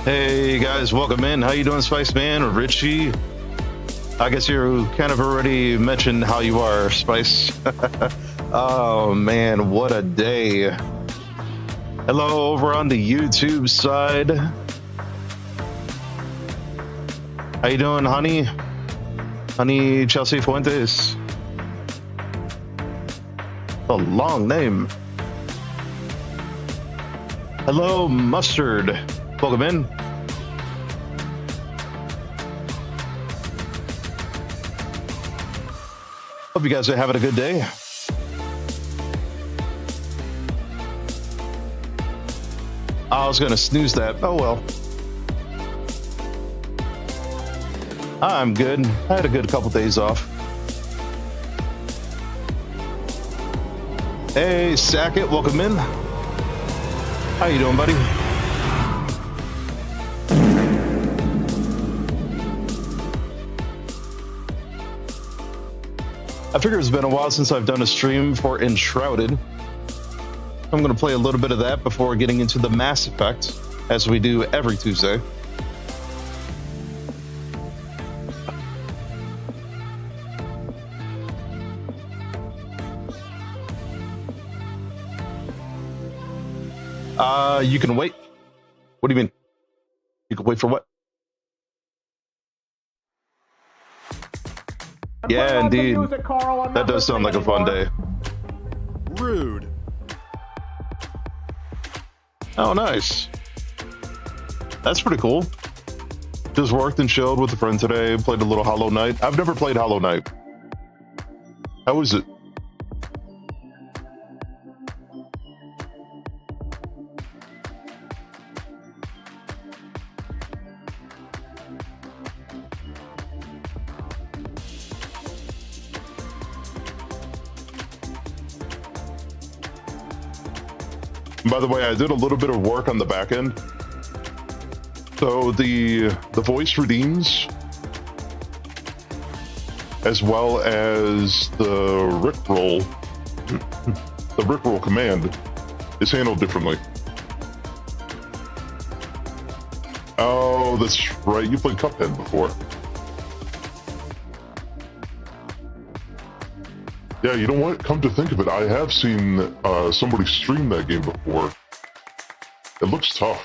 Hey guys, welcome in. How you doing, Spice Man? Richie? I guess you kind of already mentioned how you are, Spice. Oh man, what a day. Hello over on the YouTube side. How you doing, honey? Honey Chelsea Fuentes. A long name. Hello, Mustard. Welcome in. Hope you guys are having a good day. I was gonna snooze that. Oh well. I'm good. I had a good couple days off. Hey, Sackett, welcome in. How you doing, buddy? I figure it's been a while since I've done a stream for Enshrouded. I'm going to play a little bit of that before getting into the Mass Effect, as we do every Tuesday. You can wait. What do you mean? You can wait for what? Yeah, indeed. That does sound like a fun day. Rude. Oh, nice. That's pretty cool. Just worked and chilled with a friend today. Played a little Hollow Knight. I've never played Hollow Knight. How is it? By the way, I did a little bit of work on the back end. So the voice redeems, as well as the Rickroll, the Rickroll command is handled differently. Oh, that's right. You played Cuphead before. Yeah, you know what? Come to think of it, I have seen somebody stream that game before. It looks tough.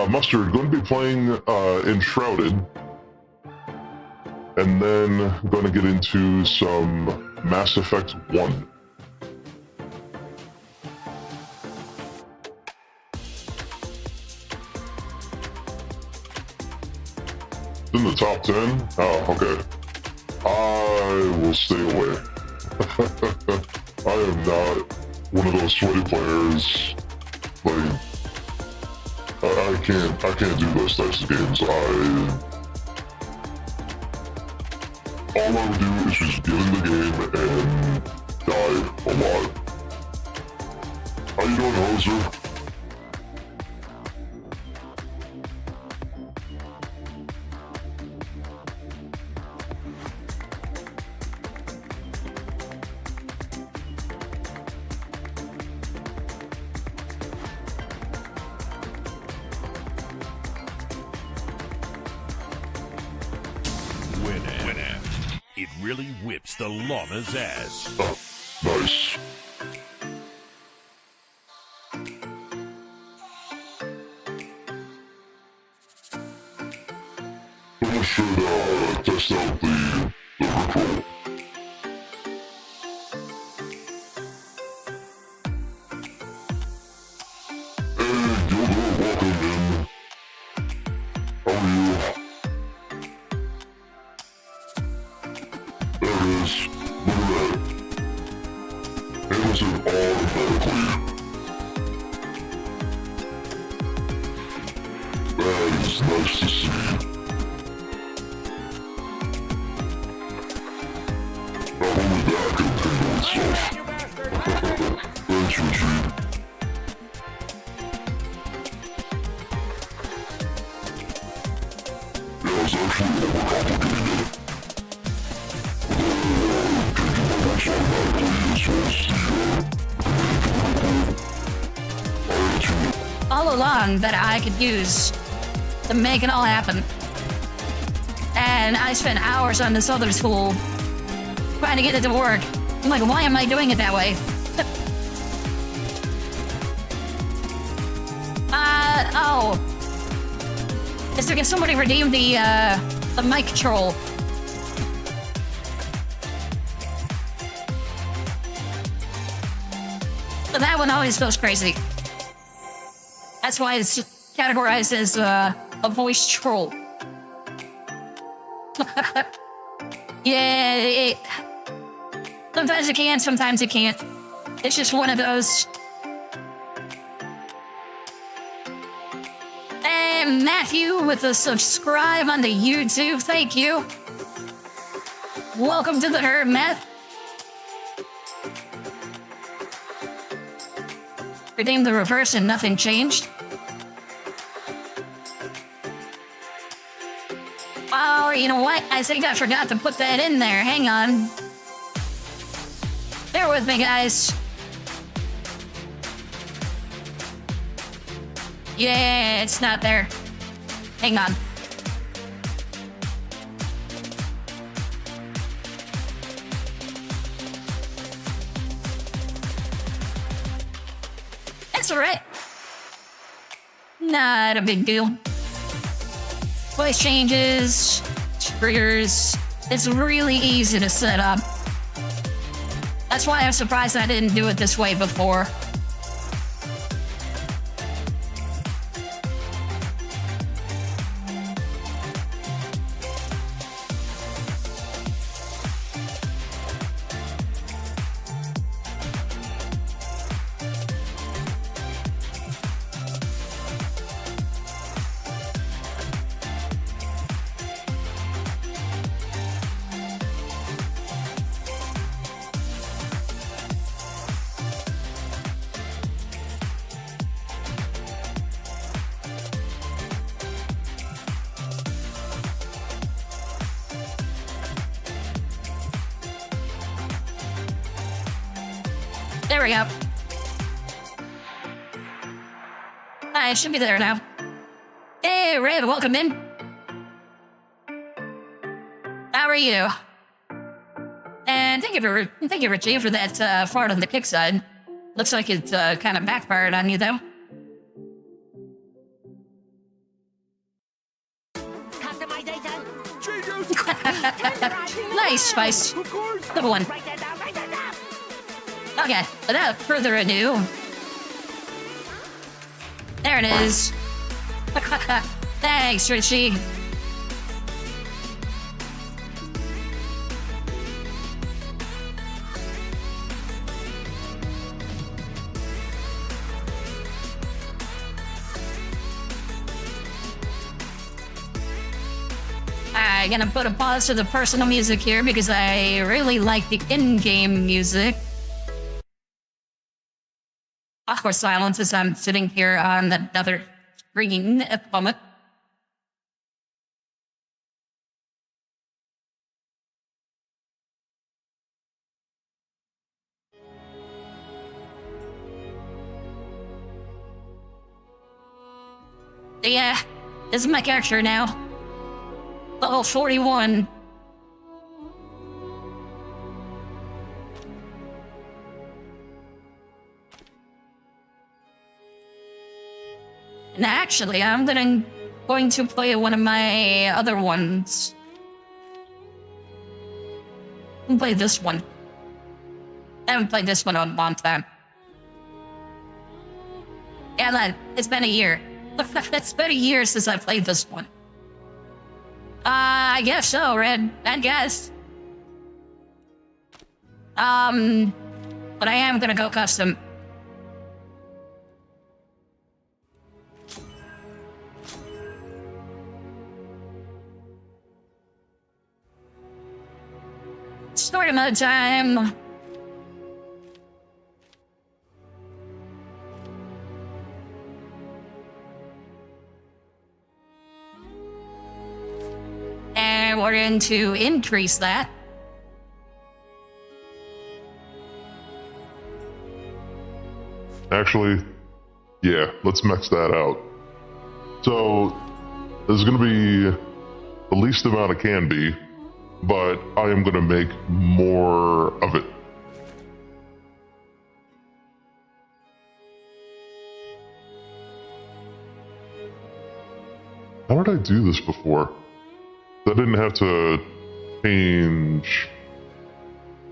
Mustard, going to be playing Enshrouded, and then going to get into some Mass Effect 1. In the top 10? Oh, okay. I will stay away. I am not one of those sweaty players. Like, I can't do those types of games. All I would do is just get in the game and die a lot. How you doing, Hoser? It really whips the llama's ass. Oh, nice. We should test out the Rickroll. Hey, Gilda, welcome in. How are you? There it is. Look at that. Handles it automatically. That is nice to see. Not only that, it can handle itself. Thanks, Richie. Yeah, I was actually overcomplicating it. All along that I could use to make it all happen. And I spent hours on this other tool trying to get it to work. I'm like, why am I doing it that way? Oh. Is there, can somebody redeem the mic control? But that one always goes crazy. That's why it's categorized as a voice troll. Yeah, sometimes it can, sometimes it can't. It's just one of those. And Matthew with a subscribe on the YouTube, thank you. Welcome to the herd, Matt. Redeemed the reverse and nothing changed. Oh, you know what? I think I forgot to put that in there. Hang on. Bear with me, guys. Yeah, it's not there. Hang on. That's alright. Not a big deal. Voice changes, triggers. It's really easy to set up. That's why I'm surprised I didn't do it this way before. There we go. It should be there now. Hey, Red, welcome in. How are you? And thank you, Richie, for that fart on the kick side. Looks like it kind of backfired on you, though. Customization. Nice, Spice. Good one. Write that down. Write that down. Okay, without further ado, there it is. Thanks, Richie. I'm gonna put a pause to the personal music here because I really like the in-game music. Awkward silence as I'm sitting here on another screen at the moment. Yeah, this is my character now. Level 41. And actually, I'm going to play one of my other ones. I'm play this one. I haven't played this one in a long time. Yeah, it's been a year. It's been a year since I played this one. I guess so, Red. I guess. But I am gonna go custom. Story mode time. And we're going to increase that. Actually, yeah, let's max that out. So, this is going to be the least amount it can be, but I am going to make more of it. How did I do this before? I didn't have to change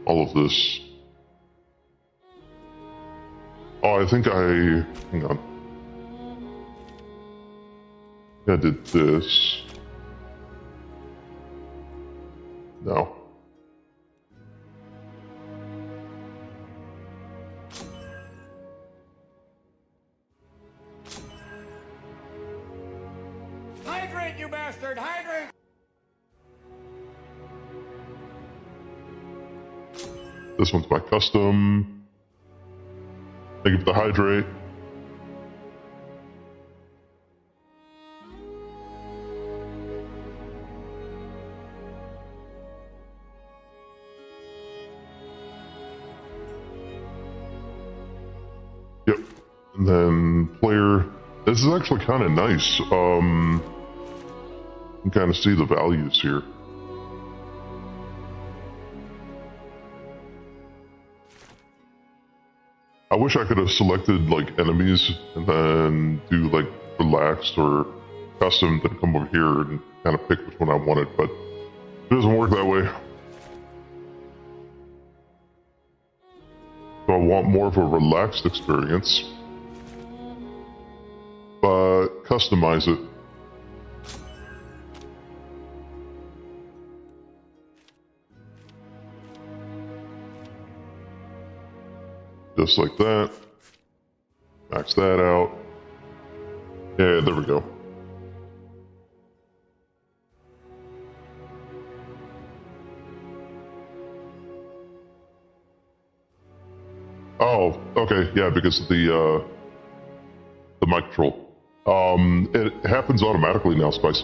all of this. Oh, I think hang on. I did this. No. Hydrate, you bastard! Hydrate! This one's my custom. Thank you for the hydrate. Yep. And then player. This is actually kind of nice. You can kind of see the values here. I wish I could have selected like enemies and then do like relaxed or custom, then come over here and kind of pick which one I wanted, but it doesn't work that way. So I want more of a relaxed experience, but customize it. Just like that. Max that out. Yeah, there we go. Oh, okay, yeah, because of the mic control. It happens automatically now, Spice.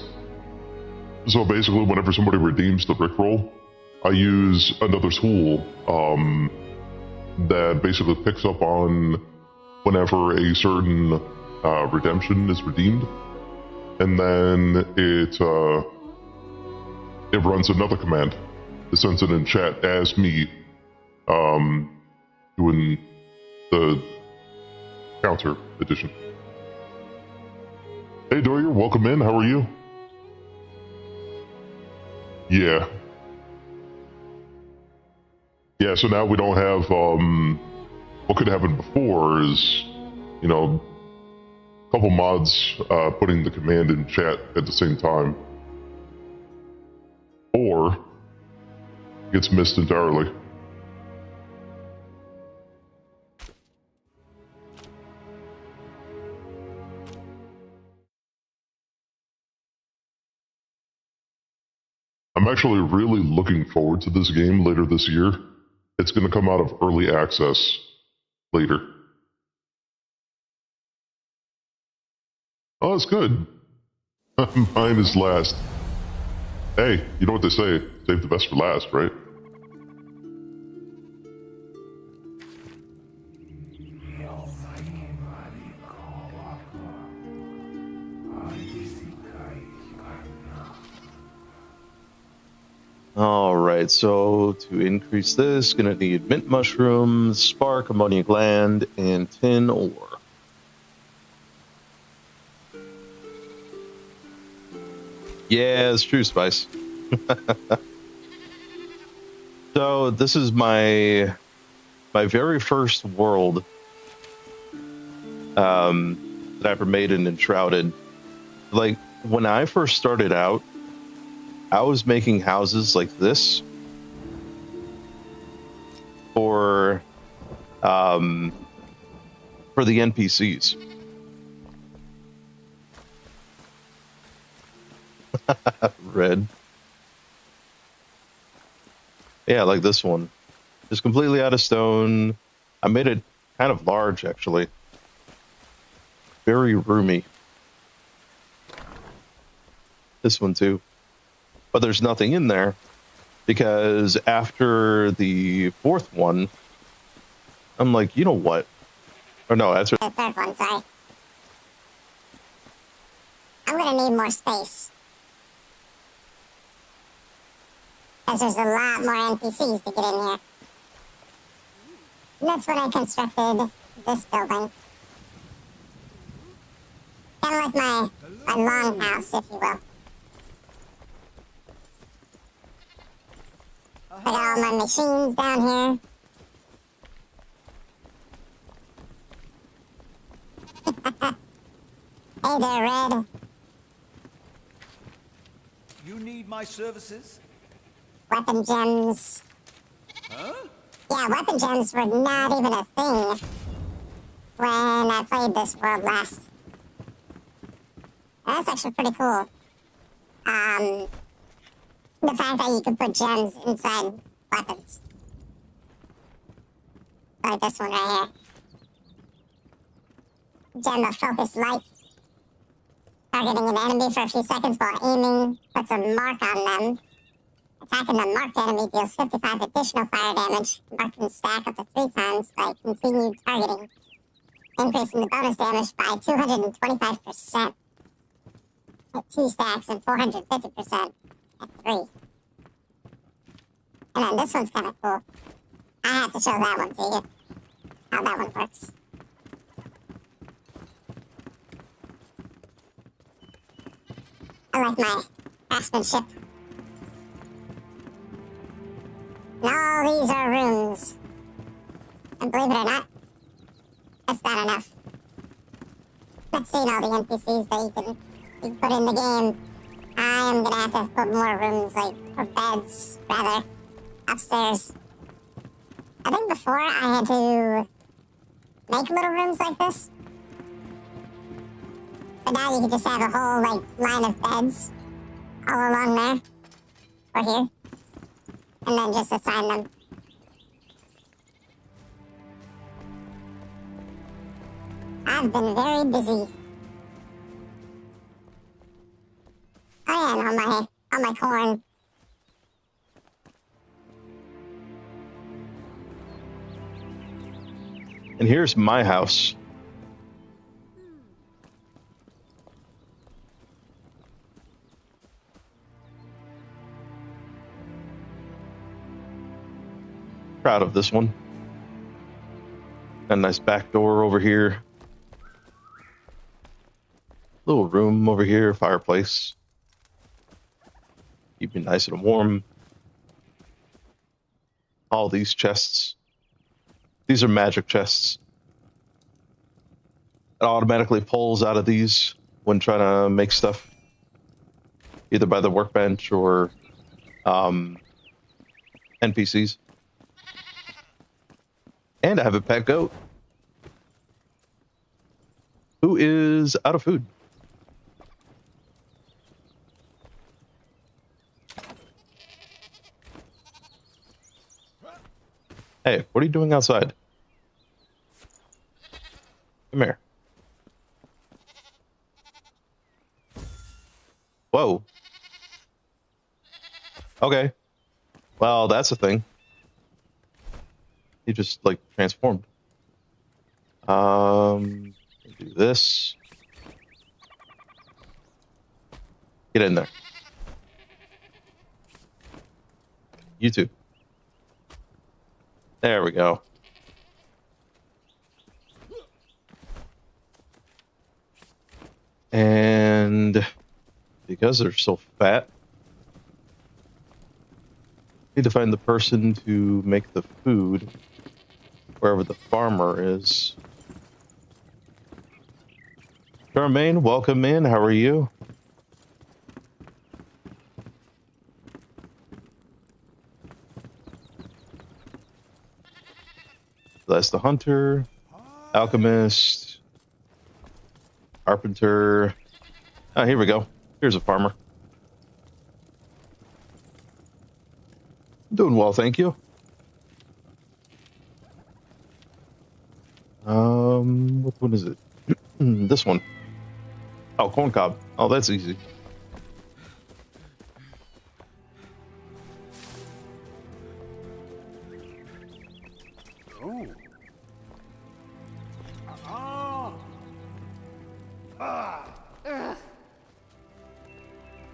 So basically, whenever somebody redeems the Rickroll, I use another tool that basically picks up on whenever a certain redemption is redeemed, and then it runs another command. It sends it in chat as me doing the counter edition. Hey Doyer, welcome in. How are you? Yeah. Yeah, so now we don't have, what could happen before is, you know, a couple mods putting the command in chat at the same time. Or it gets missed entirely. I'm actually really looking forward to this game later this year. It's going to come out of early access later. Oh, that's good. Mine is last. Hey, you know what they say, save the best for last, right? All right, so to increase this, gonna need mint mushrooms, spark, ammonia gland, and tin ore. Yeah, it's true, Spice. So this is my very first world that I ever made in Enshrouded. Like when I first started out, I was making houses like this for the NPCs. Red. Yeah, like this one. Just completely out of stone. I made it kind of large, actually. Very roomy. This one, too. But there's nothing in there because after the fourth one, I'm like, you know what? Or no, that's The third one, sorry. I'm gonna need more space. Because there's a lot more NPCs to get in here. And that's when I constructed this building. Kind of like my longhouse, if you will. Put all my machines down here. Hey there, Red. You need my services? Weapon gems. Huh? Yeah, weapon gems were not even a thing when I played this world last. That's actually pretty cool. The fact that you could put gems inside weapons. Like this one right here. Gem of focus light. Targeting an enemy for a few seconds while aiming puts a mark on them. Attacking the marked enemy deals 55 additional fire damage. Mark can stack up to 3 times by continued targeting, increasing the bonus damage by 225% at 2 stacks and 450% at 3. And then this one's kind of cool. I have to show that one to you, how that one works. I like my craftsmanship. And all these are rooms. I'm believe it or not, that's not enough. Let's see all the NPCs that you can put in the game. I am gonna have to put more rooms, like, or beds, rather, upstairs. I think before I had to make little rooms like this. But now you can just have a whole, like, line of beds all along there. Or here. And then just assign them. I've been very busy. Oh yeah, and on my corn. And here's my house. Proud of this one. Got a nice back door over here. Little room over here, fireplace. Keep you nice and warm. All these chests. These are magic chests. It automatically pulls out of these when trying to make stuff. Either by the workbench or NPCs. And I have a pet goat. Who is out of food. Hey, what are you doing outside? Come here. Whoa. Okay. Well, that's a thing. He just, like, transformed. Do this. Get in there. You too. There we go. And because they're so fat, need to find the person to make the food wherever the farmer is. Charmaine, welcome in. How are you? That's the hunter, alchemist, carpenter. Ah, here we go. Here's a farmer. Doing well, thank you. What one is it? This one. Oh, corn cob. Oh, that's easy.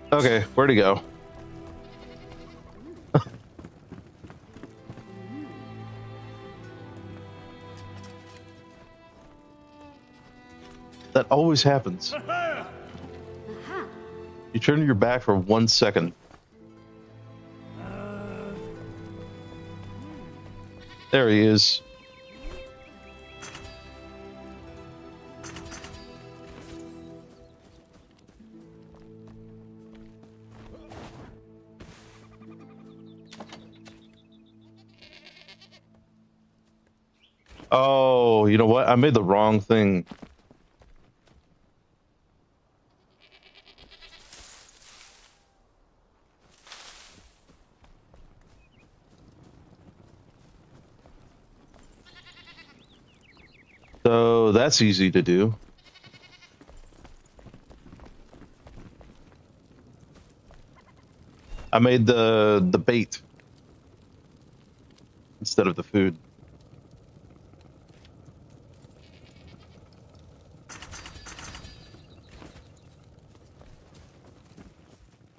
Okay, where'd he go? That always happens. You turn your back for 1 second. There he is. Oh, you know what? I made the wrong thing. So that's easy to do. I made the bait instead of the food.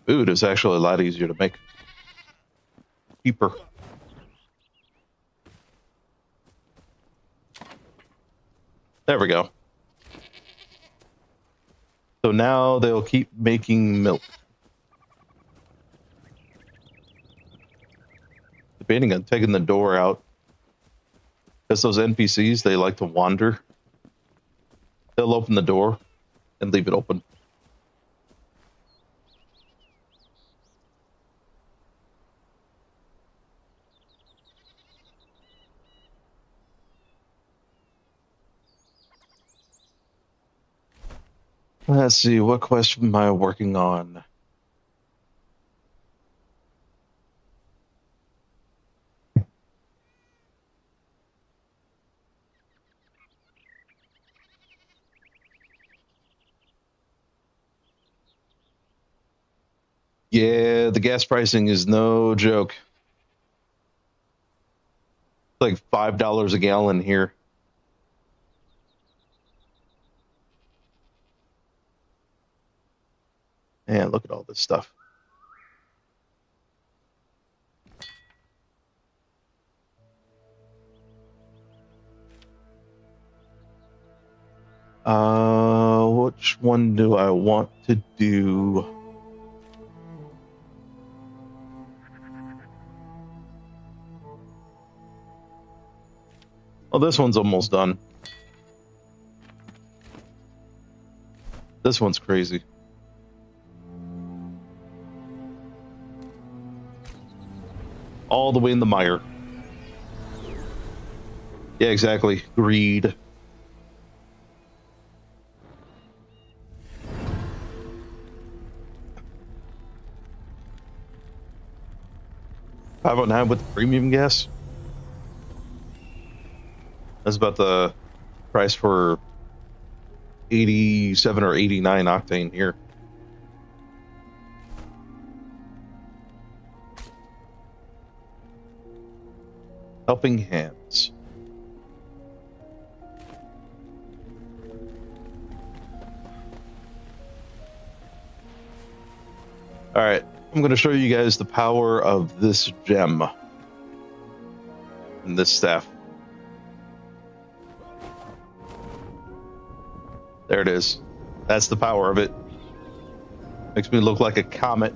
Food is actually a lot easier to make. Cheaper. There we go. So now they'll keep making milk. Debating on taking the door out. Because those NPCs, they like to wander. They'll open the door and leave it open. Let's see, what quest am I working on? Yeah, the gas pricing is no joke. Like $5 a gallon here. Man, look at all this stuff. Which one do I want to do? Oh, this one's almost done. This one's crazy. All the way in the mire. Yeah, exactly. Greed. $5.09 with the premium gas. That's about the price for 87 or 89 octane here. Helping hands. All right, I'm going to show you guys the power of this gem and this staff. There it is. That's the power of it. Makes me look like a comet.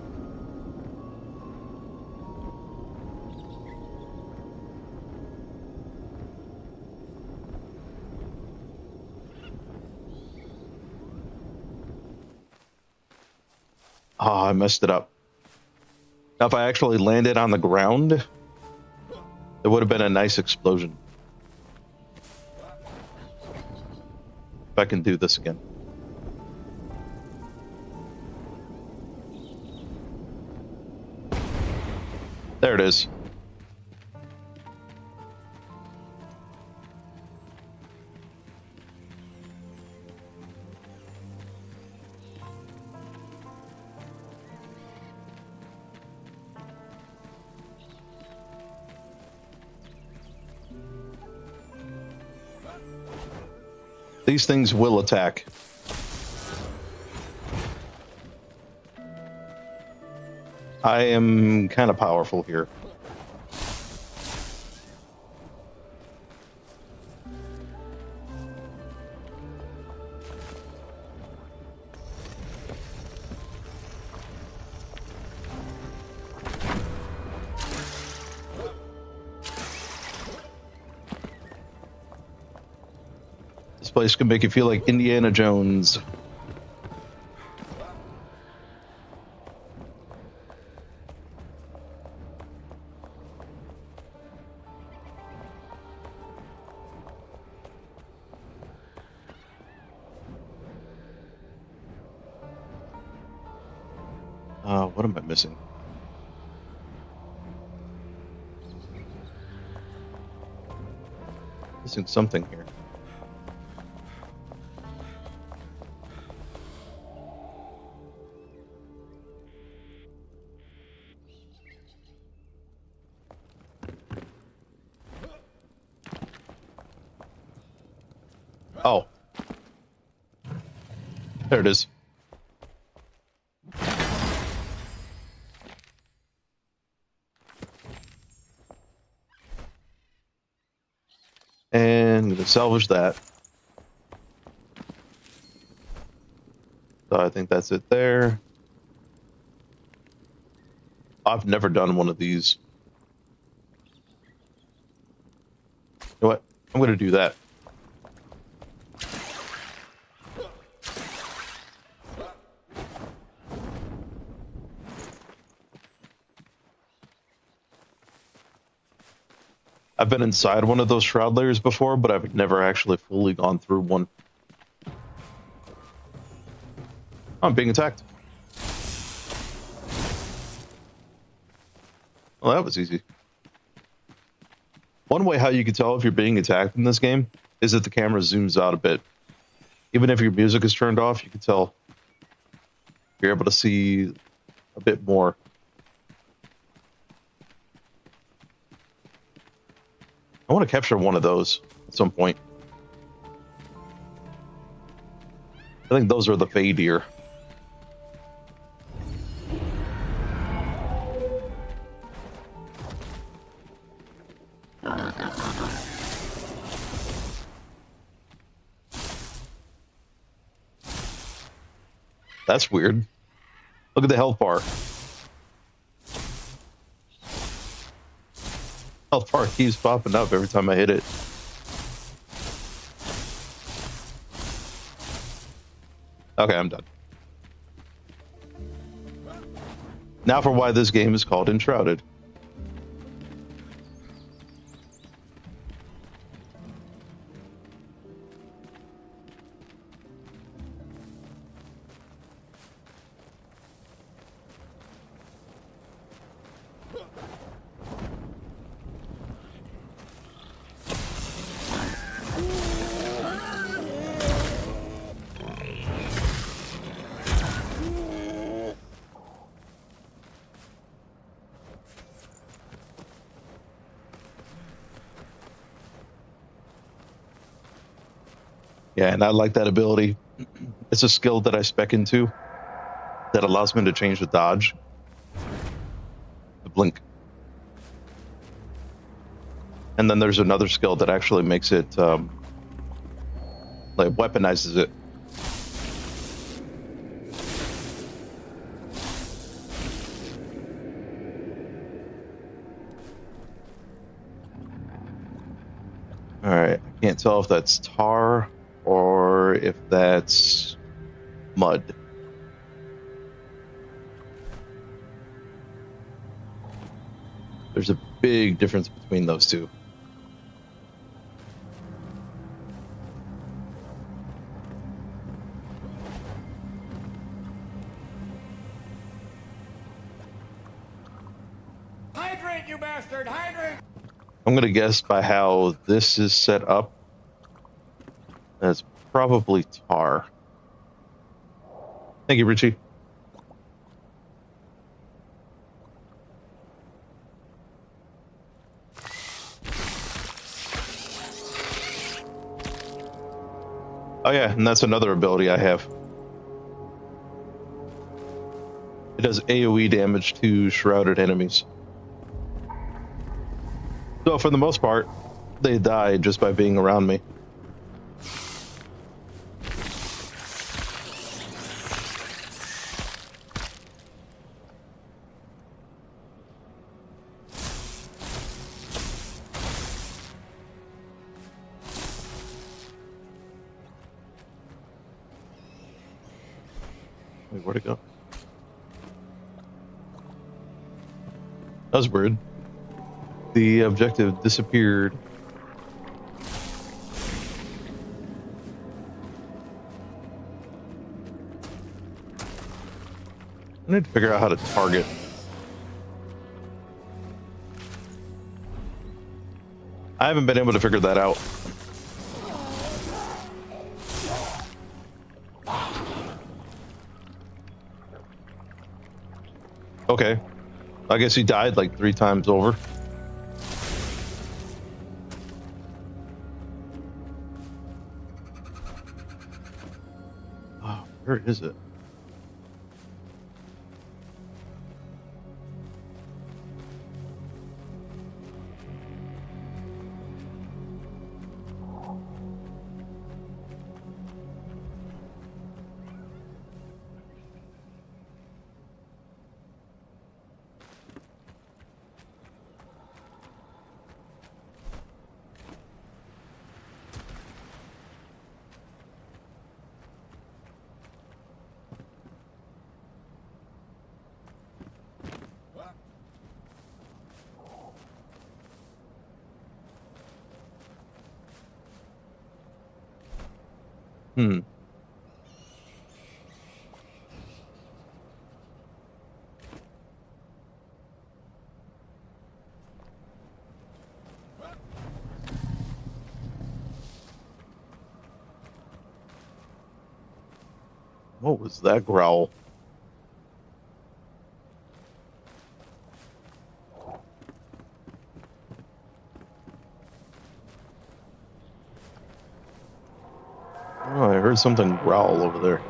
Oh, I messed it up. Now, if I actually landed on the ground, it would have been a nice explosion. If I can do this again. There it is. These things will attack. I am kind of powerful here. This place can make you feel like Indiana Jones. What am I missing? Missing something here. Oh. There it is. And I'm going to salvage that. So I think that's it there. I've never done one of these. You know what? going to do that. I've been inside one of those shroud layers before, but I've never actually fully gone through one. I'm being attacked. Well, that was easy. One way how you can tell if you're being attacked in this game is if the camera zooms out a bit. Even if your music is turned off, you can tell you're able to see a bit more. I want to capture one of those at some point. I think those are the Fey deer. That's weird. Look at the health bar. Health bar keeps popping up every time I hit it. Okay, I'm done. Now for why this game is called Enshrouded. Yeah, and I like that ability. It's a skill that I spec into that allows me to change the dodge, the blink. And then there's another skill that actually makes it, like weaponizes it. All right, I can't tell if that's tar or if that's mud. There's a big difference between those two. Hydrate, you bastard! Hydrate! I'm gonna guess by how this is set up, that's probably tar. Thank you, Richie. Oh yeah, and that's another ability I have. It does AoE damage to shrouded enemies. So for the most part, they die just by being around me. Wait, where'd it go? That was weird. The objective disappeared. I need to figure out how to target. I haven't been able to figure that out. Okay. I guess he died like 3 times over. Oh, where is it? Hmm. What was that growl? Oh, I heard something growl over there.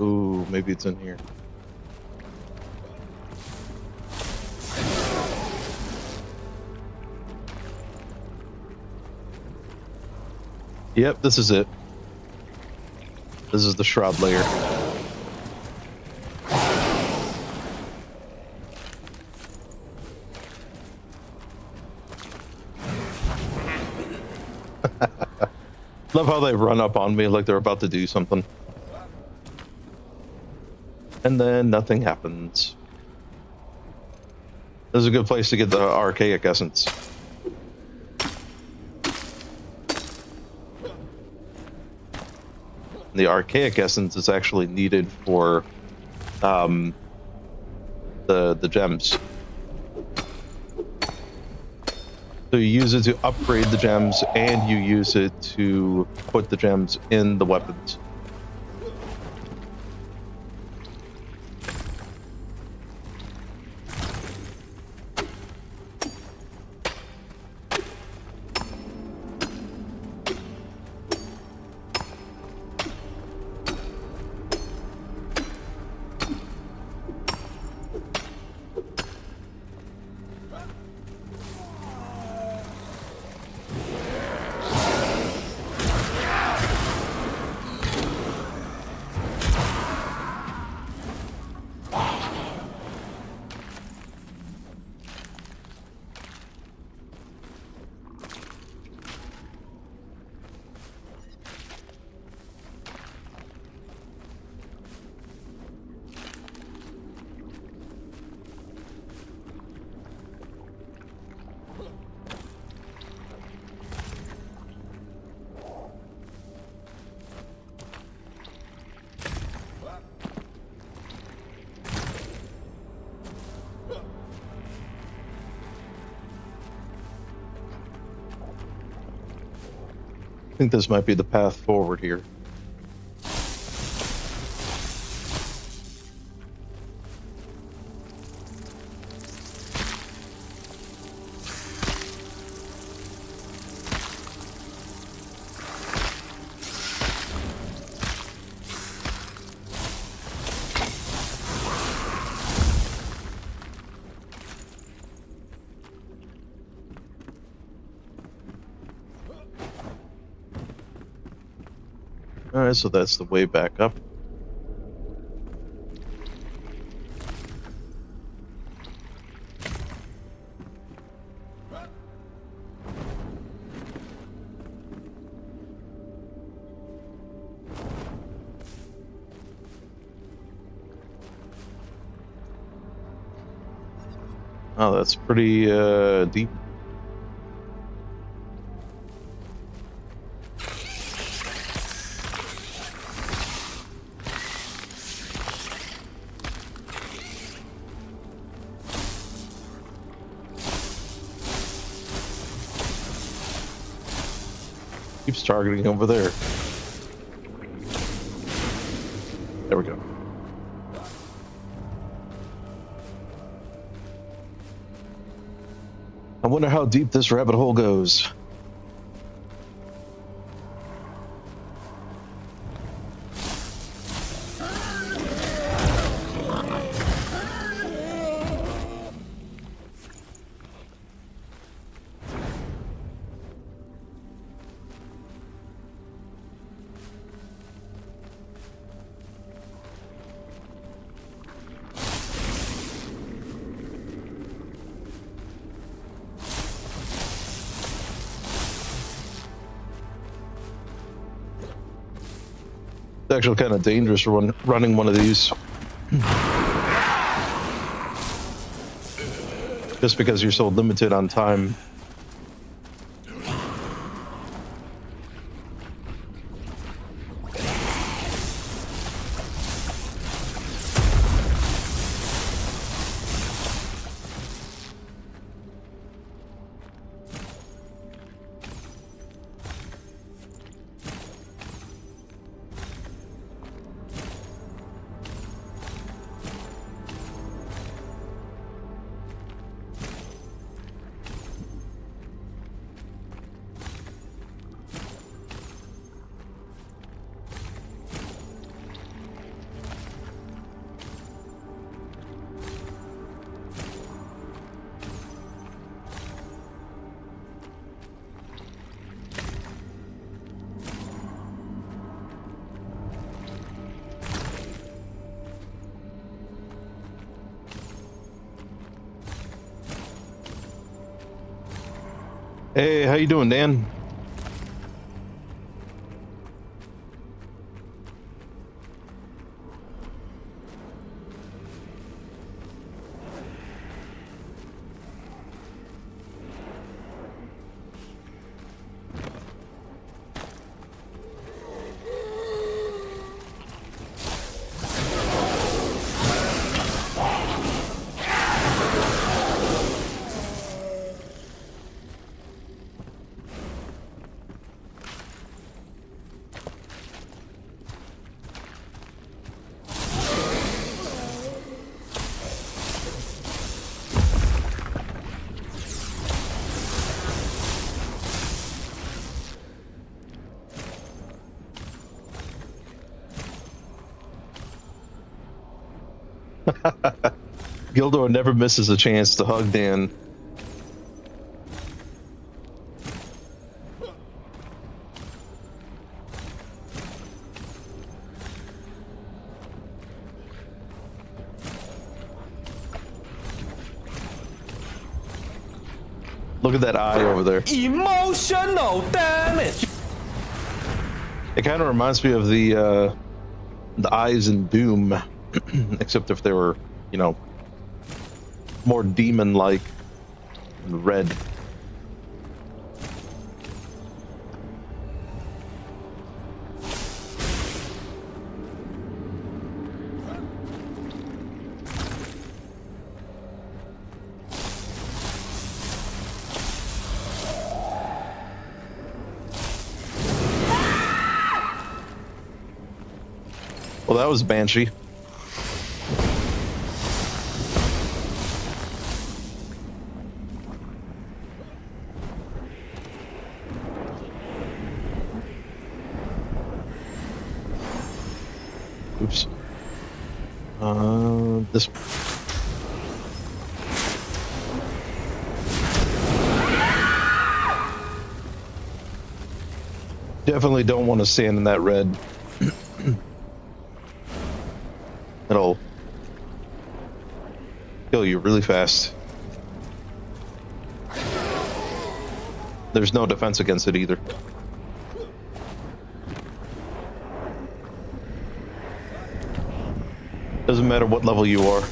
Ooh, maybe it's in here. Yep, this is it. This is the shroud layer. Love how they run up on me like they're about to do something. And then nothing happens. This is a good place to get the archaic essence. The archaic essence is actually needed for the gems. So you use it to upgrade the gems, and you use it to put the gems in the weapons. I think this might be the path forward here. Alright, so that's the way back up. Oh, that's pretty deep. Keeps targeting over there. There we go. I wonder how deep this rabbit hole goes. It's actually kind of dangerous running one of these. Just because you're so limited on time. Hey, how you doing, Dan? Gildor never misses a chance to hug Dan. Look at that eye over there. Emotional damage. It kind of reminds me of the eyes in Doom, except if they were, you know, more demon-like and red. Well, that was Banshee. Oops. This. Definitely don't want to stand in that red. It'll kill you really fast. There's no defense against it either. Doesn't matter what level you are.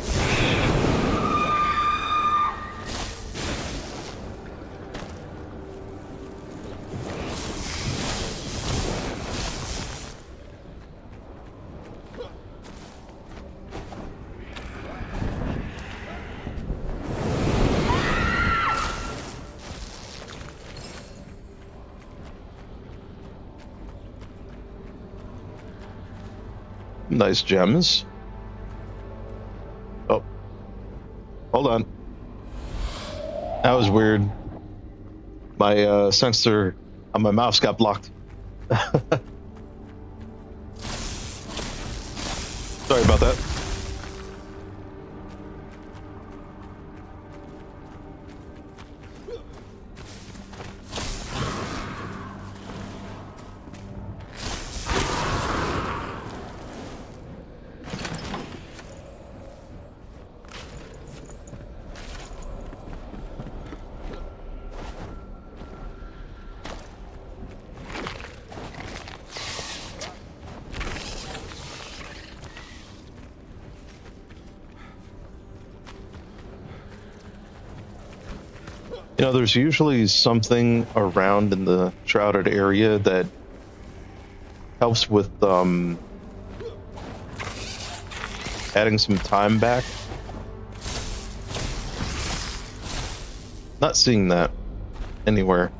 Nice gems. Oh. Hold on. That was weird. My sensor on my mouse got blocked. Sorry about that. You know, there's usually something around in the shrouded area that helps with adding some time back. Not seeing that anywhere.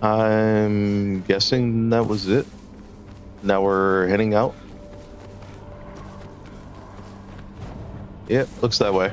I'm guessing that was it. Now we're heading out. Yep, looks that way.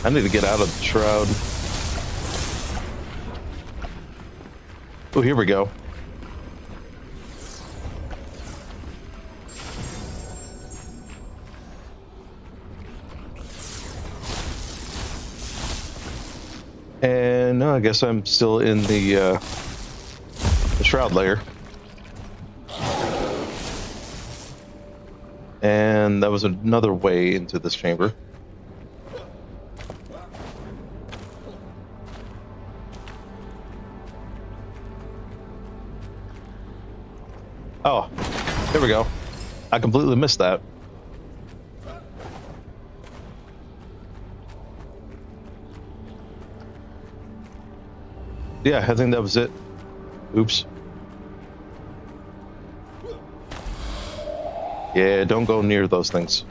I need to get out of the shroud. Oh, here we go. And no, I guess I'm still in the shroud layer. And that was another way into this chamber. Oh, there we go. I completely missed that. Yeah, I think that was it. Oops. Yeah, don't go near those things.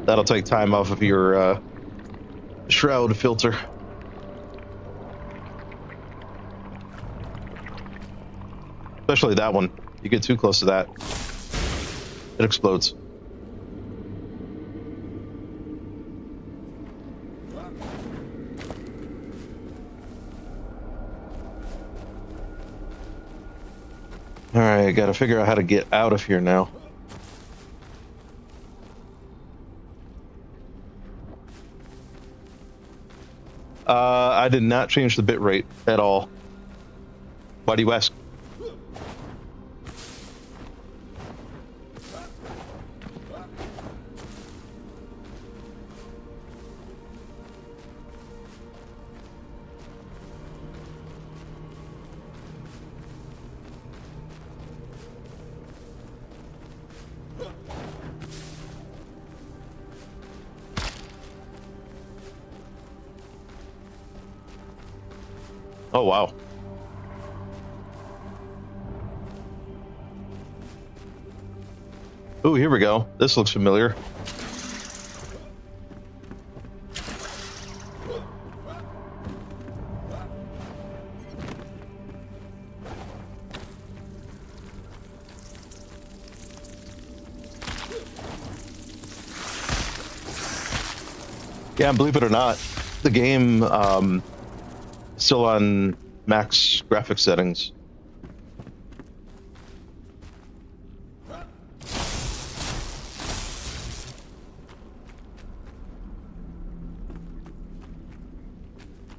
That'll take time off of your shroud filter. Especially that one. You get too close to that, it explodes. Alright, I gotta figure out how to get out of here now. I did not change the bitrate at all. Why do you ask? Oh, wow. Oh, here we go. This looks familiar. Yeah, believe it or not, the game, still on max graphics settings.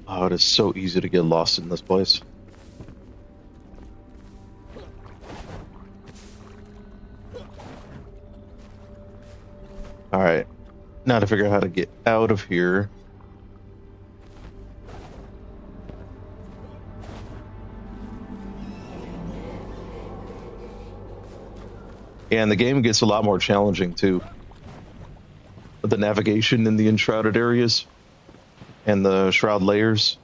Oh, it is so easy to get lost in this place. All right, now to figure out how to get out of here. And the game gets a lot more challenging too. With the navigation in the enshrouded areas and the shroud layers.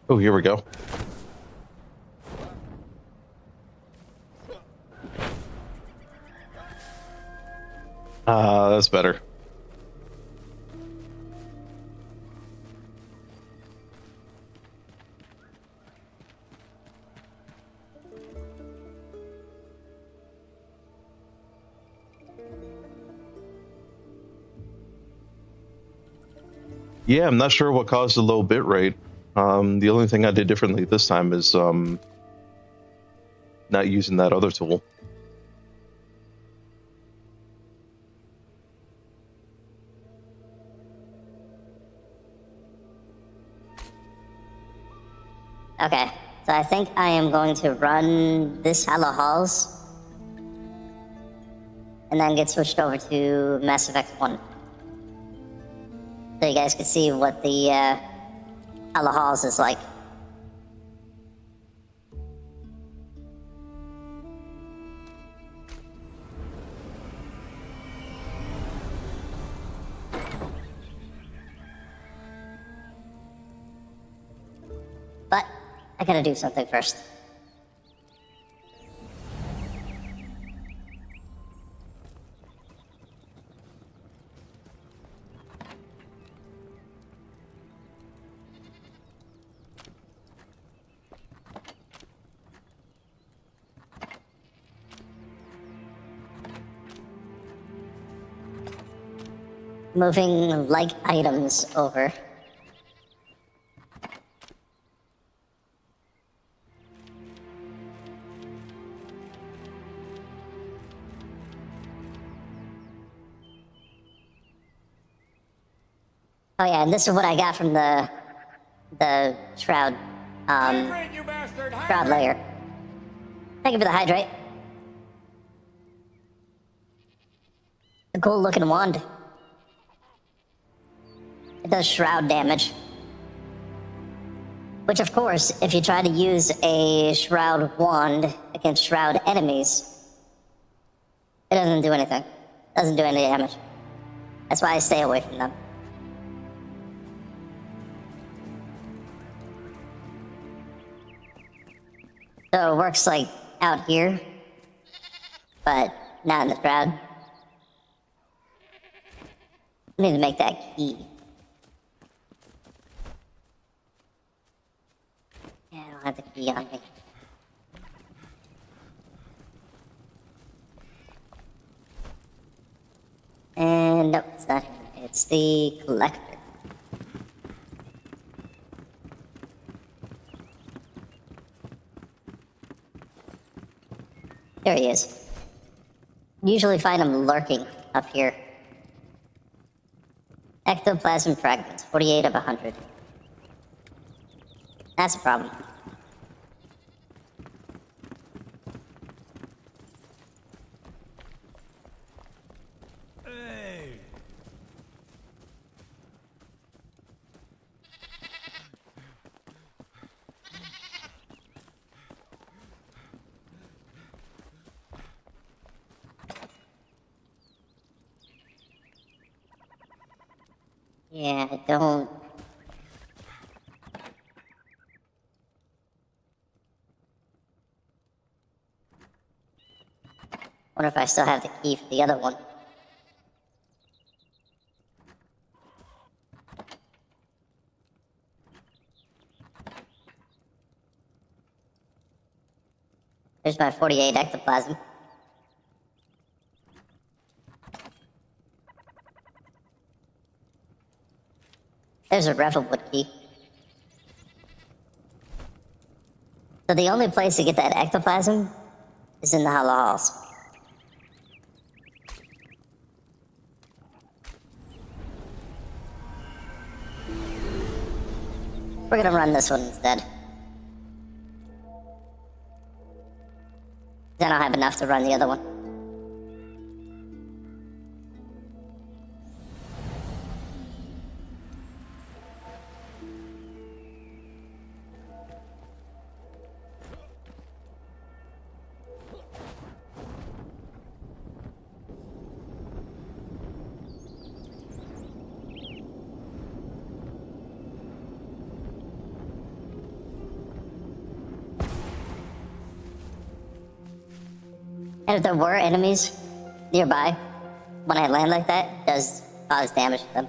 Oh, here we go. That's better. Yeah, I'm not sure what caused the low bit rate. The only thing I did differently this time is not using that other tool. Okay, so I think I am going to run this Hollow Halls and then get switched over to Mass Effect 1. So you guys can see what the Hollow Halls is like. But I gotta do something first. Moving like items over. Oh yeah, and this is what I got from the shroud, shroud layer. Thank you for the hydrate. A cool looking wand. It does shroud damage. Which of course, if you try to use a shroud wand against shroud enemies, it doesn't do anything. It doesn't do any damage. That's why I stay away from them. So it works like out here, but not in the shroud. I need to make that key. Yeah, I don't have the key on me. And nope, it's not him. It's the collector. There he is. Usually find him lurking up here. Ectoplasm fragments, 48 of 100. That's a problem. Hey! Yeah, I don't... Wonder if I still have the key for the other one. There's my 48 ectoplasm. There's a Revelwood key. So the only place to get that ectoplasm is in the Hollow Halls. We're gonna run this one instead. Then I'll have enough to run the other one. And if there were enemies nearby, when I land like that, it does cause damage to them.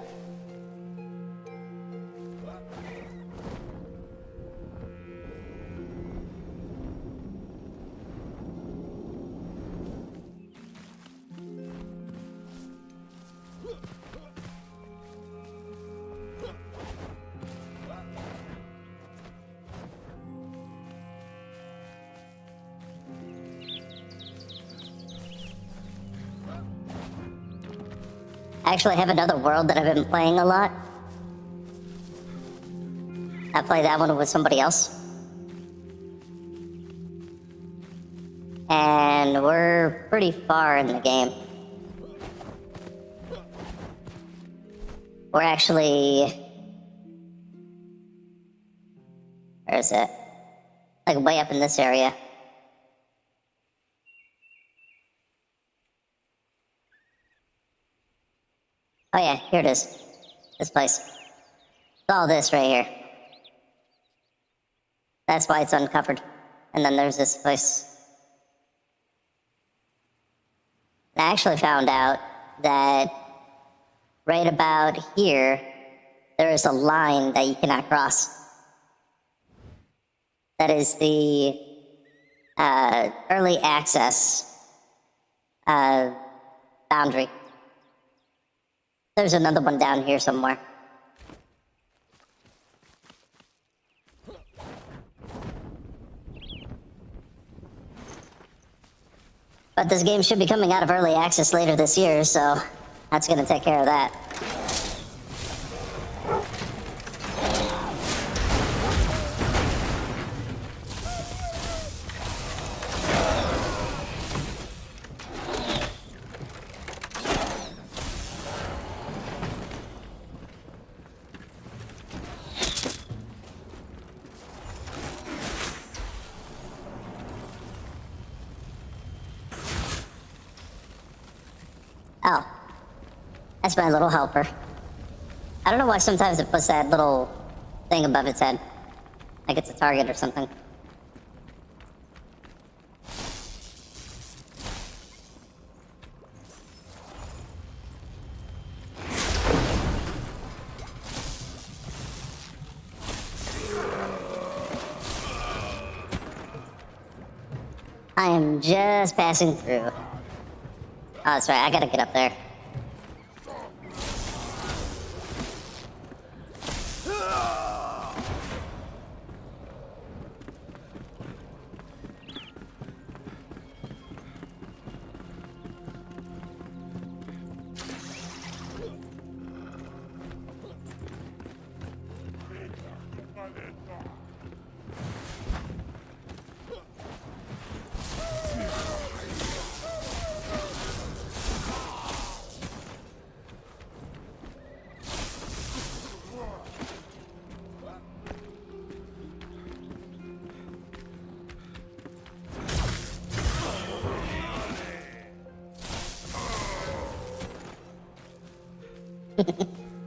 I actually have another world that I've been playing a lot. I play that one with somebody else. And we're pretty far in the game. We're actually... Where is it? Like way up in this area. Oh yeah, here it is. This place. It's all this right here. That's why it's uncovered. And then there's this place. I actually found out that right about here, there is a line that you cannot cross. That is the early access boundary. There's another one down here somewhere. But this game should be coming out of early access later this year, so that's gonna take care of that. Oh. That's my little helper. I don't know why sometimes it puts that little thing above its head. Like it's a target or something. I am just passing through. Oh, that's right, I gotta get up there.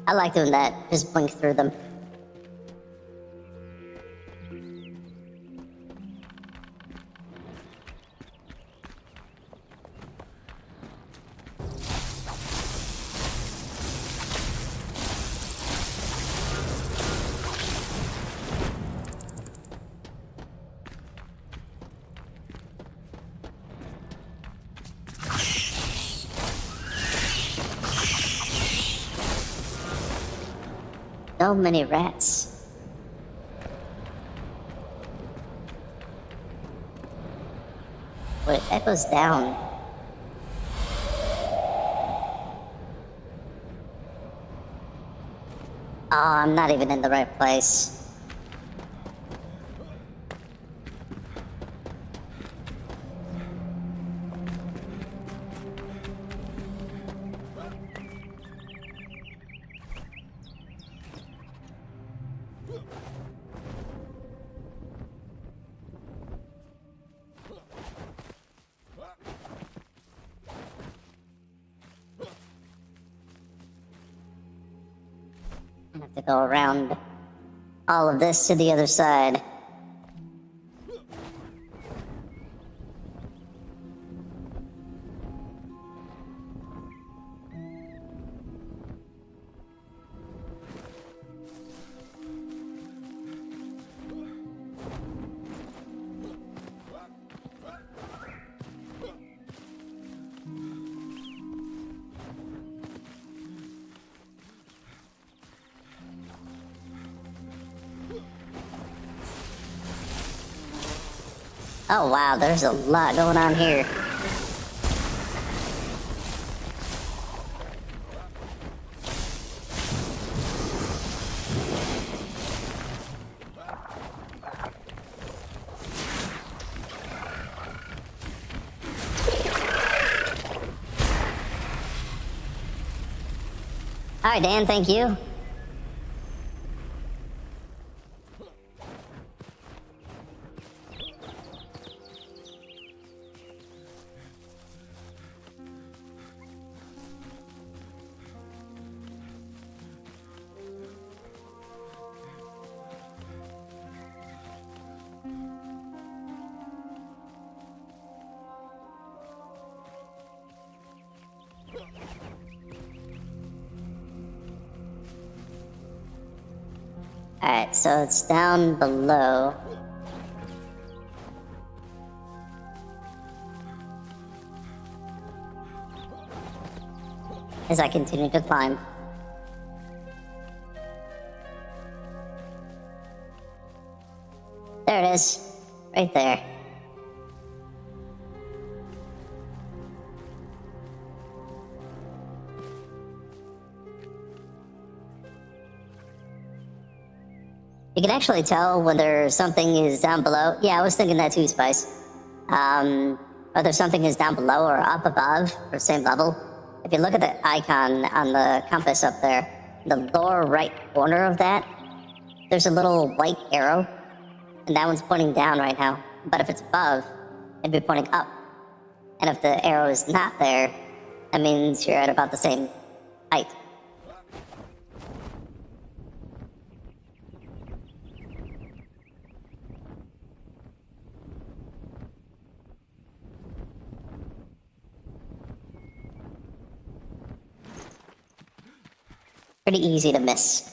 I like doing that. Just blink through them. So many rats. Wait, that goes down. Oh, I'm not even in the right place. I have to go around all of this to the other side. Oh wow, there's a lot going on here. Alright, Dan, thank you. Alright, so it's down below. As I continue to climb. There it is. Right there. You can actually tell whether something is down below. Yeah, I was thinking that too, Spice. Whether something is down below or up above or same level. If you look at the icon on the compass up there, the lower right corner of that, there's a little white arrow, and that one's pointing down right now. But if it's above, it'd be pointing up. And if the arrow is not there, that means you're at about the same height. Pretty easy to miss.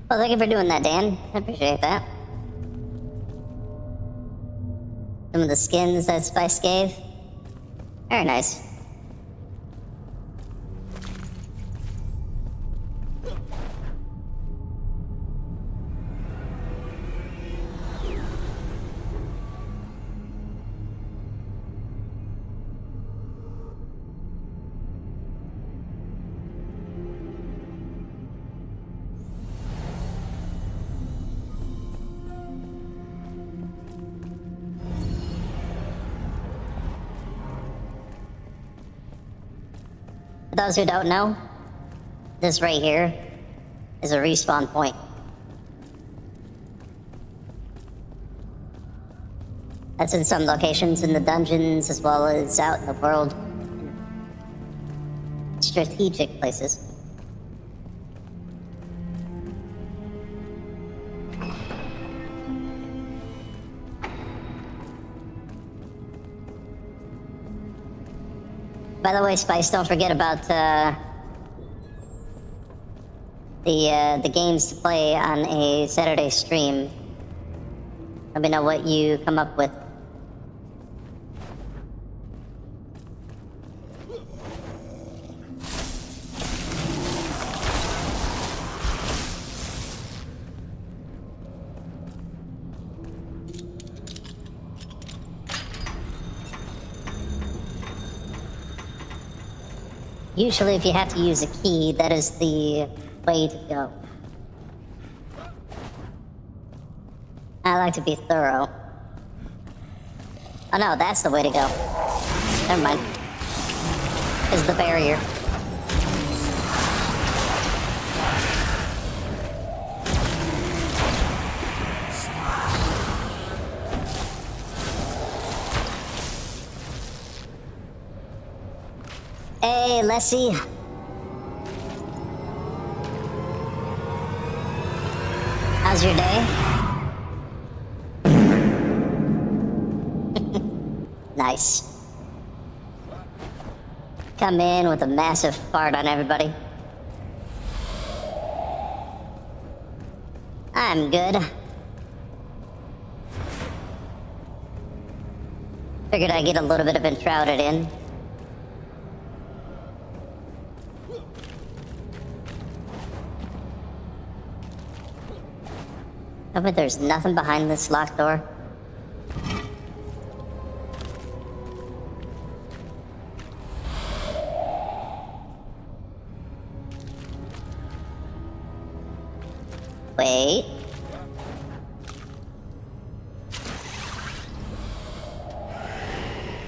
Well, thank you for doing that, Dan. I appreciate that. Some of the skins that Spice gave. Very nice. For those who don't know, this right here is a respawn point. That's in some locations in the dungeons as well as out in the world. Strategic places. By the way, Spice, don't forget about the games to play on a Saturday stream. Let me know what you come up with. Usually, if you have to use a key, that is the way to go. I like to be thorough. Oh no, that's the way to go. Never mind. Is the barrier. Hey, Lessie. How's your day? Nice. Come in with a massive fart on everybody. I'm good. Figured I'd get a little bit of enshrouded in. I bet there's nothing behind this locked door. Wait.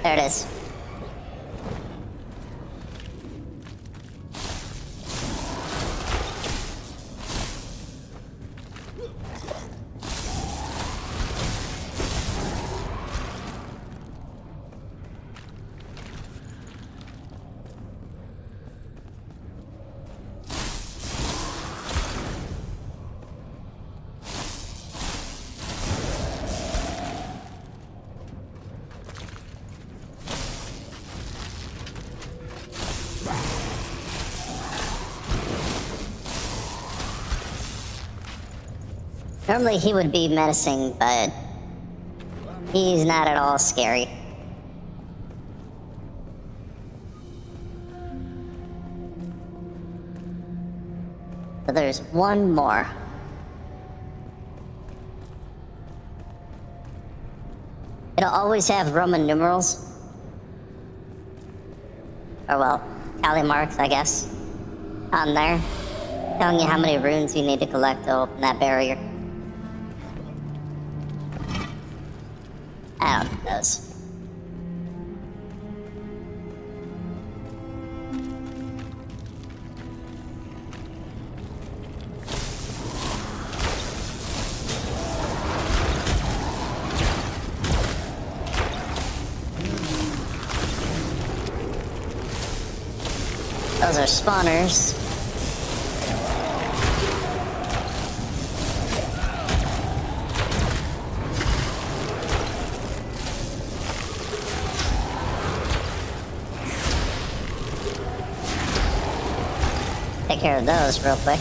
There it is. Normally he would be menacing, but he's not at all scary. So there's one more. It'll always have Roman numerals. Or well, tally marks, I guess, on there, telling you how many runes you need to collect to open that barrier. I don't know those. Those are spawners. Take care of those real quick.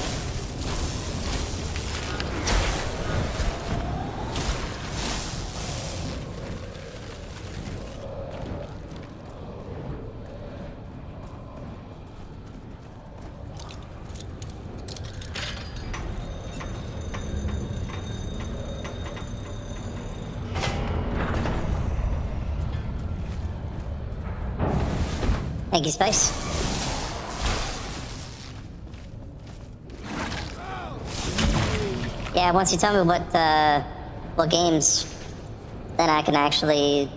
Thank you, Spice. Yeah, once you tell me what games, then I can actually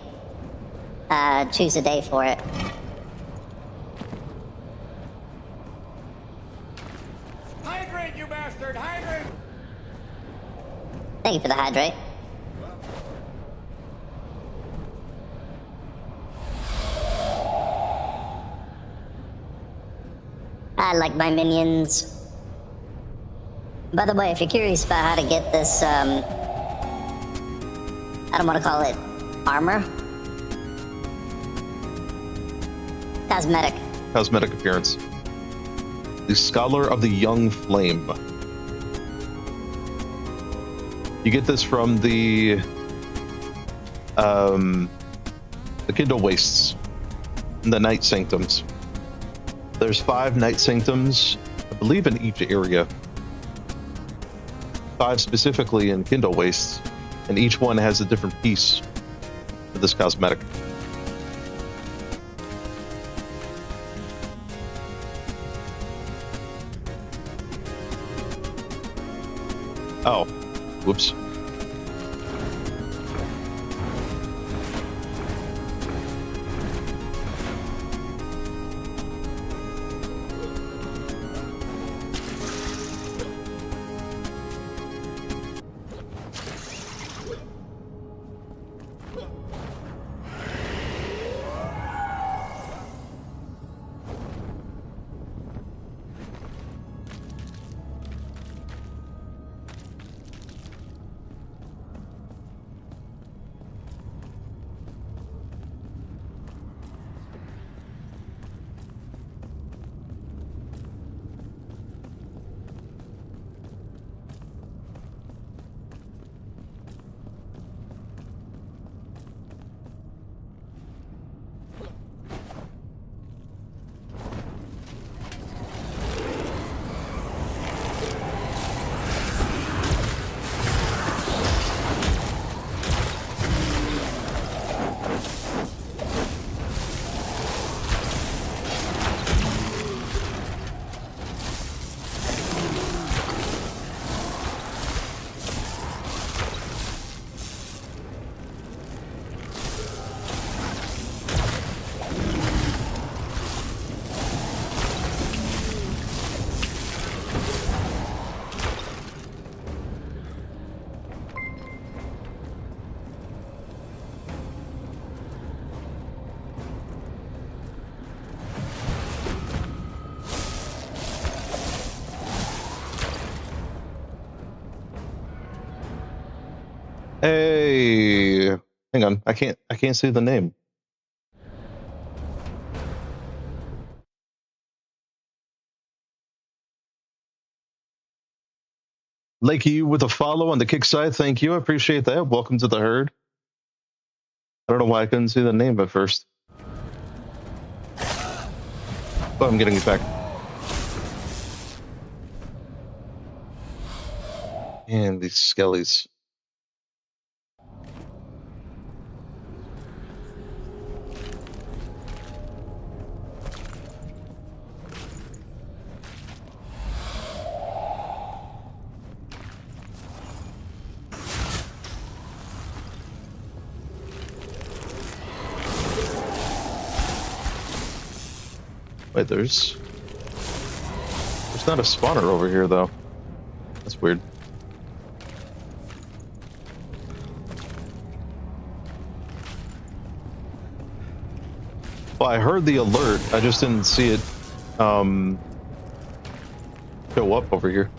choose a day for it. Hydrate, you bastard! Hydrate! Thank you for the hydrate. I like my minions. By the way, if you're curious about how to get this, I don't want to call it armor. Cosmetic. Cosmetic appearance. The Scholar of the Young Flame. You get this from the Kindle Wastes, the Night Sanctums. There's 5 Night Sanctums, I believe, in each area. 5 specifically in Kindle Wastes, and each one has a different piece of this cosmetic. Oh, whoops. Hey, hang on. I can't see the name. Lakey with a follow on the kick side. Thank you. I appreciate that. Welcome to the herd. I don't know why I couldn't see the name at first. But I'm getting it back. And these skellies. Wait, there's not a spawner over here though. That's weird. Well, I heard the alert. I just didn't see it show up over here.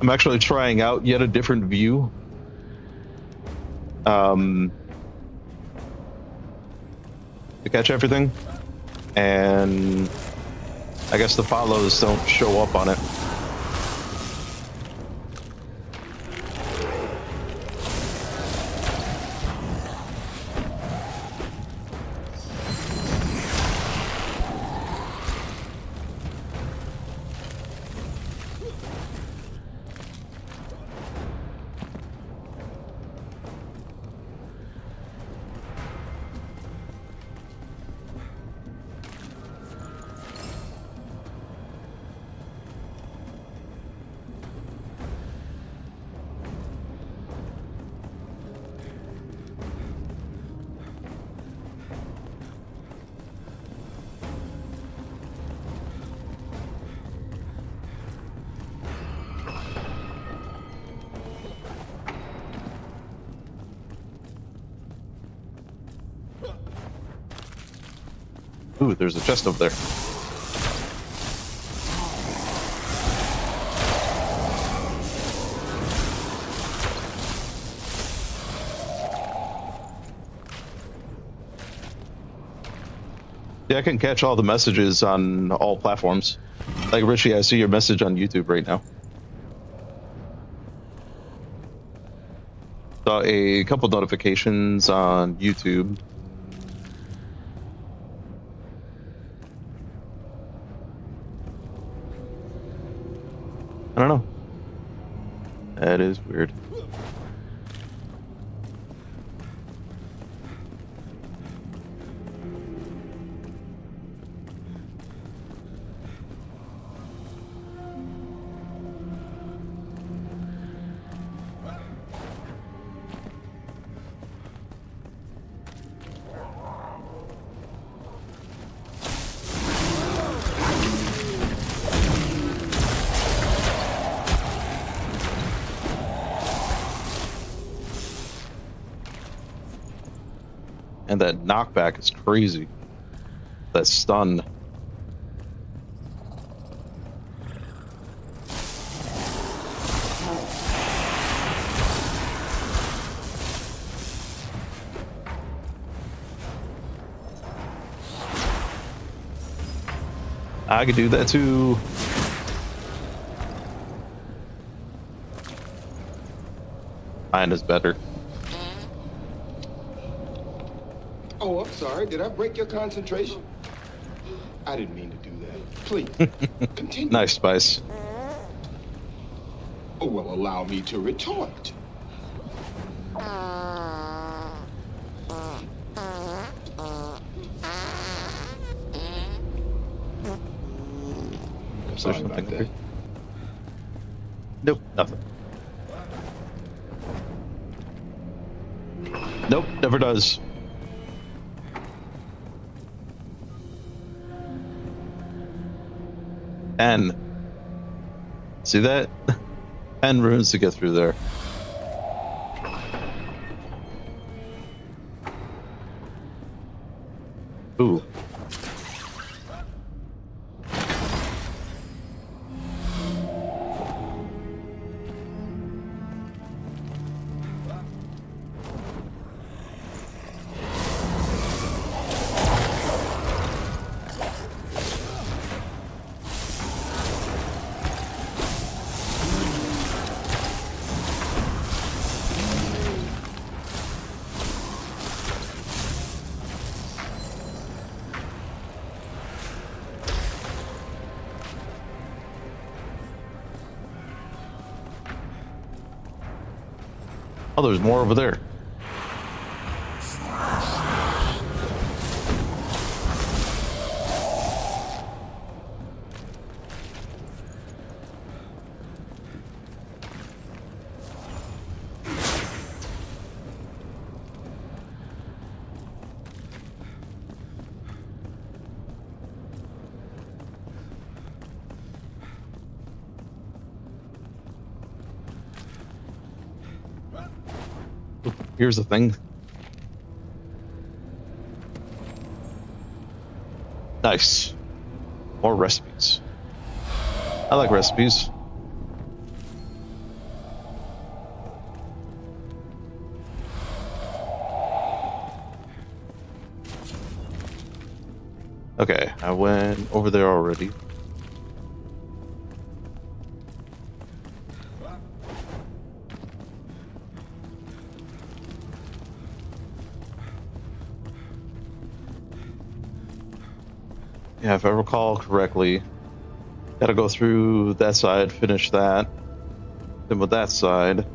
I'm actually trying out yet a different view. To catch everything. And I guess the follows don't show up on it. Ooh, there's a chest over there. Yeah, I can catch all the messages on all platforms. Like, Richie, I see your message on YouTube right now. Saw a couple notifications on YouTube. I don't know. That is weird. And that knockback is crazy. That stun. I could do that too. Mine is better. Oh, I'm sorry. Did I break your concentration? I didn't mean to do that. Please, continue. Nice, Spice. Oh, well, allow me to retort. I'm sorry about that. Nope, nothing. Nope, never does. 10. See that? 10 runes to get through there. Ooh. Oh, there's more over there. Here's the thing. Nice. More recipes. I like recipes. Okay, I went over there already. Yeah, if I recall correctly, gotta go through that side, finish that, then with that side,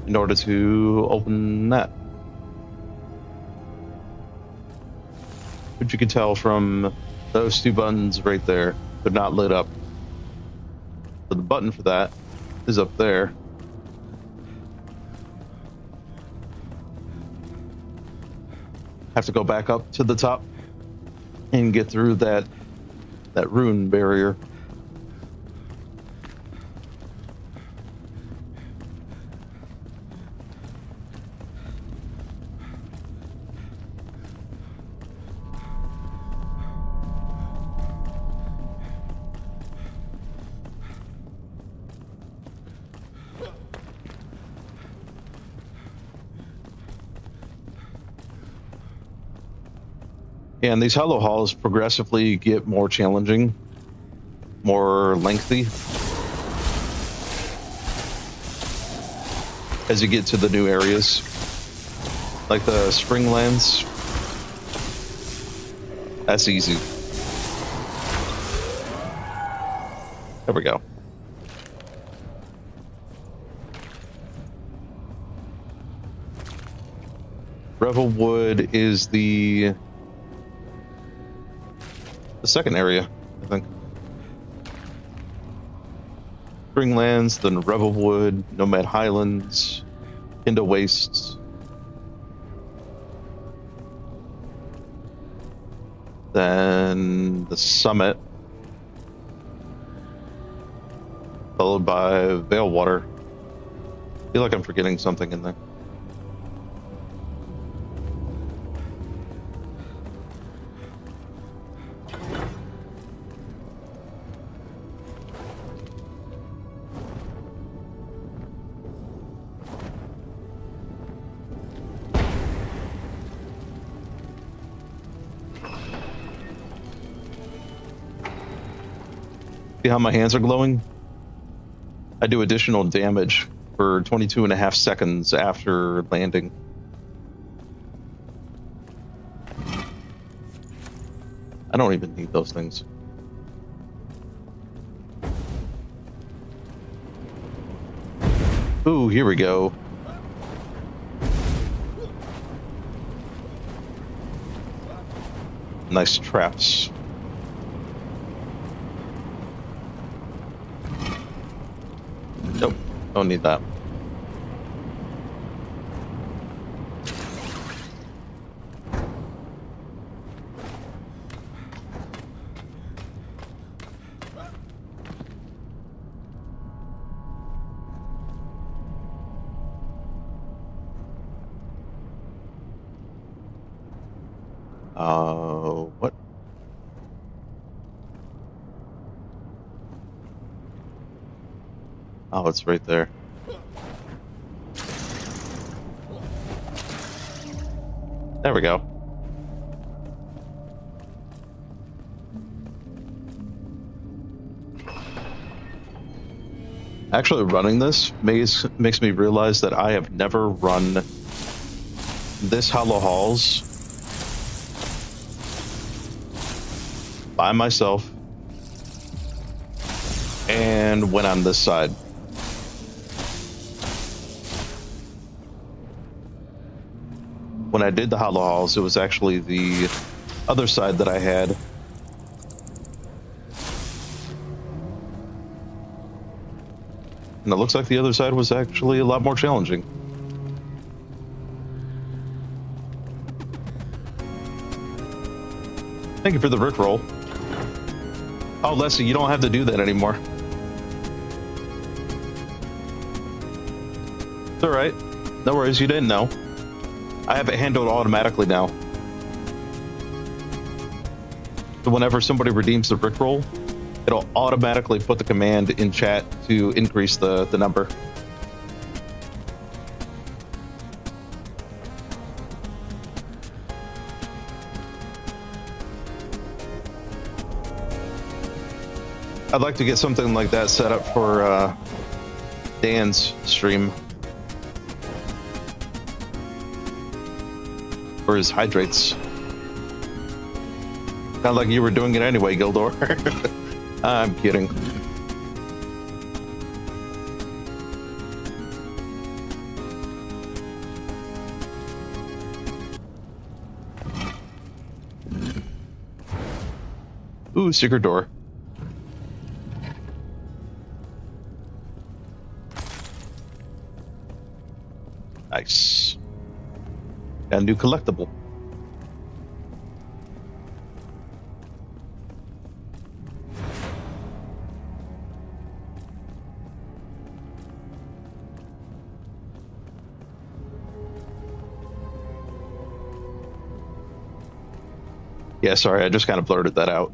in order to open that. Which you can tell from those two buttons right there, they're not lit up. So the button for that is up there. Have to go back up to the top and get through that rune barrier. And these hollow halls progressively get more challenging, more lengthy as you get to the new areas, like the Springlands. That's easy. There we go. Revelwood is the second area, I think. Springlands, then Revelwood, Nomad Highlands, Indo Wastes. Then the Summit, followed by Valewater. I feel like I'm forgetting something in there. See how my hands are glowing? I do additional damage for 22.5 seconds after landing. I don't even need those things. Ooh, here we go. Nice traps. Nope, don't need that. What? Oh, it's right there. There we go. Actually, running this makes me realize that I have never run this Hollow Halls by myself and went on this side. When I did the Hollow Halls, it was actually the other side that I had. And it looks like the other side was actually a lot more challenging. Thank you for the Rickroll. Oh, Leslie, you don't have to do that anymore. It's alright. No worries, you didn't know. I have it handled automatically now. So whenever somebody redeems the Rickroll, it'll automatically put the command in chat to increase the number. I'd like to get something like that set up for Dan's stream. For his hydrates. Kind of like you were doing it anyway, Gildor. I'm kidding. Ooh, secret door. Nice. Got a new collectible. Yeah, sorry, I just kind of blurted that out.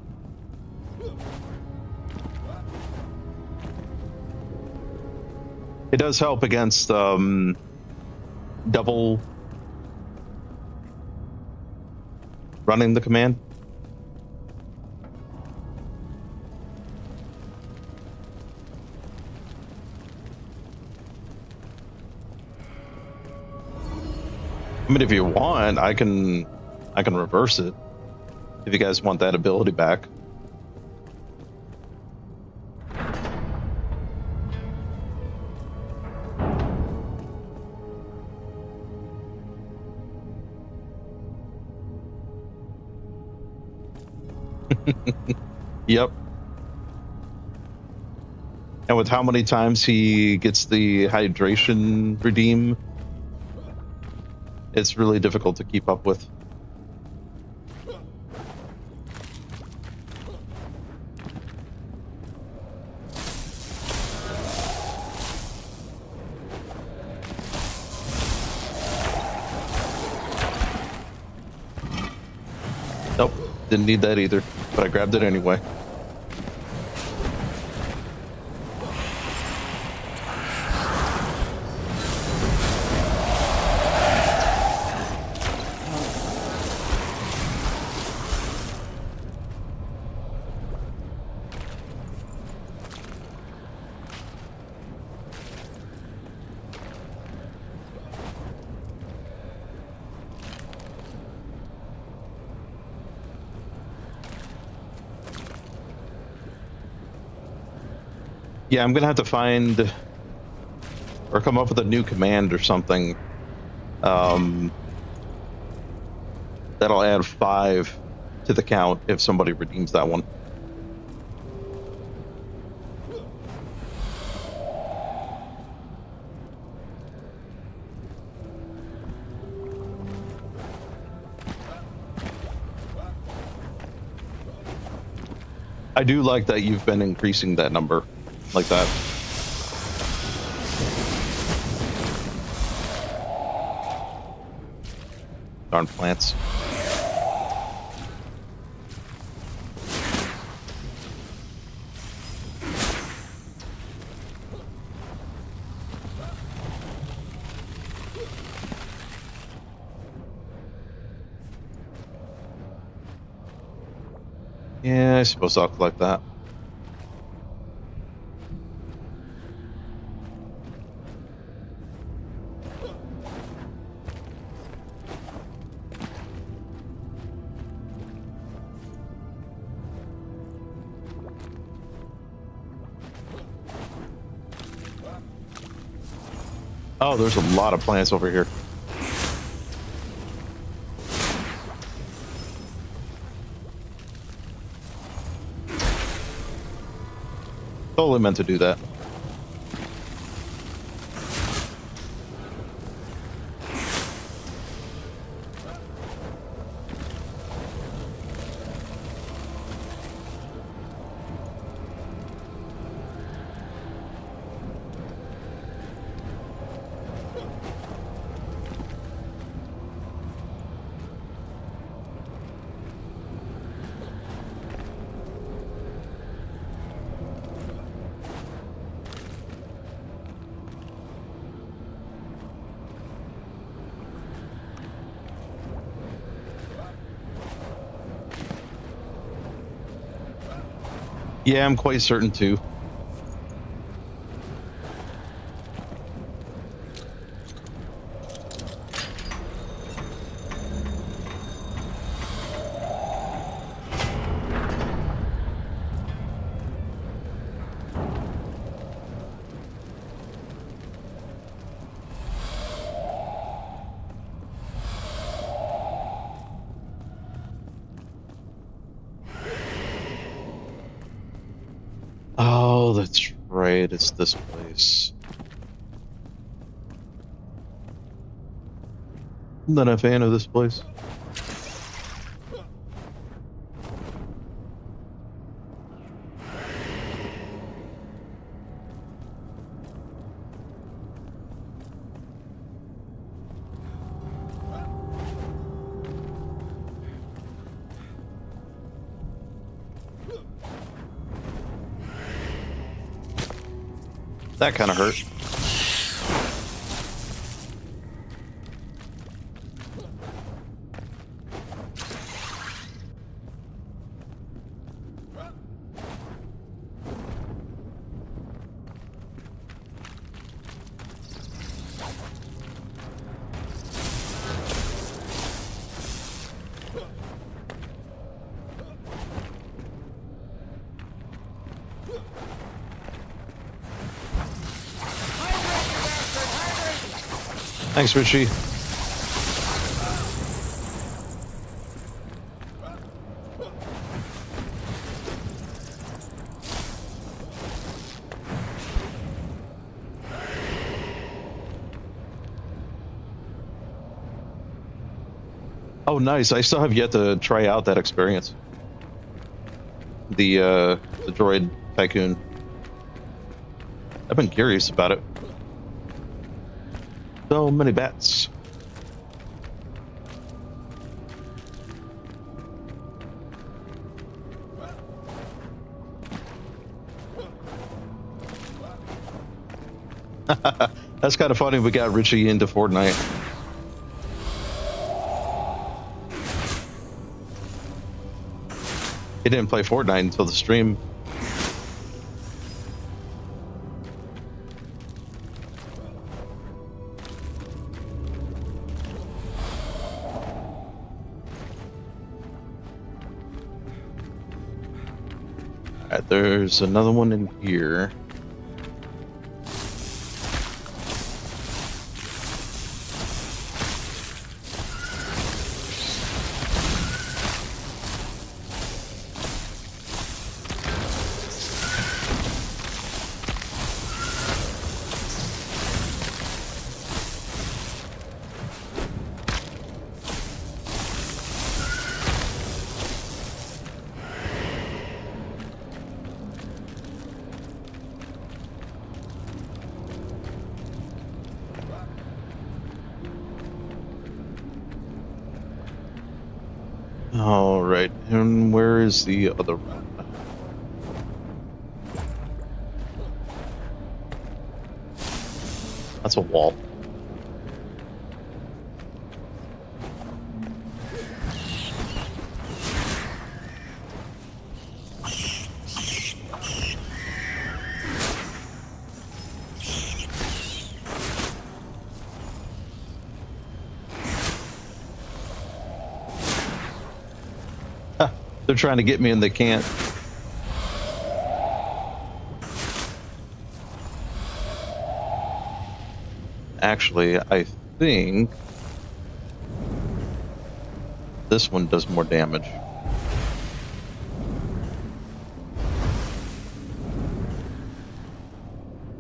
It does help against double running the command. I mean, if you want, I can reverse it. If you guys want that ability back. Yep. And with how many times he gets the hydration redeem, it's really difficult to keep up with. Nope, didn't need that either, but I grabbed it anyway. Yeah, I'm gonna have to find or come up with a new command or something. That'll add 5 to the count if somebody redeems that one. I do like that you've been increasing that number like that. Darn plants. Yeah, I suppose I'll collect that. Oh, there's a lot of plants over here. Totally meant to do that. Yeah, I'm quite certain too. Oh, that's right. It's this place. I'm not a fan of this place. That kind of hurt. Thanks, Richie. Oh, nice. I still have yet to try out that experience. The droid tycoon. I've been curious about it. So many bats. That's kind of funny. We got Richie into Fortnite. He didn't play Fortnite until the stream. Alright, there's another one in here. All right, and where is the other one? That's a wall. They're trying to get me and they can't. Actually, I think this one does more damage.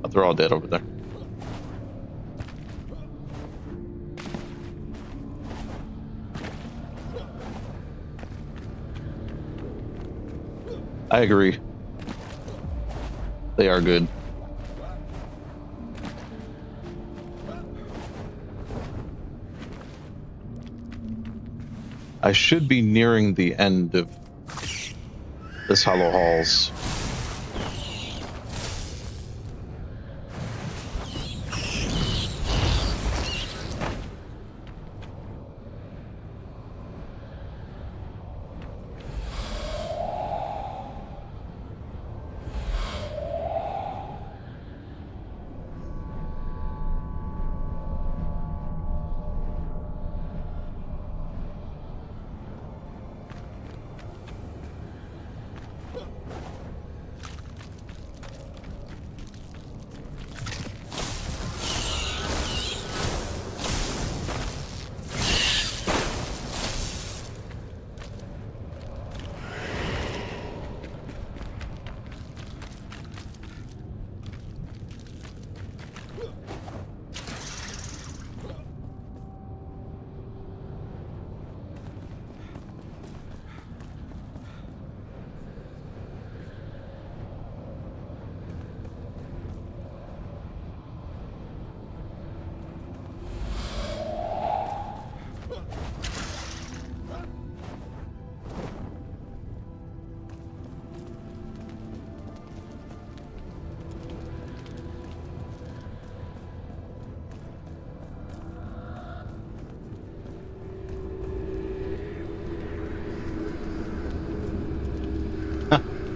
Oh, they're all dead over there. I agree. They are good. I should be nearing the end of this Hollow Halls.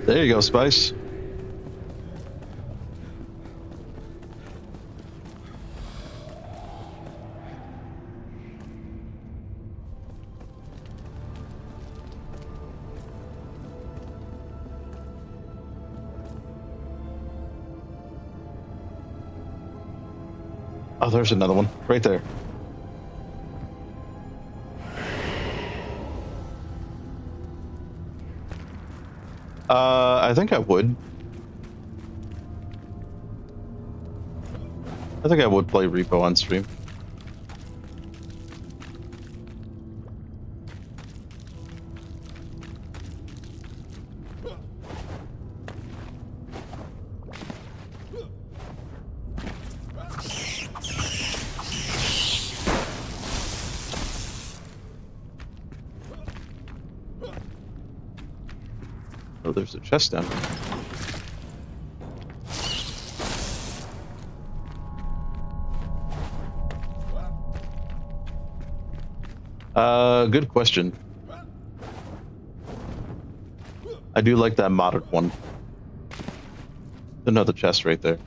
There you go, Spice. Oh, there's another one right there. I think I would. I think I would play Repo on stream. Oh, there's a chest down here. Good question. I do like that modded one. Another chest right there.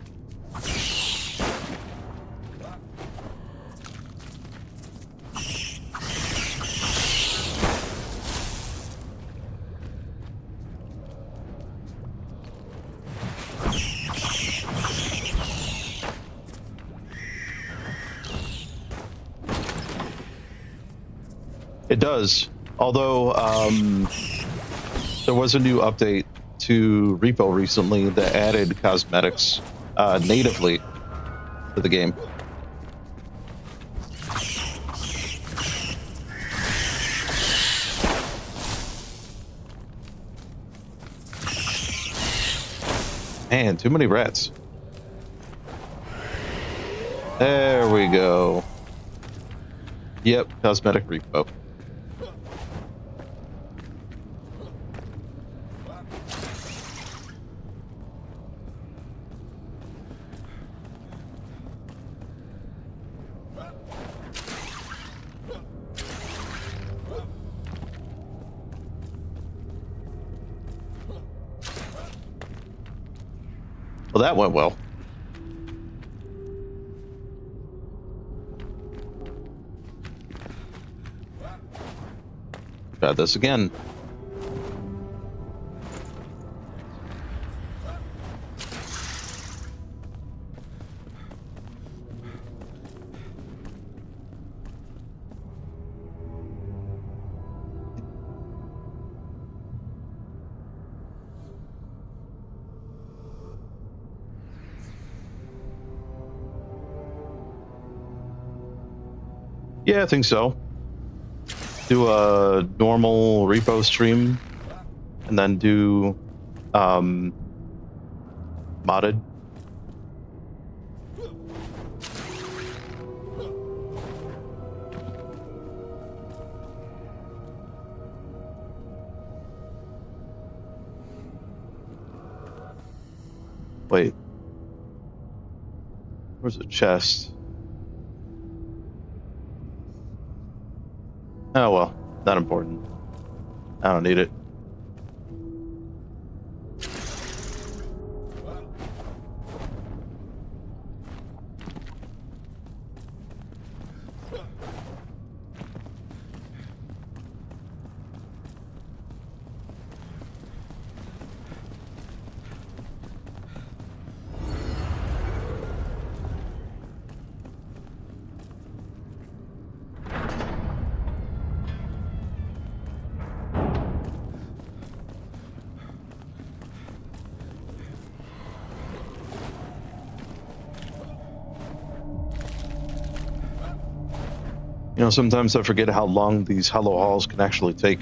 It does, although there was a new update to Repo recently that added cosmetics natively to the game. Man, too many rats. There we go. Yep, cosmetic Repo. Well, that went well. Try this again. Yeah, I think so. Do a normal repo stream, and then do modded. Wait. Where's the chest? Oh well, not important. I don't need it. You know, sometimes I forget how long these hollow halls can actually take.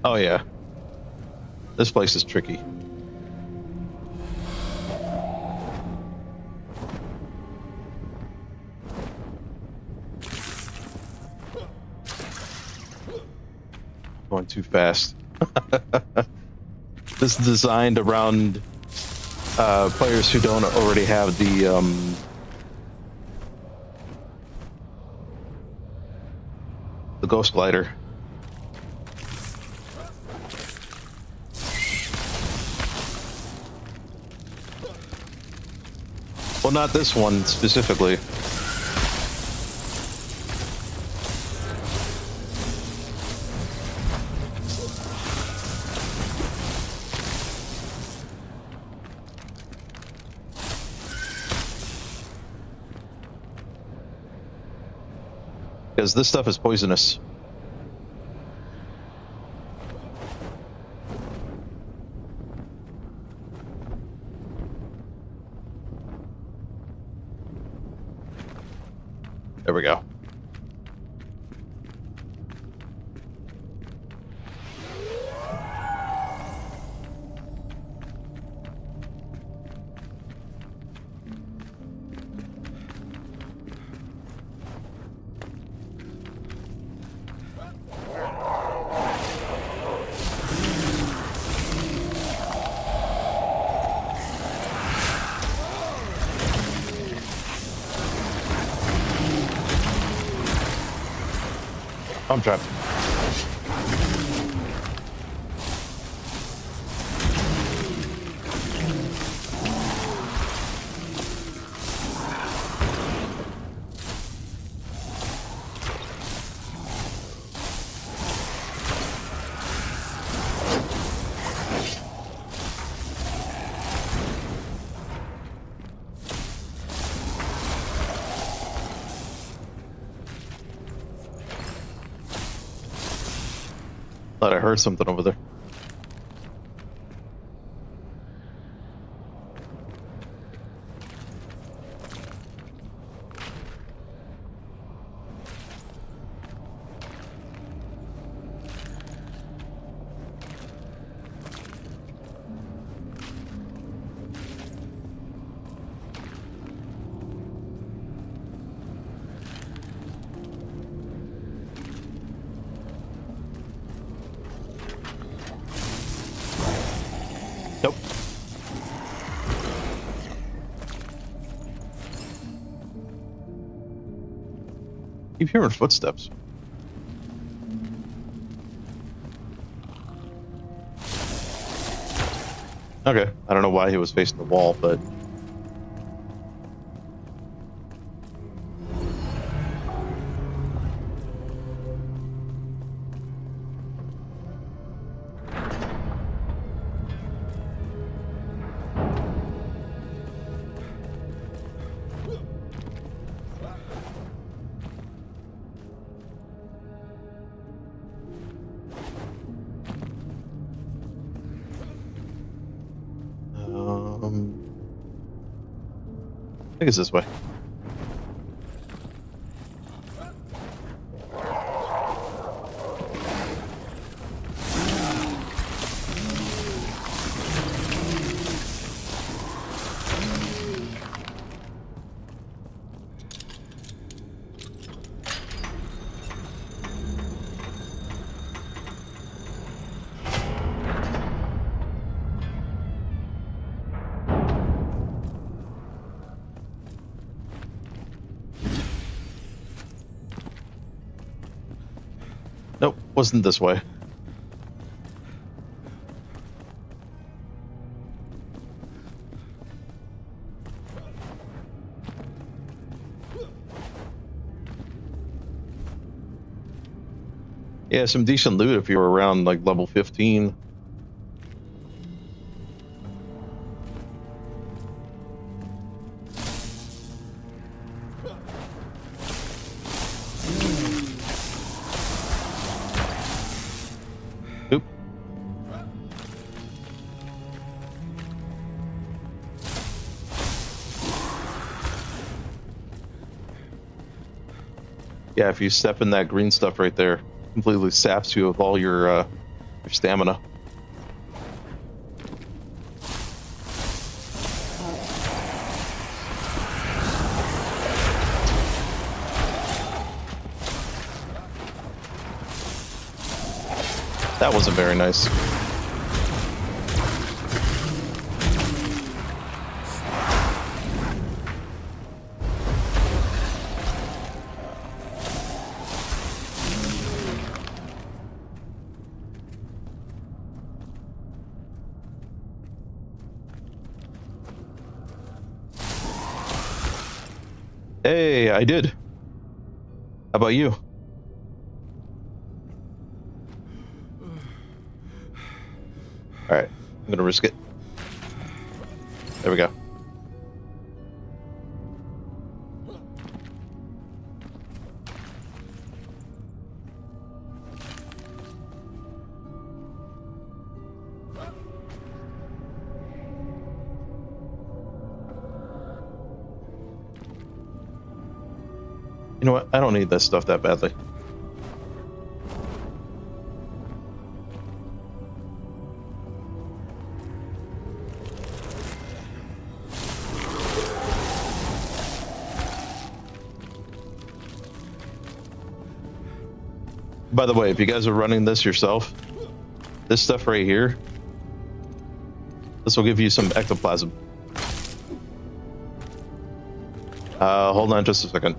Oh yeah. This place is tricky. Going too fast. This is designed around players who don't already have the ghost glider. Well, not this one specifically. Because this stuff is poisonous. There we go. I'm trapped. Thought I heard something over there. keep hearing footsteps. Okay, I don't know why he was facing the wall, but... I think it's this way. Nope, wasn't this way. Yeah, some decent loot if you were around like level 15. Oop. Yeah, if you step in that green stuff right there, completely saps you of all your stamina. That wasn't very nice. Hey, I did. How about you? Alright, I'm gonna risk it. There we go. You know what? I don't need this stuff that badly. By the way, if you guys are running this yourself, this stuff right here, this will give you some ectoplasm. Hold on just a second.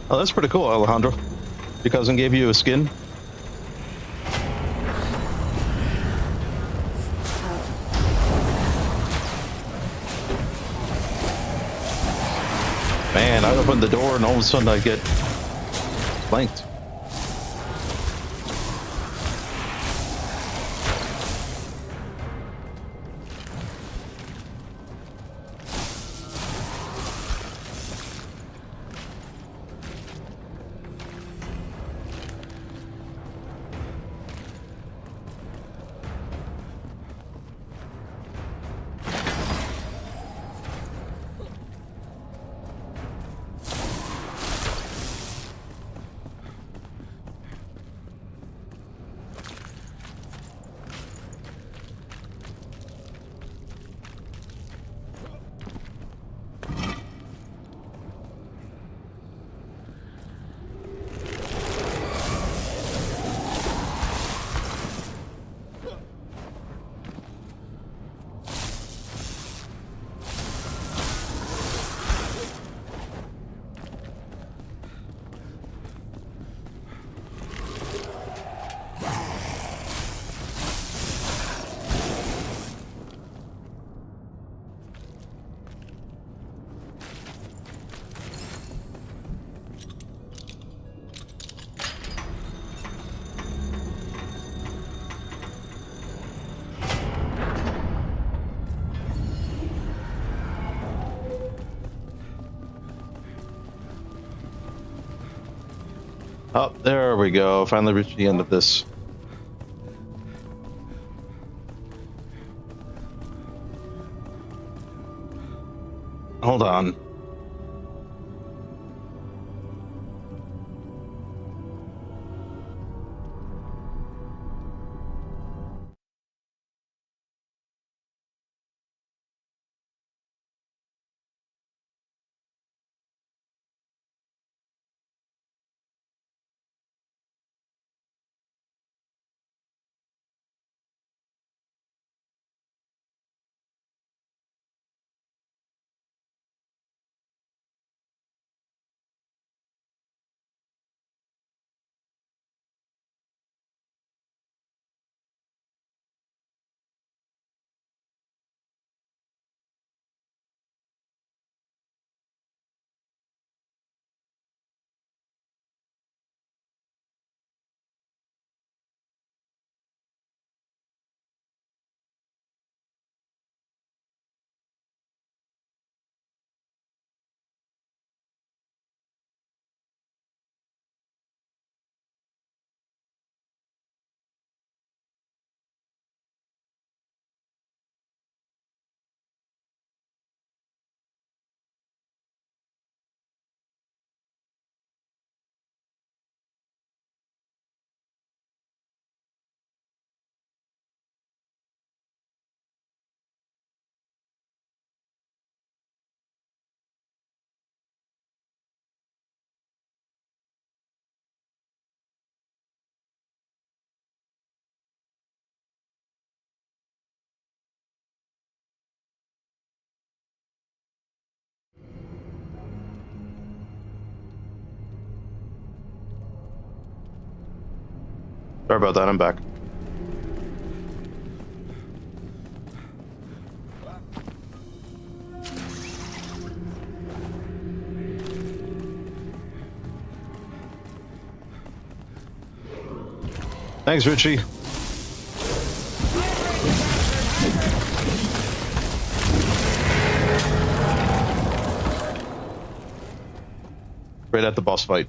Oh, that's pretty cool, Alejandro. Your cousin gave you a skin? Man, I opened the door and all of a sudden I get flanked. Oh, there we go. Finally reached the end of this. Hold on. Sorry about that, I'm back. Thanks, Richie. Right at the boss fight.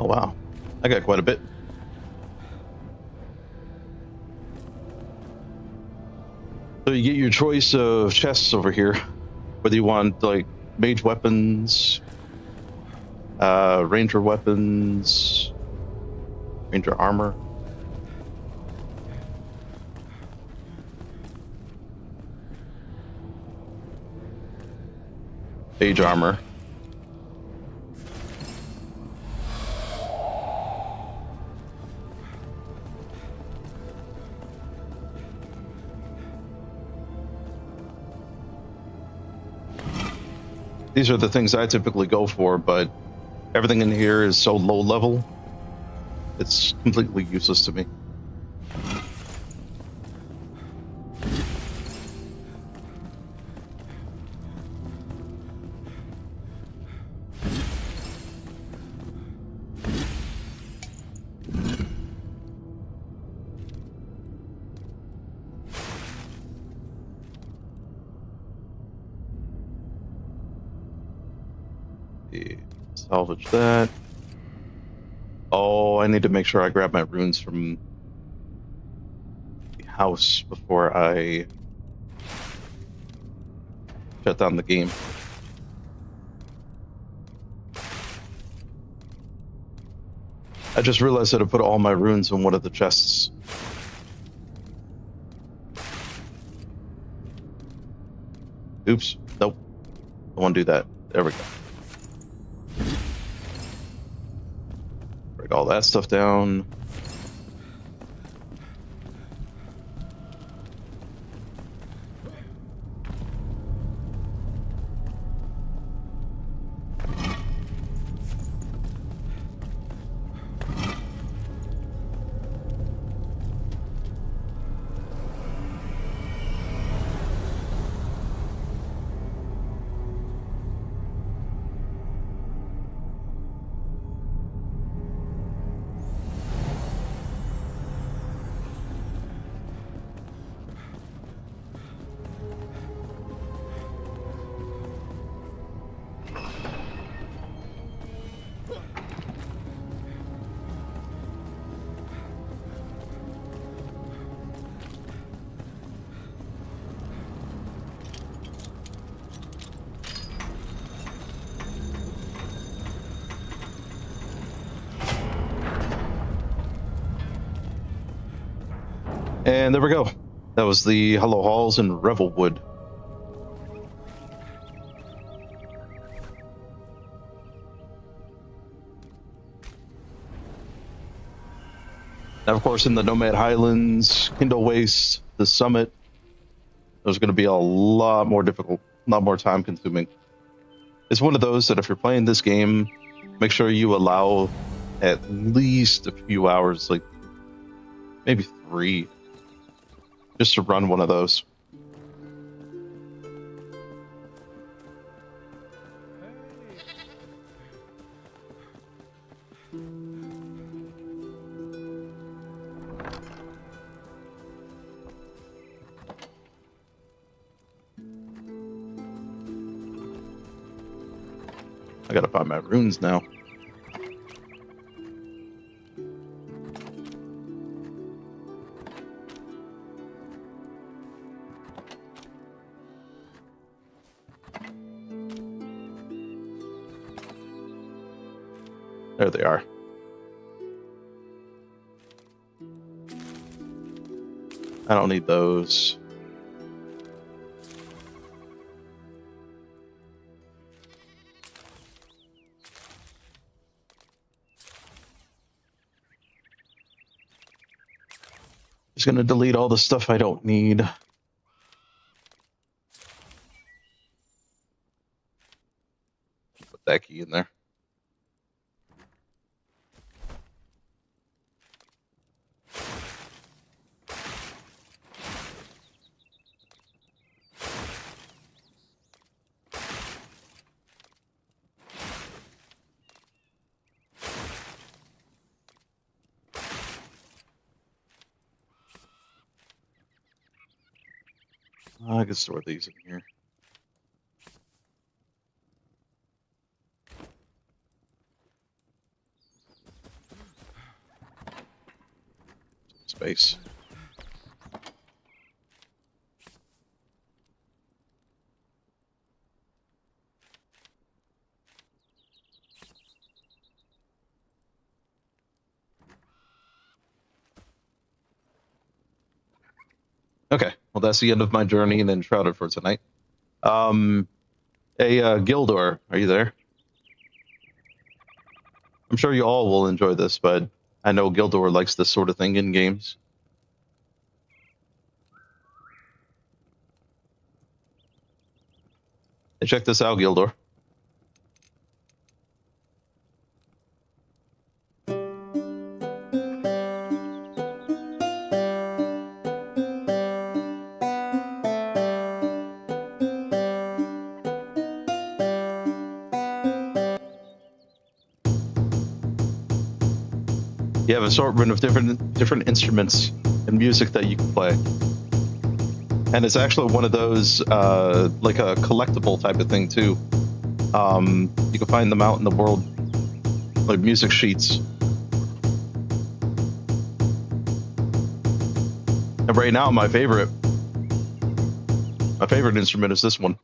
Oh, wow. I got quite a bit. So you get your choice of chests over here. Whether you want, like, mage weapons, ranger weapons, ranger armor. Mage armor. These are the things I typically go for, but everything in here is so low level, it's completely useless to me. Salvage that. Oh, I need to make sure I grab my runes from the house before I shut down the game. I just realized that I put all my runes in one of the chests. Oops. Nope. I want to do that. There we go. Break all that stuff down. And there we go. That was the Hollow Halls in Revelwood. Now, of course, in the Nomad Highlands, Kindle Waste, the Summit, there's going to be a lot more difficult, a lot more time consuming. It's one of those that if you're playing this game, make sure you allow at least a few hours, like maybe 3, just to run one of those. I gotta find my runes now. There they are. I don't need those. Just gonna delete all the stuff I don't need. Put that key in there. I can store these in here. space. Okay, well, that's the end of my journey and then shrouded for tonight. Gildor, are you there? I'm sure you all will enjoy this, but I know Gildor likes this sort of thing in games. Hey, check this out, Gildor. You have an assortment of different instruments and music that you can play. And it's actually one of those, like a collectible type of thing, too. You can find them out in the world, like music sheets. And right now, my favorite instrument is this one.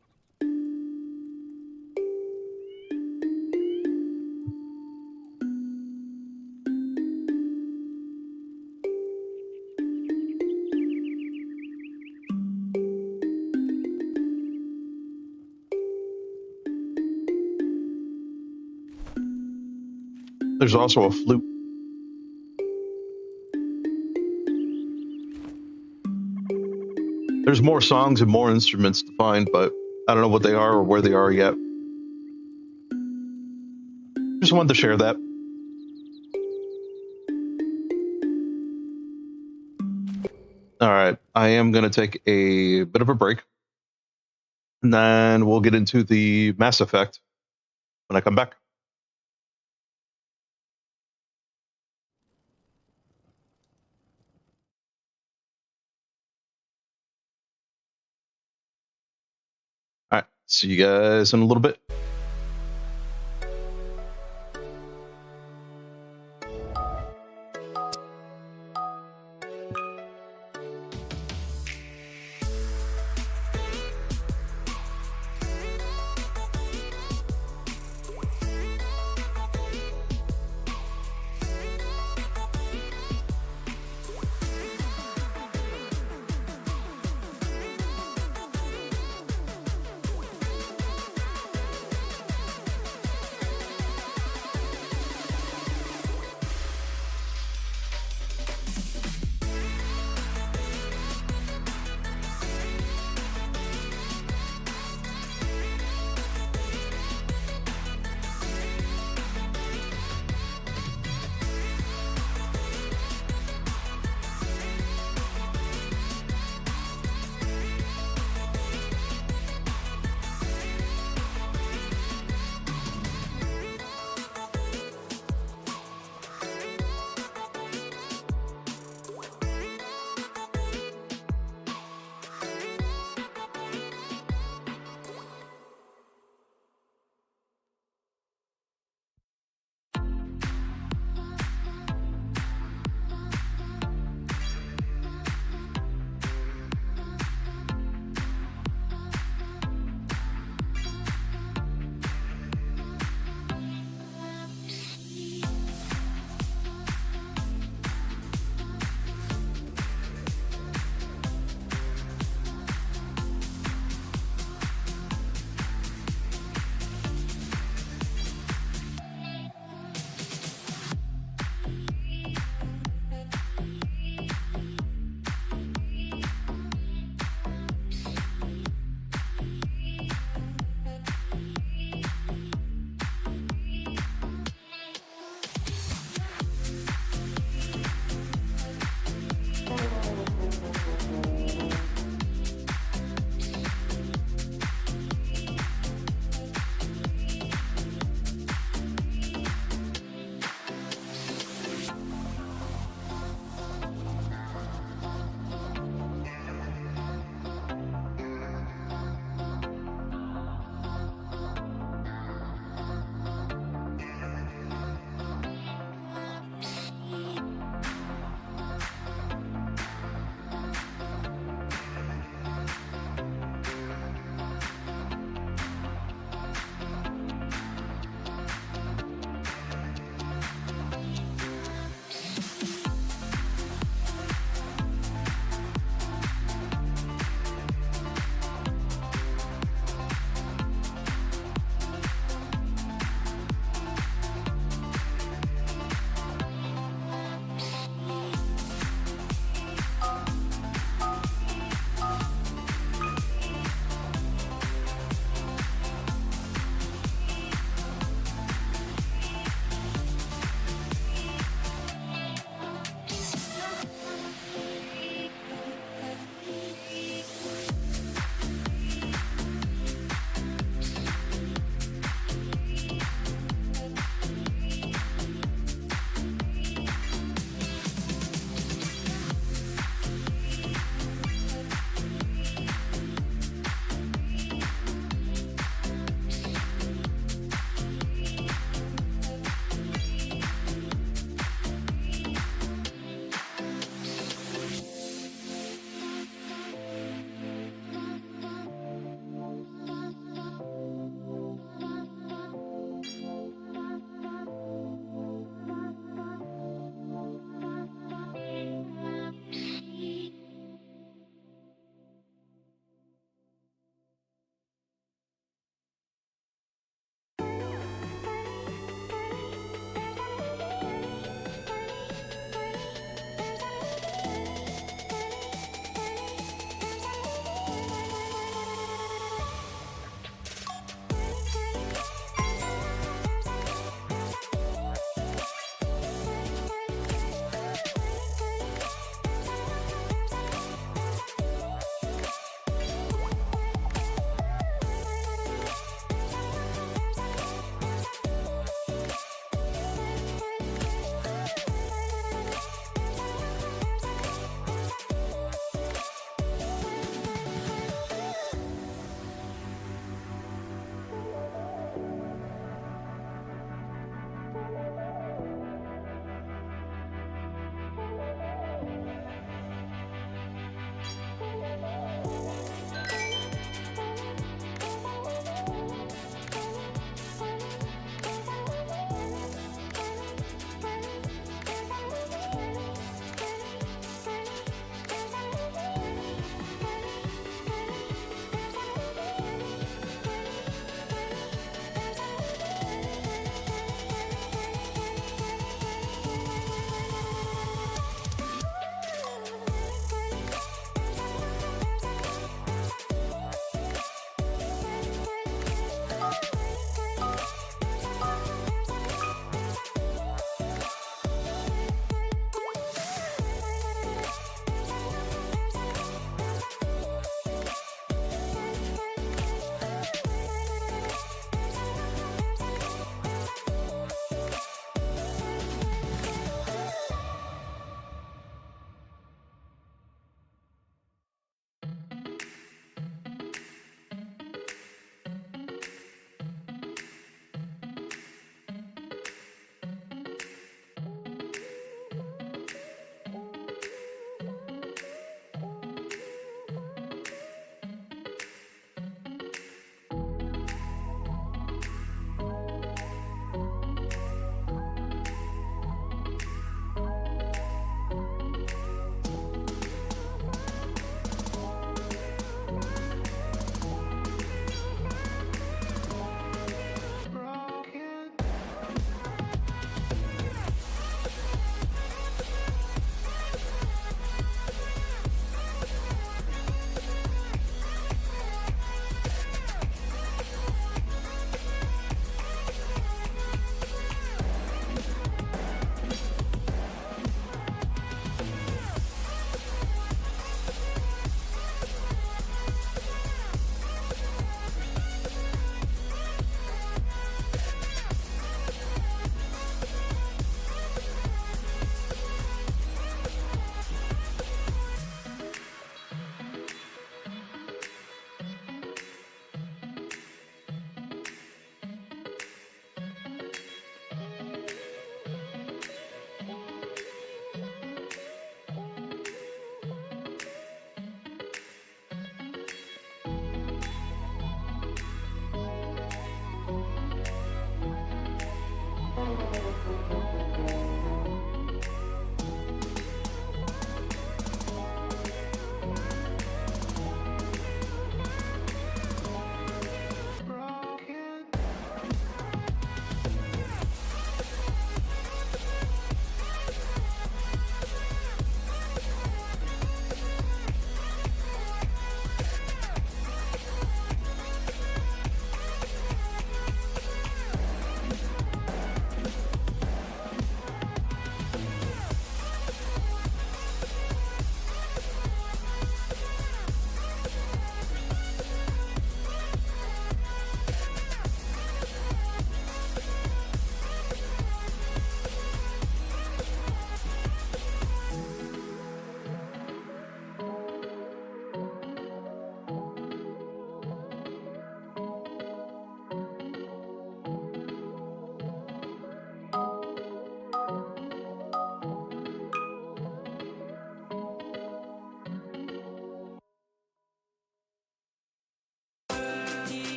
There's also a flute. There's more songs and more instruments to find, but I don't know what they are or where they are yet. Just wanted to share that. All right, I am going to take a bit of a break, and then we'll get into the Mass Effect when I come back. All right, see you guys in a little bit.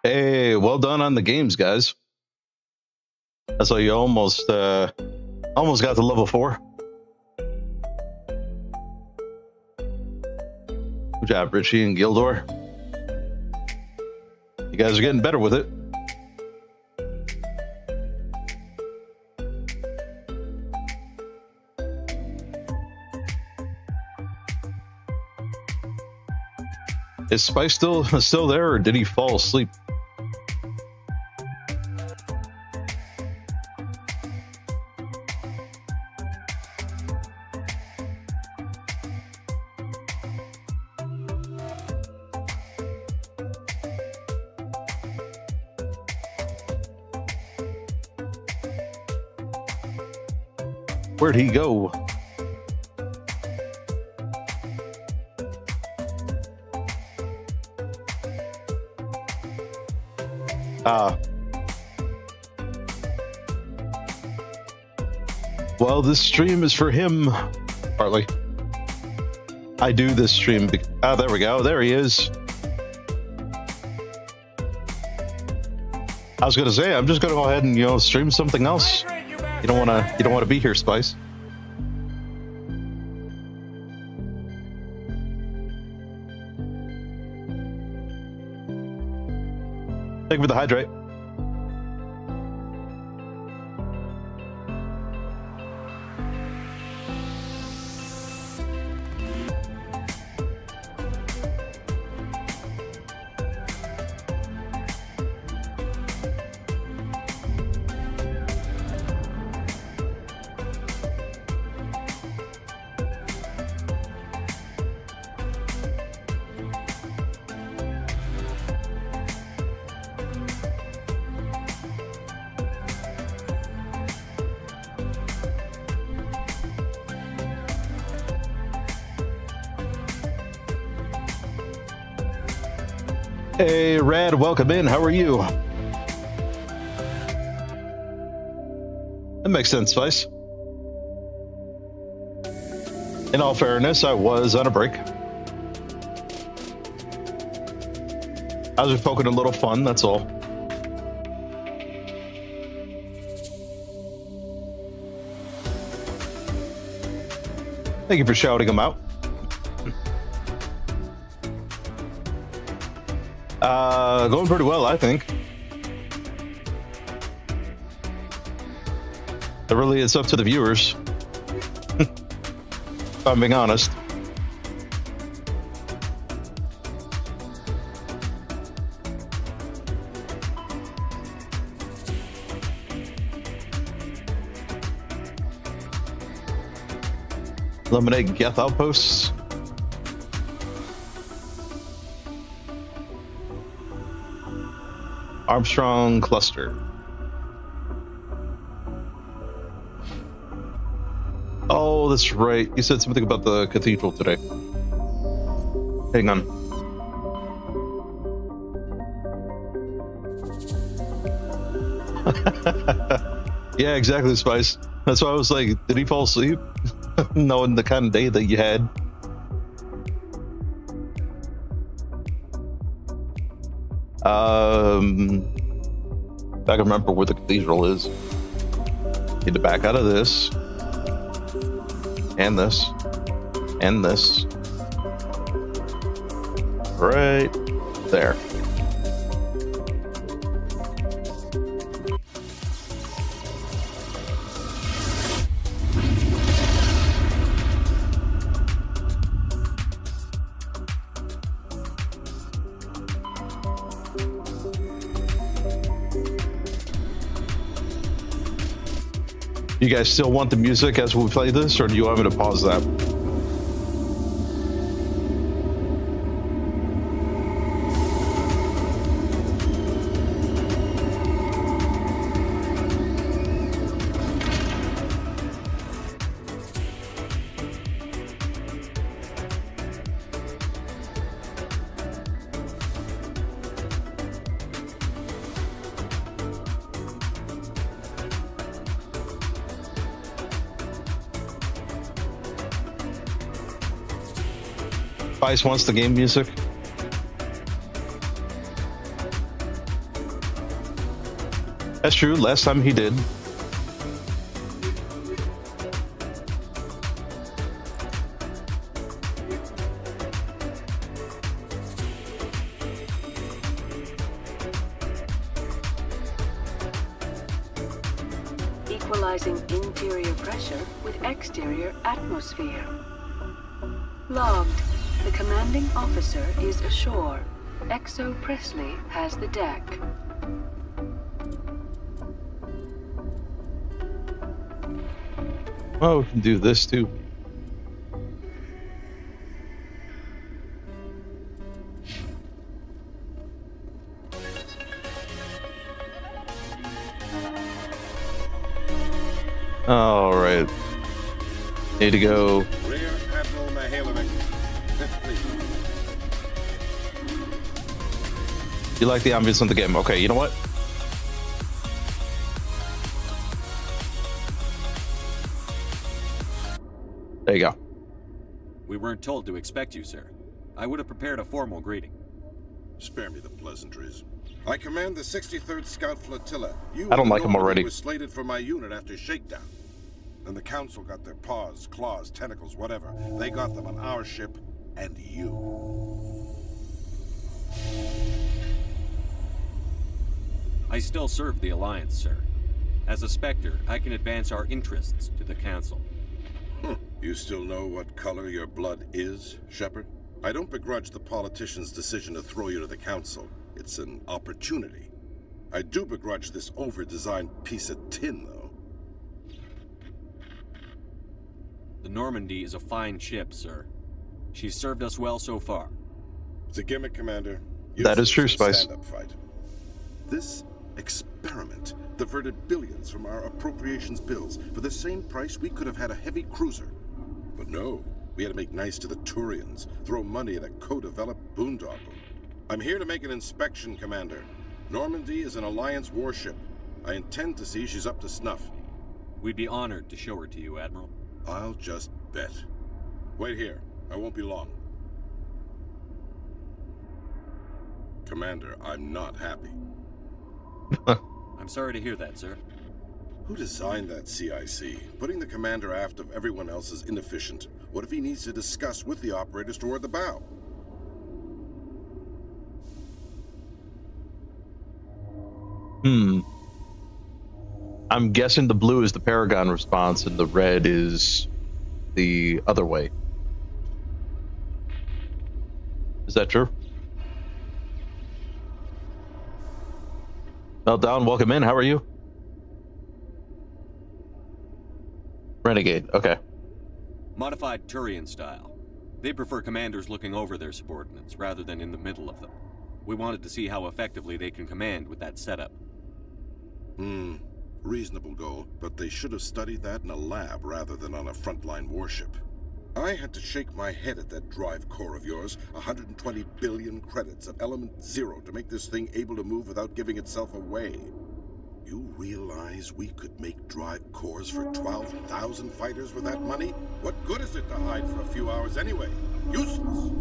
Hey, well done on the games, guys. That's why you almost got to level 4. Good job, Richie and Gildor. You guys are getting better with it. Is Spice still there, or did he fall asleep? Where'd he go? Well, this stream is for him, partly. I do this stream. There we go. There he is. I was gonna say, I'm just gonna go ahead and stream something else. You don't wanna be here, Spice. Thank you for the hydrate. Hey, Rad, welcome in. How are you? That makes sense, Spice. In all fairness, I was on a break. I was just poking a little fun, that's all. Thank you for shouting them out. Going pretty well, I think. It really is up to the viewers. If I'm being honest. Eliminate Geth outposts. Armstrong cluster. Oh, that's right. You said something about the cathedral today. Hang on. Yeah, exactly, Spice. That's why I was like, did he fall asleep? Knowing the kind of day that you had. I can remember where the cathedral is. Need to back out of this. And this. And this. Right there. You guys still want the music as we play this, or do you want me to pause that? Spice wants the game music. That's true. Last time he did. Equalizing interior pressure with exterior atmosphere. Logged. The commanding officer is ashore. Exo Presley has the deck. Oh, we can do this too. All right. Need to go. Rear Admiral Mihailovic. Please. You like the ambience of the game? Okay, you know what? There you go. We weren't told to expect you, sir. I would have prepared a formal greeting. Spare me the pleasantries. I command the 63rd Scout Flotilla. You I don't and like 'em Normandy already. was slated for my unit after shakedown. And the Council got their paws, claws, tentacles, whatever. They got them on our ship and you. I still serve the Alliance, sir. As a Spectre, I can advance our interests to the Council. You still know what color your blood is, Shepard? I don't begrudge the politician's decision to throw you to the Council. It's an opportunity. I do begrudge this over-designed piece of tin, though. The Normandy is a fine ship, sir. She's served us well so far. It's a gimmick, Commander. That is true, Useless in a Spice. stand-up fight. This experiment diverted billions from our appropriations bills. For the same price, we could have had a heavy cruiser. But no, we had to make nice to the Turians, throw money at a co-developed boondoggle. I'm here to make an inspection, Commander. Normandy is an Alliance warship. I intend to see she's up to snuff. We'd be honored to show her to you, Admiral. I'll just bet. Wait here. I won't be long. Commander, I'm not happy. I'm sorry to hear that, sir. Who designed that CIC? Putting the commander aft of everyone else is inefficient. What if he needs to discuss with the operators toward the bow? I'm guessing the blue is the Paragon response and the red is the other way. Is that true? Meltdown, welcome in. How are you? Renegade, okay. Modified Turian style. They prefer commanders looking over their subordinates rather than in the middle of them. We wanted to see how effectively they can command with that setup. Reasonable goal, but they should have studied that in a lab rather than on a frontline warship. I had to shake my head at that drive core of yours. 120 billion credits of element 0 to make this thing able to move without giving itself away. You realize we could make drive cores for 12,000 fighters with that money? What good is it to hide for a few hours anyway? Useless!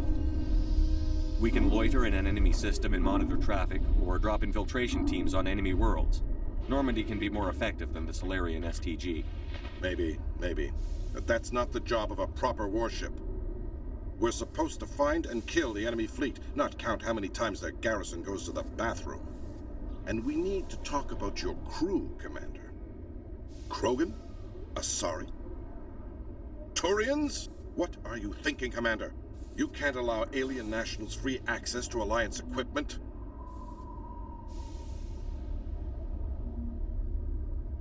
We can loiter in an enemy system and monitor traffic, or drop infiltration teams on enemy worlds. Normandy can be more effective than the Solarian STG. Maybe. But that's not the job of a proper warship. We're supposed to find and kill the enemy fleet, not count how many times their garrison goes to the bathroom. And we need to talk about your crew, Commander. Krogan? Asari? Turians? What are you thinking, Commander? You can't allow alien nationals free access to Alliance equipment.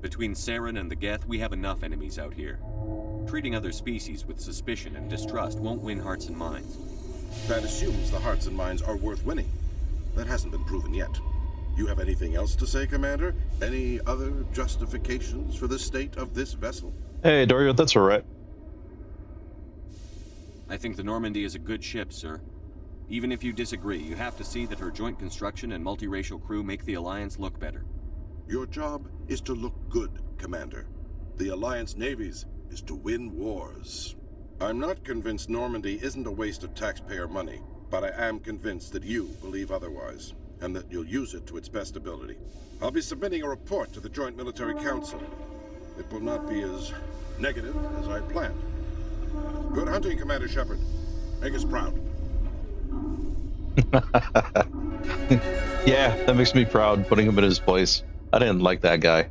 Between Saren and the Geth, we have enough enemies out here. Treating other species with suspicion and distrust won't win hearts and minds. That assumes the hearts and minds are worth winning. That hasn't been proven yet. You have anything else to say, Commander? Any other justifications for the state of this vessel? Hey, Dario, that's all right. I think the Normandy is a good ship, sir. Even if you disagree, you have to see that her joint construction and multiracial crew make the Alliance look better. Your job is to look good, Commander. The Alliance navies is to win wars. I'm not convinced Normandy isn't a waste of taxpayer money, but I am convinced that you believe otherwise. and that you'll use it to its best ability. I'll be submitting a report to the Joint Military Council. It will not be as negative as I planned. Good hunting, Commander Shepard. Make us proud. Yeah, that makes me proud, putting him in his place. I didn't like that guy.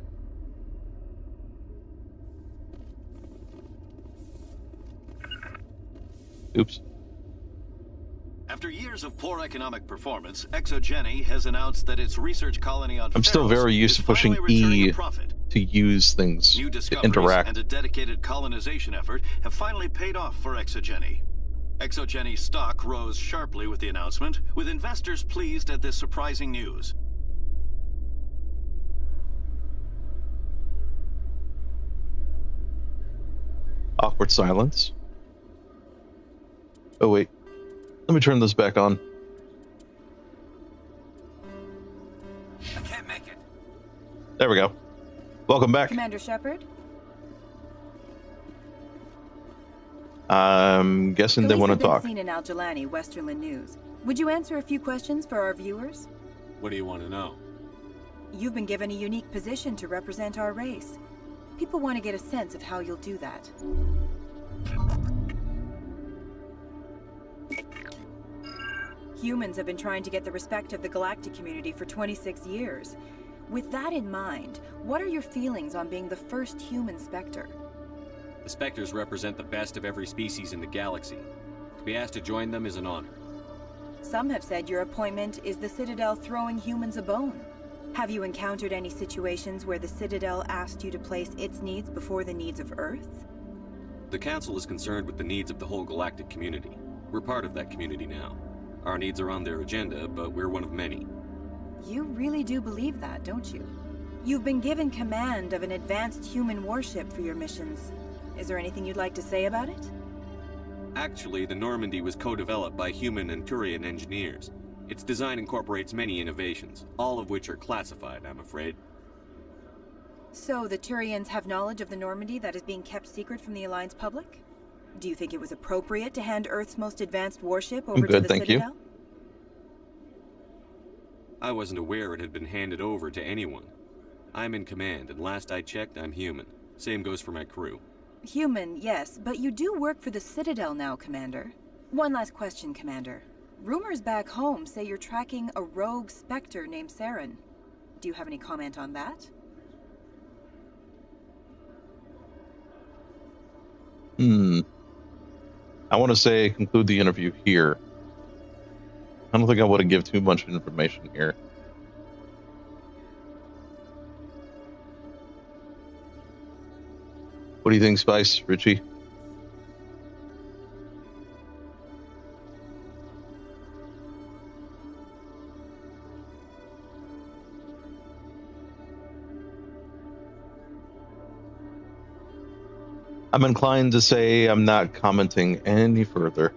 Oops. After years of poor economic performance, ExoGeni has announced that its research colony on I'm still very used to pushing E to use things New to discoveries interact. and a dedicated colonization effort have finally paid off for ExoGeni. ExoGeni stock rose sharply with the announcement, with investors pleased at this surprising news. Awkward silence. Oh wait, let me turn this back on. I can't make it. There we go. Welcome back. Commander Shepard? I'm guessing they want to talk. Seen in Al-Jalani, Westerland News. Would you answer a few questions for our viewers? What do you want to know? You've been given a unique position to represent our race. People want to get a sense of how you'll do that. Humans have been trying to get the respect of the galactic community for 26 years. With that in mind, what are your feelings on being the first human Spectre? The Spectres represent the best of every species in the galaxy. To be asked to join them is an honor. Some have said your appointment is the Citadel throwing humans a bone. Have you encountered any situations where the Citadel asked you to place its needs before the needs of Earth? The Council is concerned with the needs of the whole galactic community. We're part of that community now. Our needs are on their agenda, but we're one of many. You really do believe that, don't you? You've been given command of an advanced human warship for your missions. Is there anything you'd like to say about it? Actually, the Normandy was co-developed by human and Turian engineers. Its design incorporates many innovations, all of which are classified, I'm afraid. So the Turians have knowledge of the Normandy that is being kept secret from the Alliance public? Do you think it was appropriate to hand Earth's most advanced warship over to the Citadel? I wasn't aware it had been handed over to anyone. I'm in command, and last I checked, I'm human. Same goes for my crew. Human, yes, but you do work for the Citadel now, Commander. One last question, Commander. Rumors back home say you're tracking a rogue Spectre named Saren. Do you have any comment on that? I want to say conclude the interview here. I don't think I want to give too much information here. What do you think, Spice, Richie? I'm inclined to say I'm not commenting any further.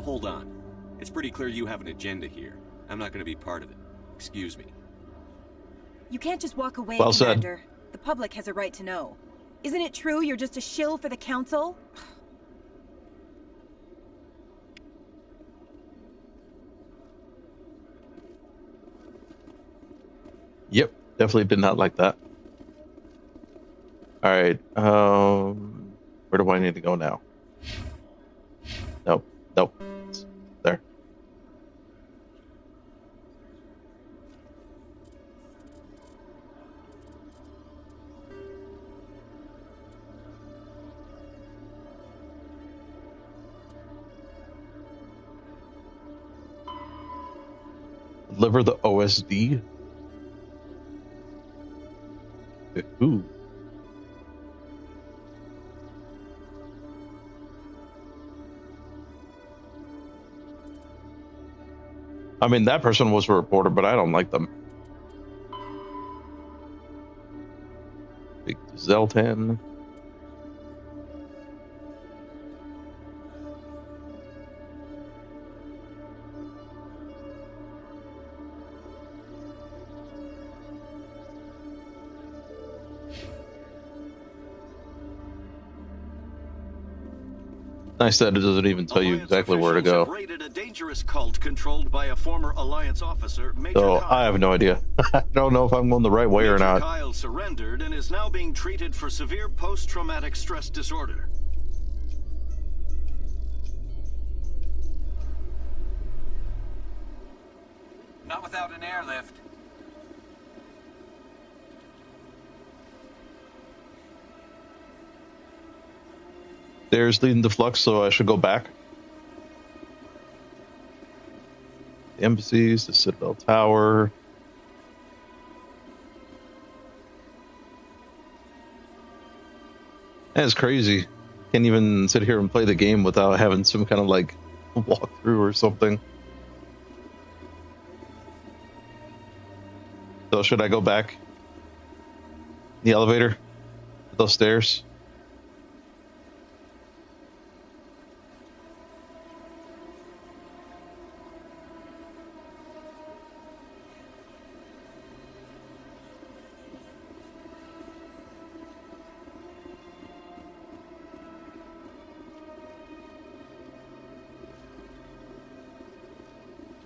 Hold on. It's pretty clear you have an agenda here. I'm not going to be part of it. Excuse me. You can't just walk away, Well said. Commander. The public has a right to know. Isn't it true you're just a shill for the Council? Yep, definitely did not like that. All right, where do I need to go now? Nope, nope, it's there. Deliver the OSD. Ooh. I mean, that person was a reporter, but I don't like them. Big Zeltan. Nice that it doesn't even tell you exactly where to go. Raided a dangerous cult controlled by a former Alliance officer, Major So Kyle. I have no idea. I don't know if I'm going the right way or not. Kyle surrendered and is now being treated for severe post-traumatic stress disorder. Not without an airlift. Stairs leading to Flux, so I should go back. The embassies, the Citadel Tower. That's crazy. Can't even sit here and play the game without having some kind of like walkthrough or something. So should I go back? The elevator? Those stairs?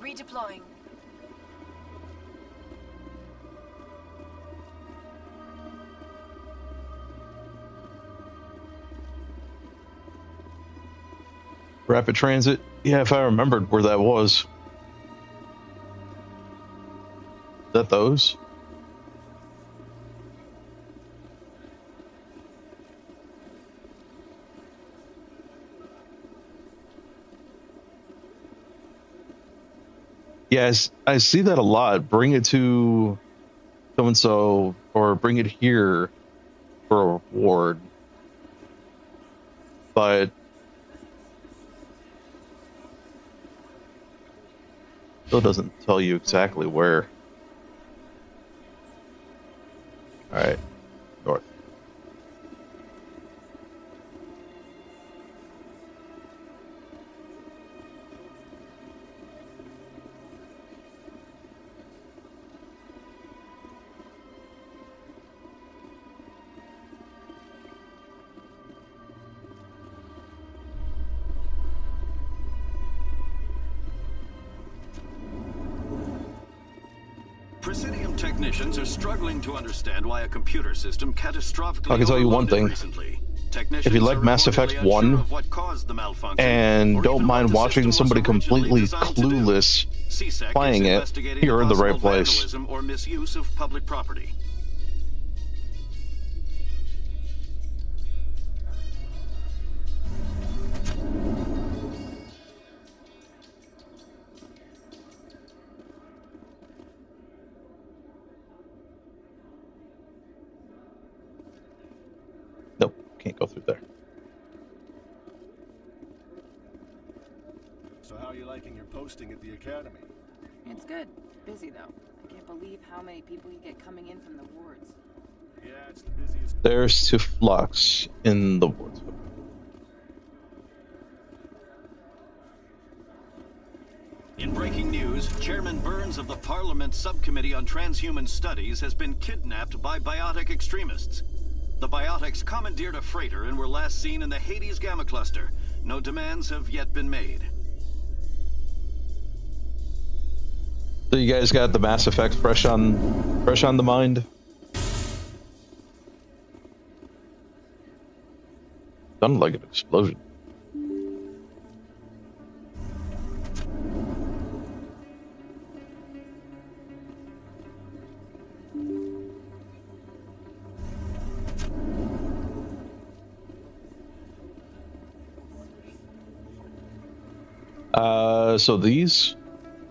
Redeploying. Rapid transit? Yeah, if I remembered where that was. Is that those? Yes, I see that a lot. Bring it to so-and-so, or bring it here for a reward. But still doesn't tell you exactly where. All right, north. Presidium technicians are struggling to understand why a computer system catastrophically I can tell you one thing. recently. If you like Mass Effect 1 and don't mind watching somebody completely clueless playing it, you're in the right place. Or misuse of public property. Nope, can't go through there. So how are you liking your posting at the academy? It's good. Busy though. I can't believe how many people you get coming in from the wards. Yeah, it's the busiest. There's to Flux in the woods. In breaking news, Chairman Burns of the Parliament Subcommittee on Transhuman Studies has been kidnapped by biotic extremists. The biotics commandeered a freighter and were last seen in the Hades Gamma Cluster. No demands have yet been made. So you guys got the Mass Effect fresh on the mind? Sounded like an explosion. So these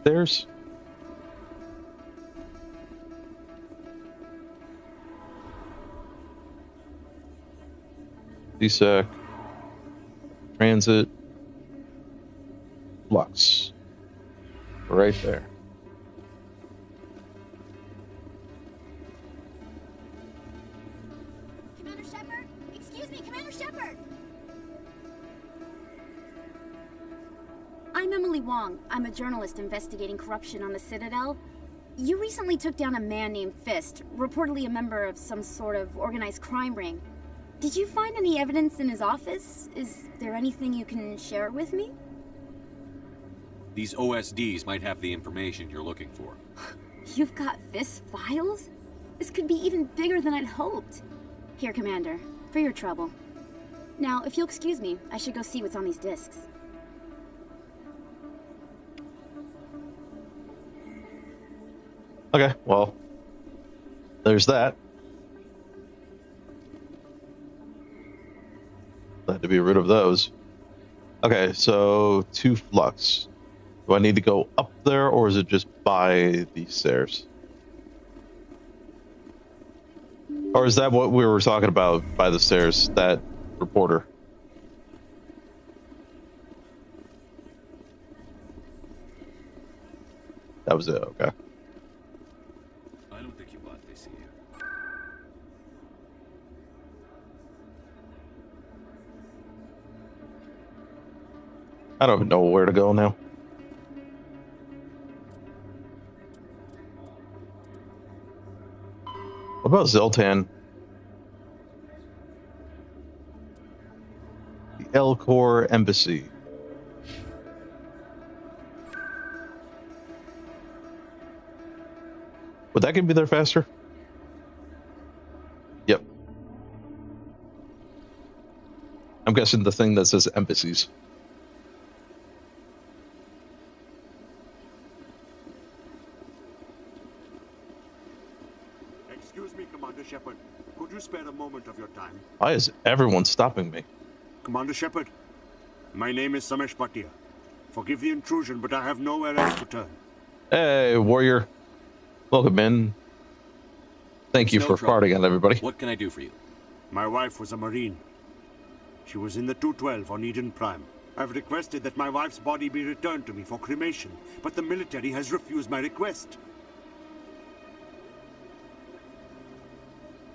stairs? DSEC, transit, Flux, right there. Shepard? Excuse me, Commander Shepard! I'm Emily Wong. I'm a journalist investigating corruption on the Citadel. You recently took down a man named Fist, reportedly a member of some sort of organized crime ring. Did you find any evidence in his office? Is there anything you can share with me? These OSDs might have the information you're looking for. You've got Fist files? This could be even bigger than I'd hoped. Here, Commander, for your trouble. Now, if you'll excuse me, I should go see what's on these discs. Okay, well, there's that. Glad to be rid of those. Okay, so 2 flux. Do I need to go up there, or is it just by the stairs? Or is that what we were talking about by the stairs, that reporter? That was it, okay. I don't think you want this here. I don't know where to go now. What about Zoltan? The Elcor Embassy. Would that get me there faster? Yep. I'm guessing the thing that says embassies. Excuse me, Commander Shepard. Could you spare a moment of your time? Why is everyone stopping me? Commander Shepard, my name is Samesh Bhatia. Forgive the intrusion, but I have nowhere else to turn. Hey, warrior. Welcome in. Thank you for farting on everybody. What can I do for you? My wife was a Marine. She was in the 212 on Eden Prime. I've requested that my wife's body be returned to me for cremation, but the military has refused my request.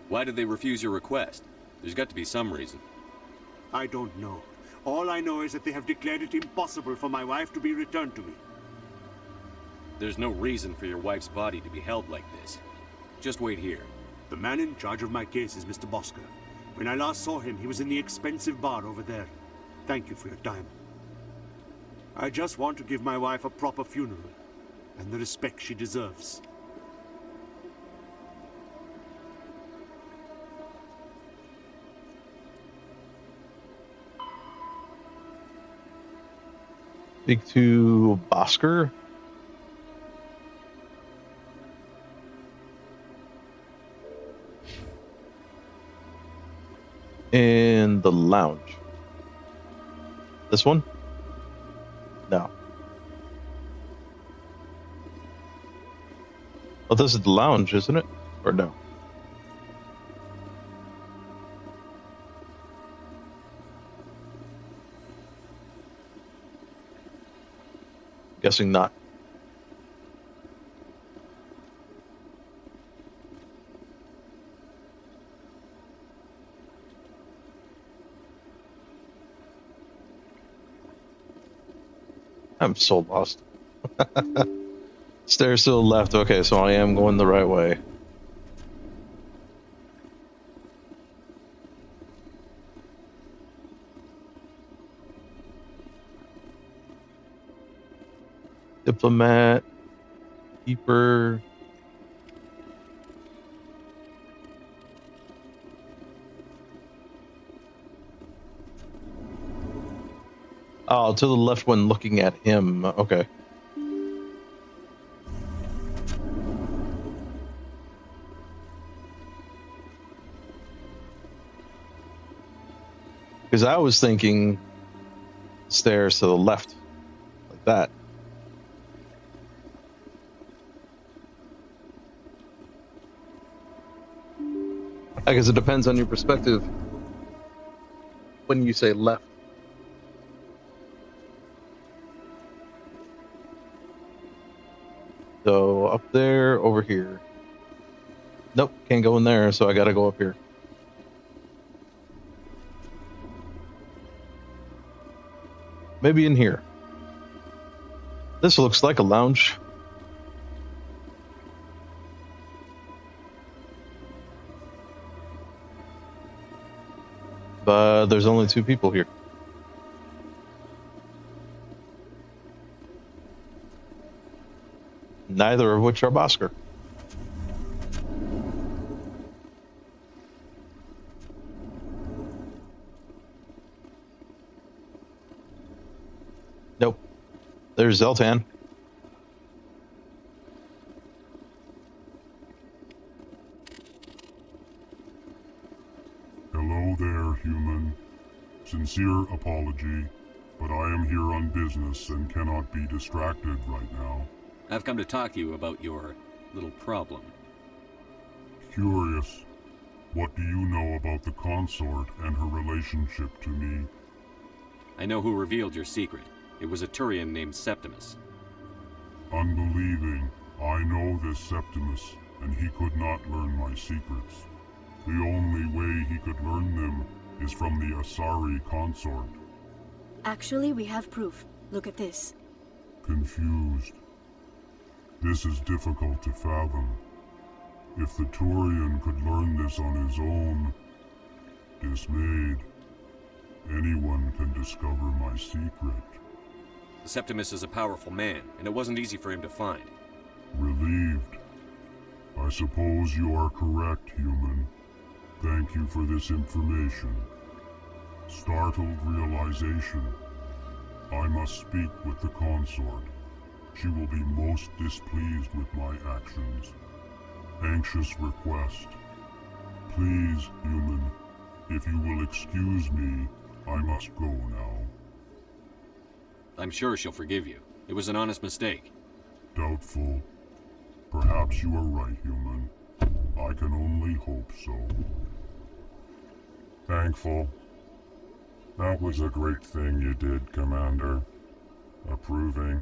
Why did they refuse your request? There's got to be some reason. I don't know. All I know is that they have declared it impossible for my wife to be returned to me. There's no reason for your wife's body to be held like this. Just wait here. The man in charge of my case is Mr. Bosker. When I last saw him, he was in the expensive bar over there. Thank you for your time. I just want to give my wife a proper funeral, and the respect she deserves. Speak to Bosker. In the lounge. This one? No. Oh, this is the lounge, isn't it? Or no? Guessing not. I'm so lost. Stairs to the left. Okay, so I am going the right way. Diplomat, keeper. Oh, to the left one looking at him. Okay. Because I was thinking stairs to the left, like that. I guess it depends on your perspective when you say left. So up there, over here. Nope, can't go in there, so I gotta go up here. Maybe in here. This looks like a lounge. But there's only 2 people here. Neither of which are Bosker. Nope. There's Zeltan. Hello there, human. Sincere apology, but I am here on business and cannot be distracted right now. I've come to talk to you about your little problem. Curious. What do you know about the consort and her relationship to me? I know who revealed your secret. It was a Turian named Septimus. Unbelieving. I know this Septimus, and he could not learn my secrets. The only way he could learn them is from the Asari consort. Actually, we have proof. Look at this. Confused. This is difficult to fathom. If the Turian could learn this on his own, dismayed, anyone can discover my secret. Septimus is a powerful man, and it wasn't easy for him to find. Relieved. I suppose you are correct, human. Thank you for this information. Startled realization. I must speak with the consort. She will be most displeased with my actions. Anxious request. Please, human, if you will excuse me, I must go now. I'm sure she'll forgive you. It was an honest mistake. Doubtful. Perhaps you are right, human. I can only hope so. Thankful. That was a great thing you did, Commander. Approving.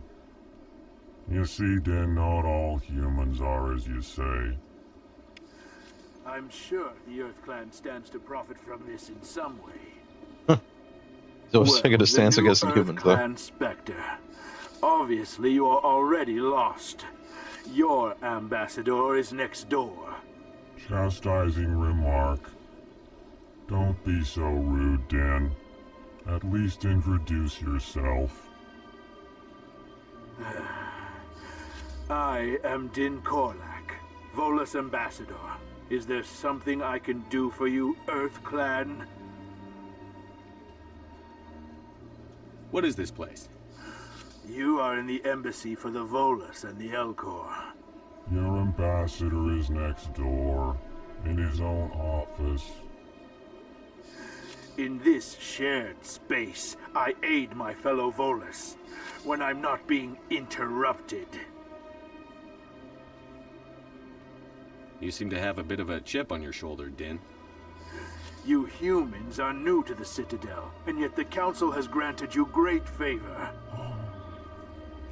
You see, Din, not all humans are as you say. I'm sure the Earth Clan stands to profit from this in some way. So taking a stance against the humans, though. Clan Spectre. Obviously, you are already lost. Your ambassador is next door. Chastising remark. Don't be so rude, Din. At least introduce yourself. I am Din Korlak, Volus ambassador. Is there something I can do for you, Earth Clan? What is this place? You are in the embassy for the Volus and the Elcor. Your ambassador is next door, in his own office. In this shared space, I aid my fellow Volus when I'm not being interrupted. You seem to have a bit of a chip on your shoulder, Din. You humans are new to the Citadel, and yet the Council has granted you great favor.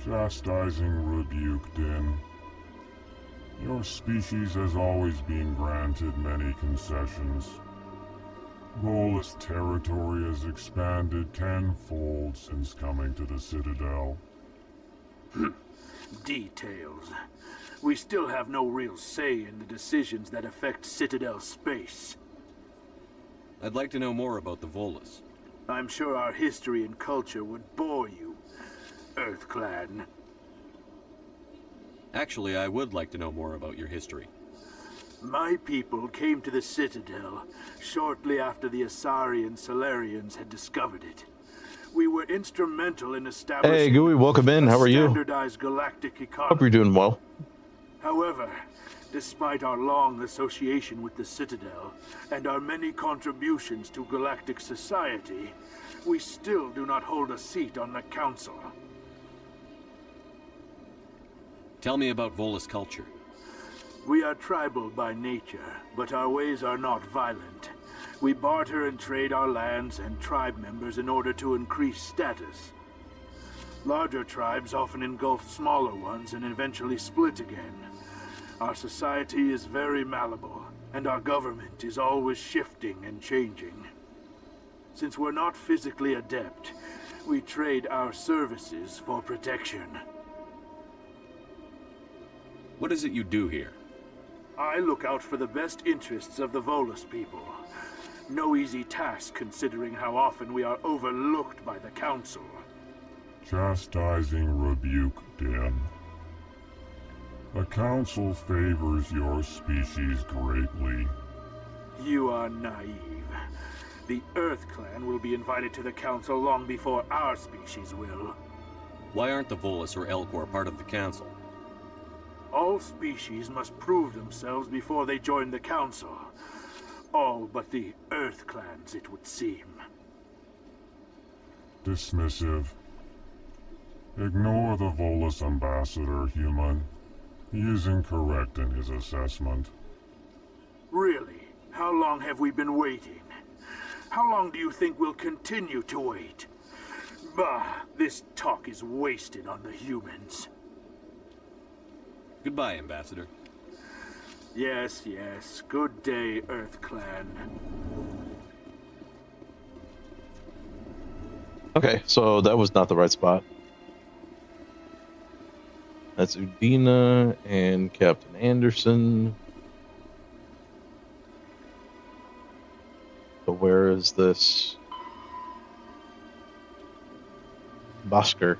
Chastising rebuke, Din. Your species has always been granted many concessions. Volus territory has expanded tenfold since coming to the Citadel. Details. We still have no real say in the decisions that affect Citadel space. I'd like to know more about the Volus. I'm sure our history and culture would bore you, Earth Clan. Actually, I would like to know more about your history. My people came to the Citadel shortly after the Asari and Solarians had discovered it. We were instrumental in establishing Hey, Gooey, welcome in. How are you? standardized galactic economy. Hope you're doing well. However, despite our long association with the Citadel and our many contributions to galactic society, we still do not hold a seat on the Council. Tell me about Volus culture. We are tribal by nature, but our ways are not violent. We barter and trade our lands and tribe members in order to increase status. Larger tribes often engulf smaller ones and eventually split again. Our society is very malleable, and our government is always shifting and changing. Since we're not physically adept, We trade our services for protection. What is it you do here? I look out for the best interests of the Volus people. No easy task considering how often we are overlooked by the Council. Chastising rebuke, Den. The Council favors your species greatly. You are naive. The Earth Clan will be invited to the Council long before our species will. Why aren't the Volus or Elcor part of the Council? All species must prove themselves before they join the Council. All but the Earth Clans, it would seem. Dismissive. Ignore the Volus ambassador, human. He is incorrect in his assessment. Really? How long have we been waiting? How long do you think we'll continue to wait? Bah, this talk is wasted on the humans. Goodbye, Ambassador. Yes, yes. Good day, Earth Clan. Okay, so that was not the right spot. That's Udina and Captain Anderson. So where is this Bosker?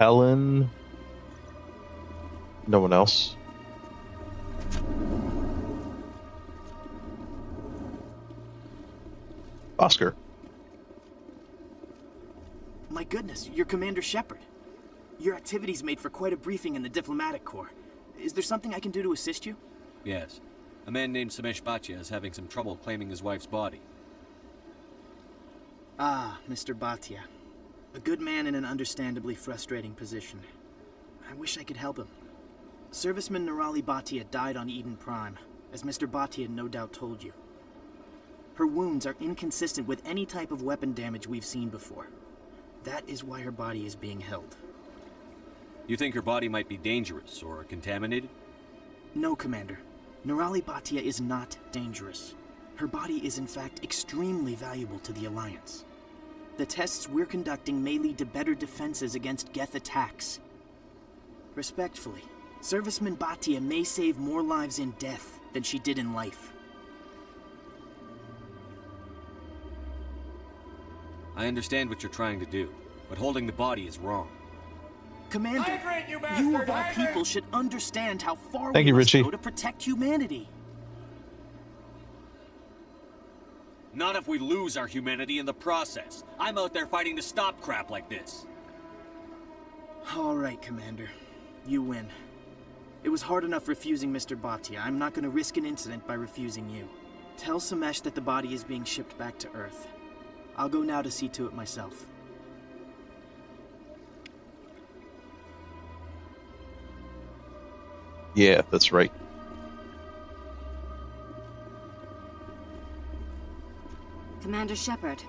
Helen. No one else. Oscar. My goodness, you're Commander Shepard. Your activities made for quite a briefing in the Diplomatic Corps. Is there something I can do to assist you? Yes. A man named Samesh Bhatia is having some trouble claiming his wife's body. Ah, Mr. Bhatia. A good man in an understandably frustrating position. I wish I could help him. Serviceman Nirali Bhatia died on Eden Prime, as Mr. Bhatia no doubt told you. Her wounds are inconsistent with any type of weapon damage we've seen before. That is why her body is being held. You think her body might be dangerous or contaminated? No, Commander. Nirali Bhatia is not dangerous. Her body is in fact extremely valuable to the Alliance. The tests we're conducting may lead to better defenses against Geth attacks. Respectfully, Serviceman Bhatia may save more lives in death than she did in life. I understand what you're trying to do, but holding the body is wrong. Commander, you of all people should understand how far Thank we you, must Richie. go to protect humanity. Not if we lose our humanity in the process. I'm out there fighting to stop crap like this. All right, Commander. You win. It was hard enough refusing Mr. Bhatia. I'm not going to risk an incident by refusing you. Tell Samesh that the body is being shipped back to Earth. I'll go now to see to it myself. Yeah, that's right. Commander Shepard,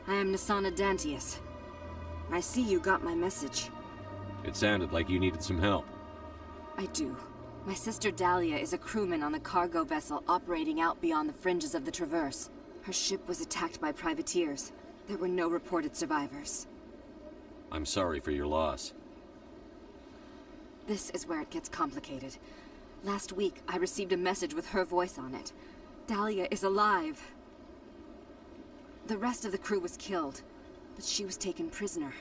I am Nasana Dantius. I see you got my message. It sounded like you needed some help. I do. My sister Dahlia is a crewman on a cargo vessel operating out beyond the fringes of the Traverse. Her ship was attacked by privateers. There were no reported survivors. I'm sorry for your loss. This is where it gets complicated. Last week, I received a message with her voice on it. Dahlia is alive. The rest of the crew was killed, but she was taken prisoner.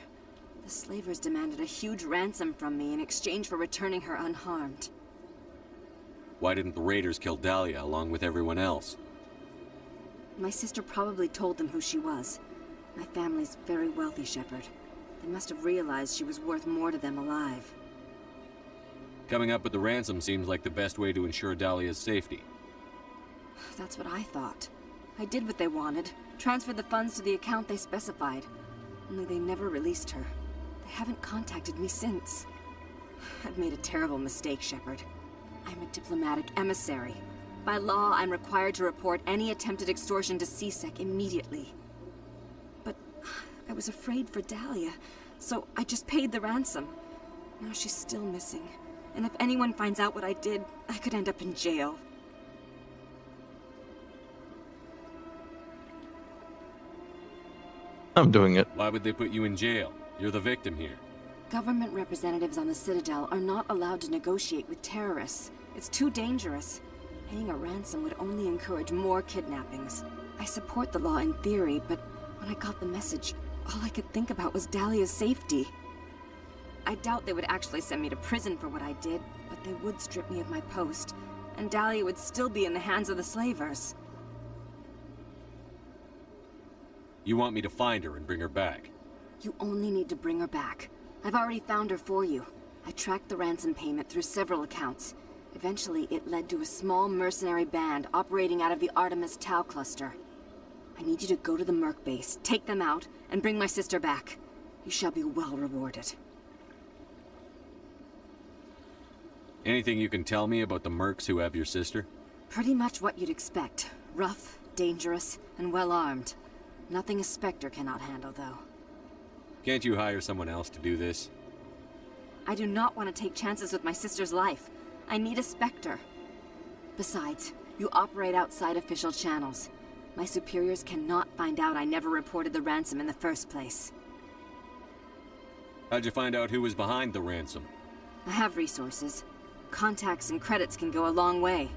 The slavers demanded a huge ransom from me in exchange for returning her unharmed. Why didn't the raiders kill Dahlia along with everyone else? My sister probably told them who she was. My family's very wealthy, Shepard. They must have realized she was worth more to them alive. Coming up with the ransom seems like the best way to ensure Dahlia's safety. That's what I thought. I did what they wanted, transferred the funds to the account they specified. Only they never released her. They haven't contacted me since. I've made a terrible mistake, Shepard. I'm a diplomatic emissary. By law, I'm required to report any attempted extortion to CSEC immediately. But I was afraid for Dahlia, so I just paid the ransom. Now she's still missing. And if anyone finds out what I did, I could end up in jail. I'm doing it. Why would they put you in jail? You're the victim here. Government representatives on the Citadel are not allowed to negotiate with terrorists. It's too dangerous. Paying a ransom would only encourage more kidnappings. I support the law in theory, but when I got the message, all I could think about was Dahlia's safety. I doubt they would actually send me to prison for what I did, but they would strip me of my post, and Dahlia would still be in the hands of the slavers. You want me to find her and bring her back? You only need to bring her back. I've already found her for you. I tracked the ransom payment through several accounts. Eventually, it led to a small mercenary band operating out of the Artemis Tau cluster. I need you to go to the Merc base, take them out, and bring my sister back. You shall be well rewarded. Anything you can tell me about the mercs who have your sister? Pretty much what you'd expect. Rough, dangerous, and well-armed. Nothing a Spectre cannot handle, though. Can't you hire someone else to do this? I do not want to take chances with my sister's life. I need a Spectre. Besides, you operate outside official channels. My superiors cannot find out I never reported the ransom in the first place. How'd you find out who was behind the ransom? I have resources. Contacts and credits can go a long way,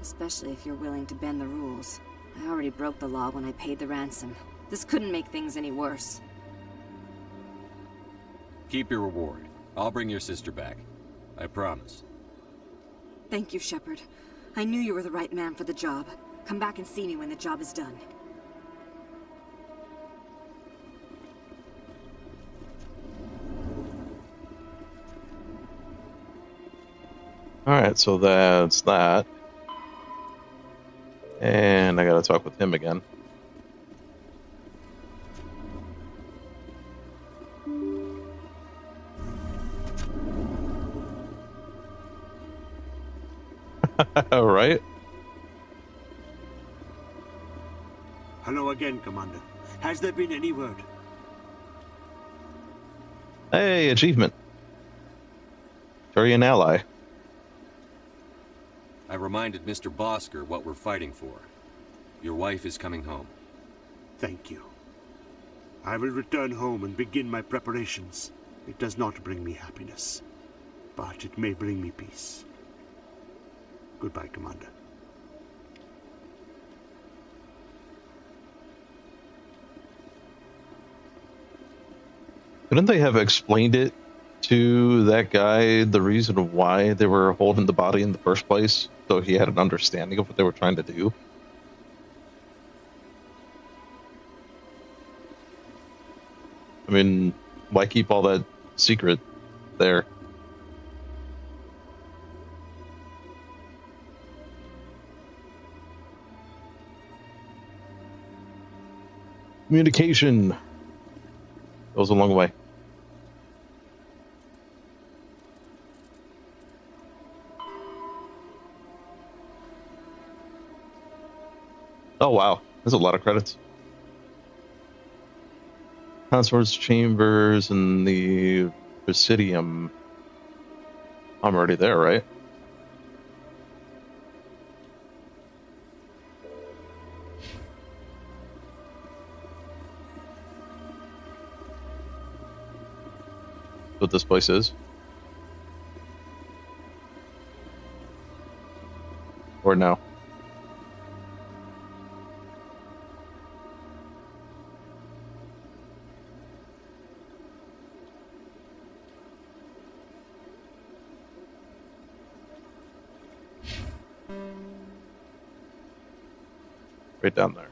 especially if you're willing to bend the rules. I already broke the law when I paid the ransom. This couldn't make things any worse. Keep your reward. I'll bring your sister back. I promise. Thank you, Shepard. I knew you were the right man for the job. Come back and see me when the job is done. Alright, so that's that. And I gotta talk with him again. Right? Hello again, Commander. Has there been any word? Hey, achievement. Turian ally. I reminded Mr. Bosker what we're fighting for. Your wife is coming home. Thank you. I will return home and begin my preparations. It does not bring me happiness, but it may bring me peace. Goodbye, Commander. Couldn't they have explained it to that guy, the reason why they were holding the body in the first place, so he had an understanding of what they were trying to do? I mean, why keep all that secret there? Communication goes a long way. Oh wow, there's a lot of credits. Consort's chambers and the Presidium. I'm already there, right? What this place is? Or no? Right down there.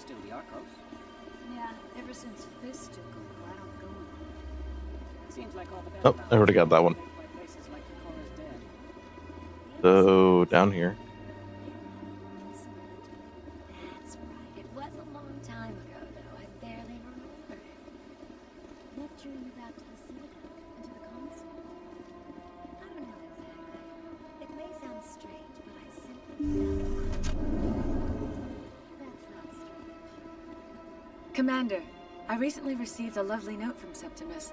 still the Arcos. Yeah, ever since Fist took over, I don't go anymore. Seems like all the Oh, best I already got that one. by places like Kokora's dead. So down here. That's right. It was a long time ago, though. I barely remember it. What drew you back to the Citadel and to the Consul? I don't know exactly. It may sound strange, but I simply felt... That's not strange. Commander, I recently received a lovely note from Septimus.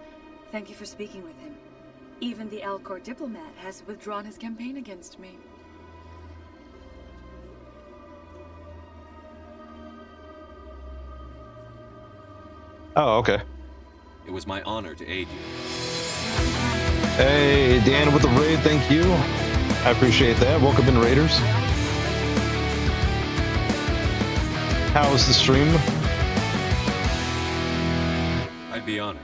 Thank you for speaking with him. Even the Alcor diplomat has withdrawn his campaign against me. Oh, okay. It was my honor to aid you. Hey, Dan with the raid, thank you. I appreciate that. Welcome in, Raiders. How's the stream? I'd be honored.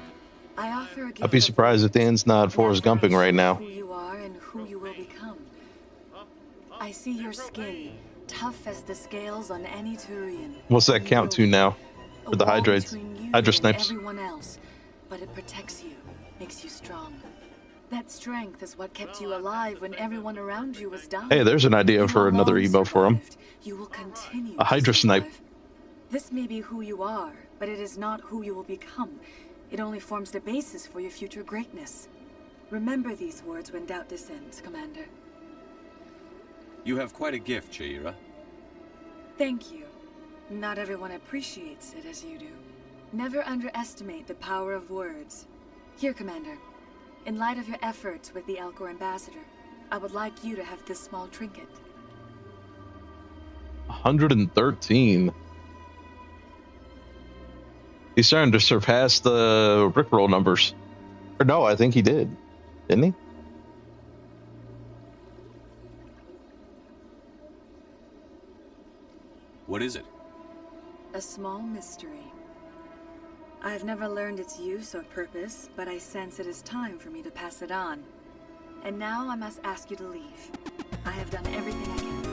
I offer a gift I'd be surprised if Dan's not Forrest Gumping right now. who you are and who you will become. I see your skin, tough as the scales on any Turian. What's that count to now? For the hydrates, Hydra snipes. Everyone else, but it protects you, makes you strong. That strength is what kept you alive when everyone around you was dying. Hey, there's an idea for another emo for him. You will continue A Hydra snipe. This may be who you are, but it is not who you will become. It only forms the basis for your future greatness. Remember these words when doubt descends, Commander. You have quite a gift, Shaira. Thank you. Not everyone appreciates it as you do. Never underestimate the power of words. Here, Commander. In light of your efforts with the Alcor ambassador, I would like you to have this small trinket. 113. He's starting to surpass the Rickroll numbers. Or no, I think he did. Didn't he? What is it? A small mystery. I have never learned its use or purpose, but I sense it is time for me to pass it on. And now I must ask you to leave. I have done everything I can.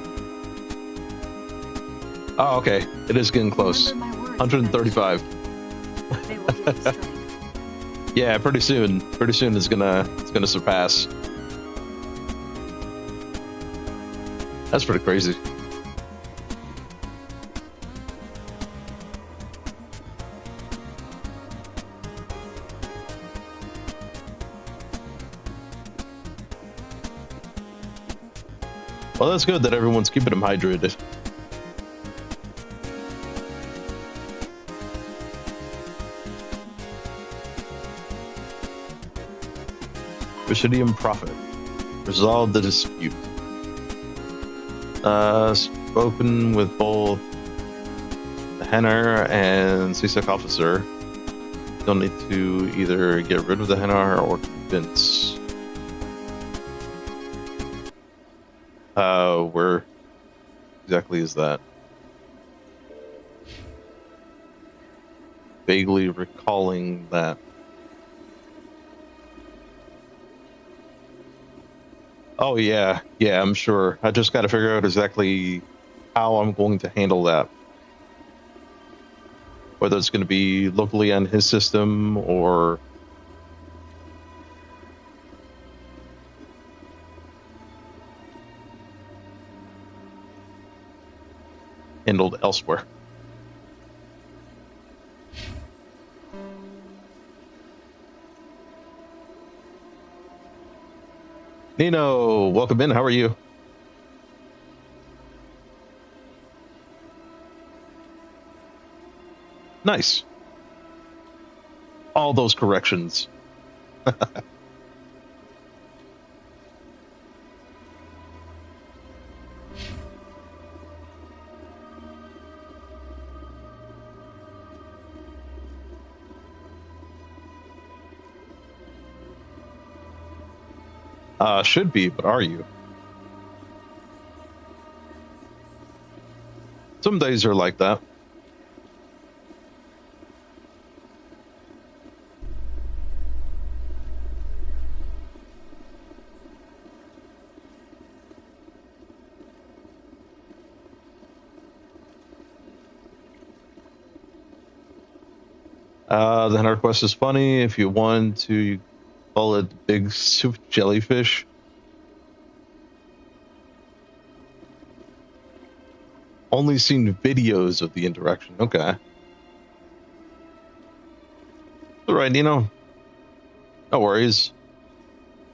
Oh, okay. It is getting close. 135. They will give you strength. Yeah, pretty soon. Pretty soon it's gonna surpass. That's pretty crazy. Well, that's good that everyone's keeping him hydrated. Presidium Prophet. Resolve the dispute. Spoken with both the Hennar and CSEC officer. You'll need to either get rid of the Hennar or convince. Where exactly is that? Vaguely recalling that. Oh yeah, I'm sure. I just got to figure out exactly how I'm going to handle that. Whether it's going to be locally on his system or handled elsewhere. Nino, welcome in. How are you? Nice. All those corrections. Should be, but are you? Some days are like that. The hunter quest is funny. If you want to call it big soup jellyfish. Only seen videos of the interaction. Okay. All right, Nino. No worries.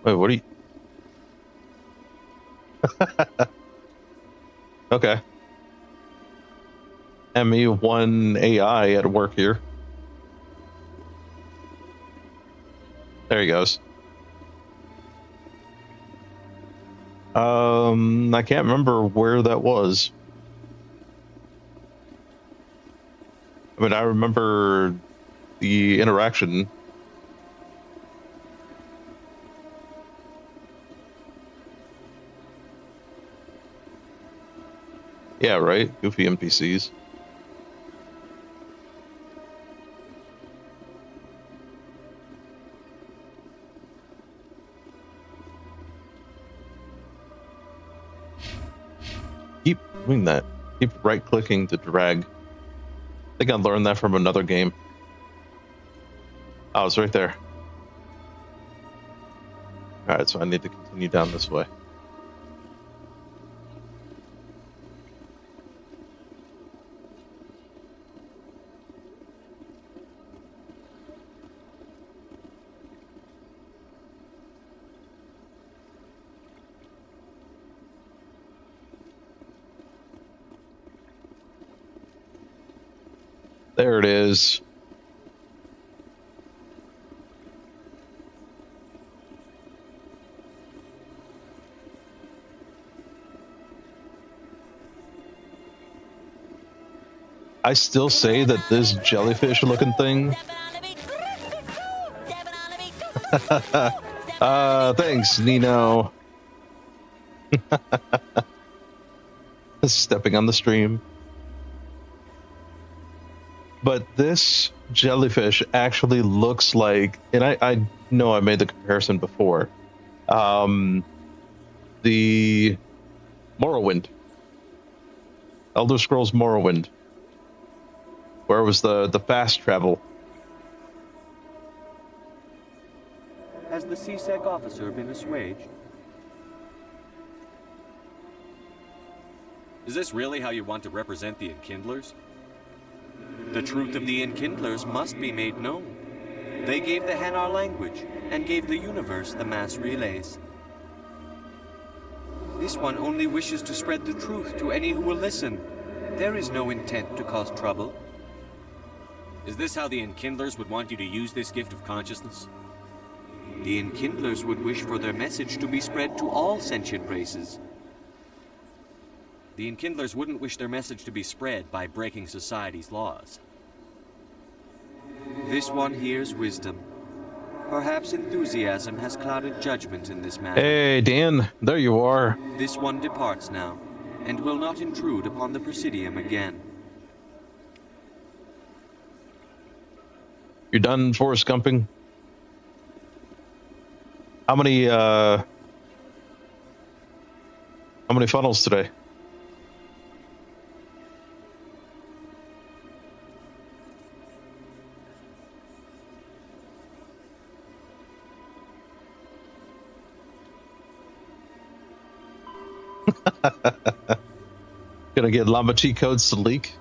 Wait, what are you? Okay. ME1 AI at work here. There he goes. I can't remember where that was. I mean, I remember the interaction. Yeah, right? Goofy NPCs. Keep doing that. Keep right-clicking to drag. I think I learned that from another game. Oh, it's right there. Alright, so I need to continue down this way. There it is. I still say that this jellyfish looking thing. Thanks, Nino. Stepping on the stream. But this jellyfish actually looks like, and I know I made the comparison before, the Morrowind. Elder Scrolls Morrowind. Where was the fast travel? Has the CSEC officer been assuaged? Is this really how you want to represent the Enkindlers? The truth of the Enkindlers must be made known. They gave the Hanar language, and gave the universe the mass relays. This one only wishes to spread the truth to any who will listen. There is no intent to cause trouble. Is this how the Enkindlers would want you to use this gift of consciousness? The Enkindlers would wish for their message to be spread to all sentient races. The Enkindlers wouldn't wish their message to be spread by breaking society's laws. This one hears wisdom. Perhaps enthusiasm has clouded judgment in this matter. Hey, Dan, there you are. This one departs now, and will not intrude upon the Presidium again. You're done Forrest Gumping? How many funnels today? Gonna get Llama cheat codes to leak?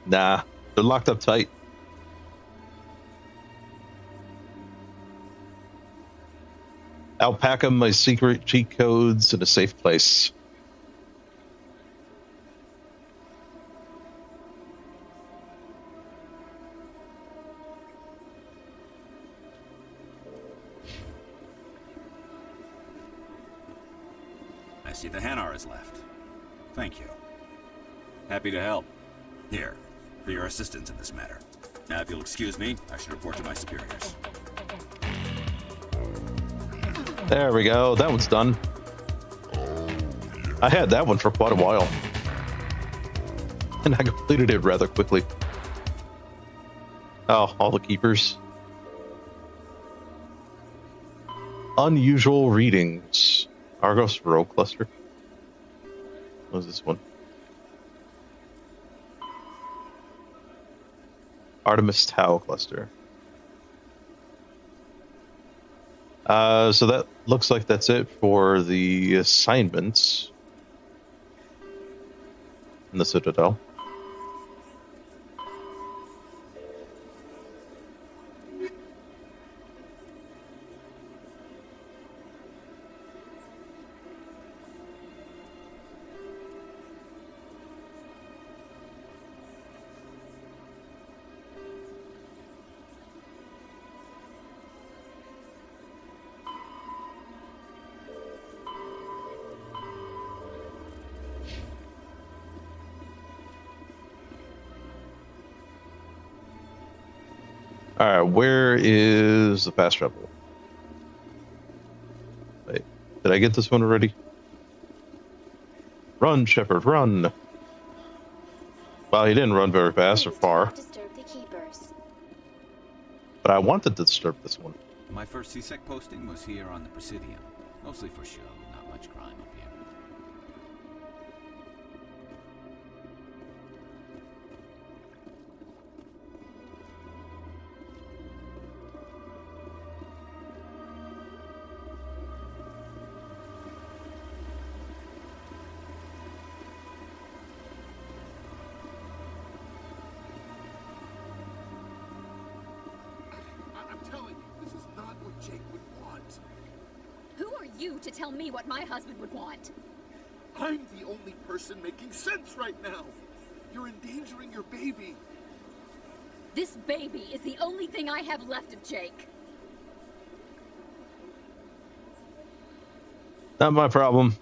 Nah, they're locked up tight. Alpaca my secret cheat codes in a safe place. I see the Hanar is left. Thank you. Happy to help. Here, for your assistance in this matter. Now, if you'll excuse me, I should report to my superiors. There we go. That one's done. I had that one for quite a while. And I completed it rather quickly. Oh, all the keepers. Unusual readings. Argos Row Cluster. What is this one? Artemis Tau cluster. So that looks like that's it for the assignments in the Citadel. Alright, where is the fast travel? Wait, did I get this one already? Run, Shepard, run! Well, he didn't run very fast or far. But I wanted to disturb this one. My first CSEC posting was here on the Presidium. Mostly for show, not much crime up here. You to tell me what my husband would want. I'm the only person making sense right now. You're endangering your baby. This baby is the only thing I have left of Jake. Not my problem.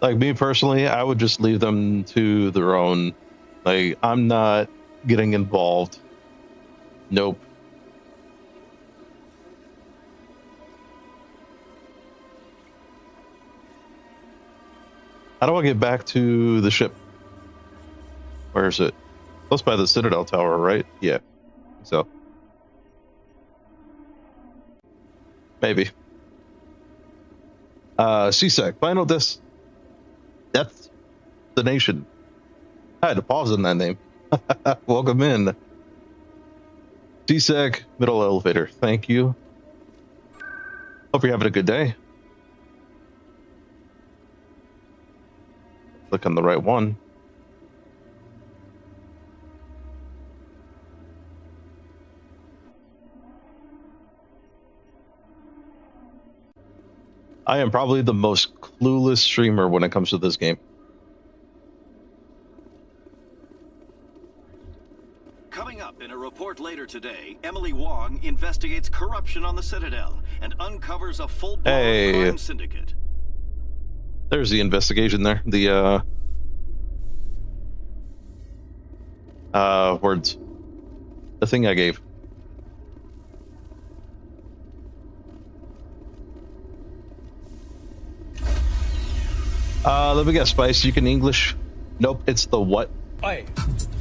Like me personally, I would just leave them to their own. Like, I'm not getting involved. Nope. How do I get back to the ship? Where is it? Close by the Citadel Tower, right? Yeah. So. Maybe. CSEC, final destination. I had to pause on that name. Welcome in. CSEC, middle elevator. Thank you. Hope you're having a good day. Click on the right one. I am probably the most clueless streamer when it comes to this game. Coming up in a report later today, Emily Wong investigates corruption on the Citadel and uncovers a full-blown crime syndicate. There's the investigation there. The words. The thing I gave. Let me guess, Spice, you can English? Nope, it's the what? Aye,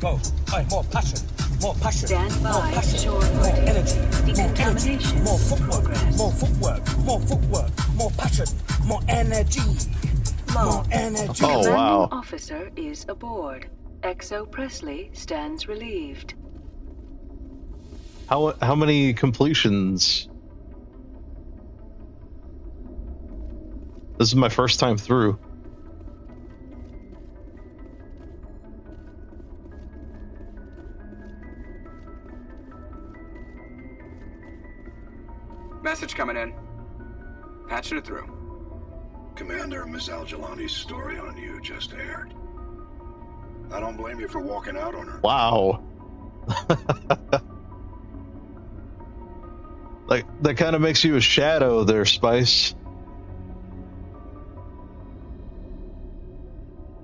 go. Aye, more passion. More passion. Stand by. More passion. More energy. More energy. More footwork. More footwork. More footwork. More passion. More energy. More energy. Oh, wow. Officer is aboard. XO Presley stands relieved. How many completions? This is my first time through. Message coming in. Patching it through. Commander, Ms. Al-Jalani's story on you just aired. I don't blame you for walking out on her. Wow. Like, that kind of makes you a shadow there, Spice.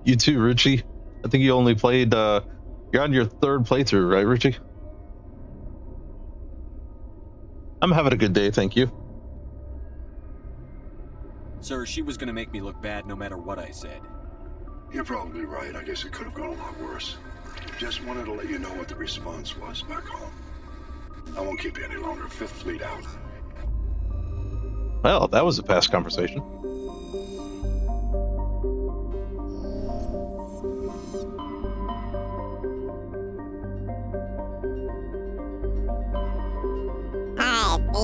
You too, Richie. I think you only played, you're on your third playthrough, right, Richie? I'm having a good day, thank you. Sir, she was gonna make me look bad no matter what I said. You're probably right. I guess it could have gone a lot worse. Just wanted to let you know what the response was back home. I won't keep you any longer. Fifth Fleet out. Well, that was a past conversation. Alright, the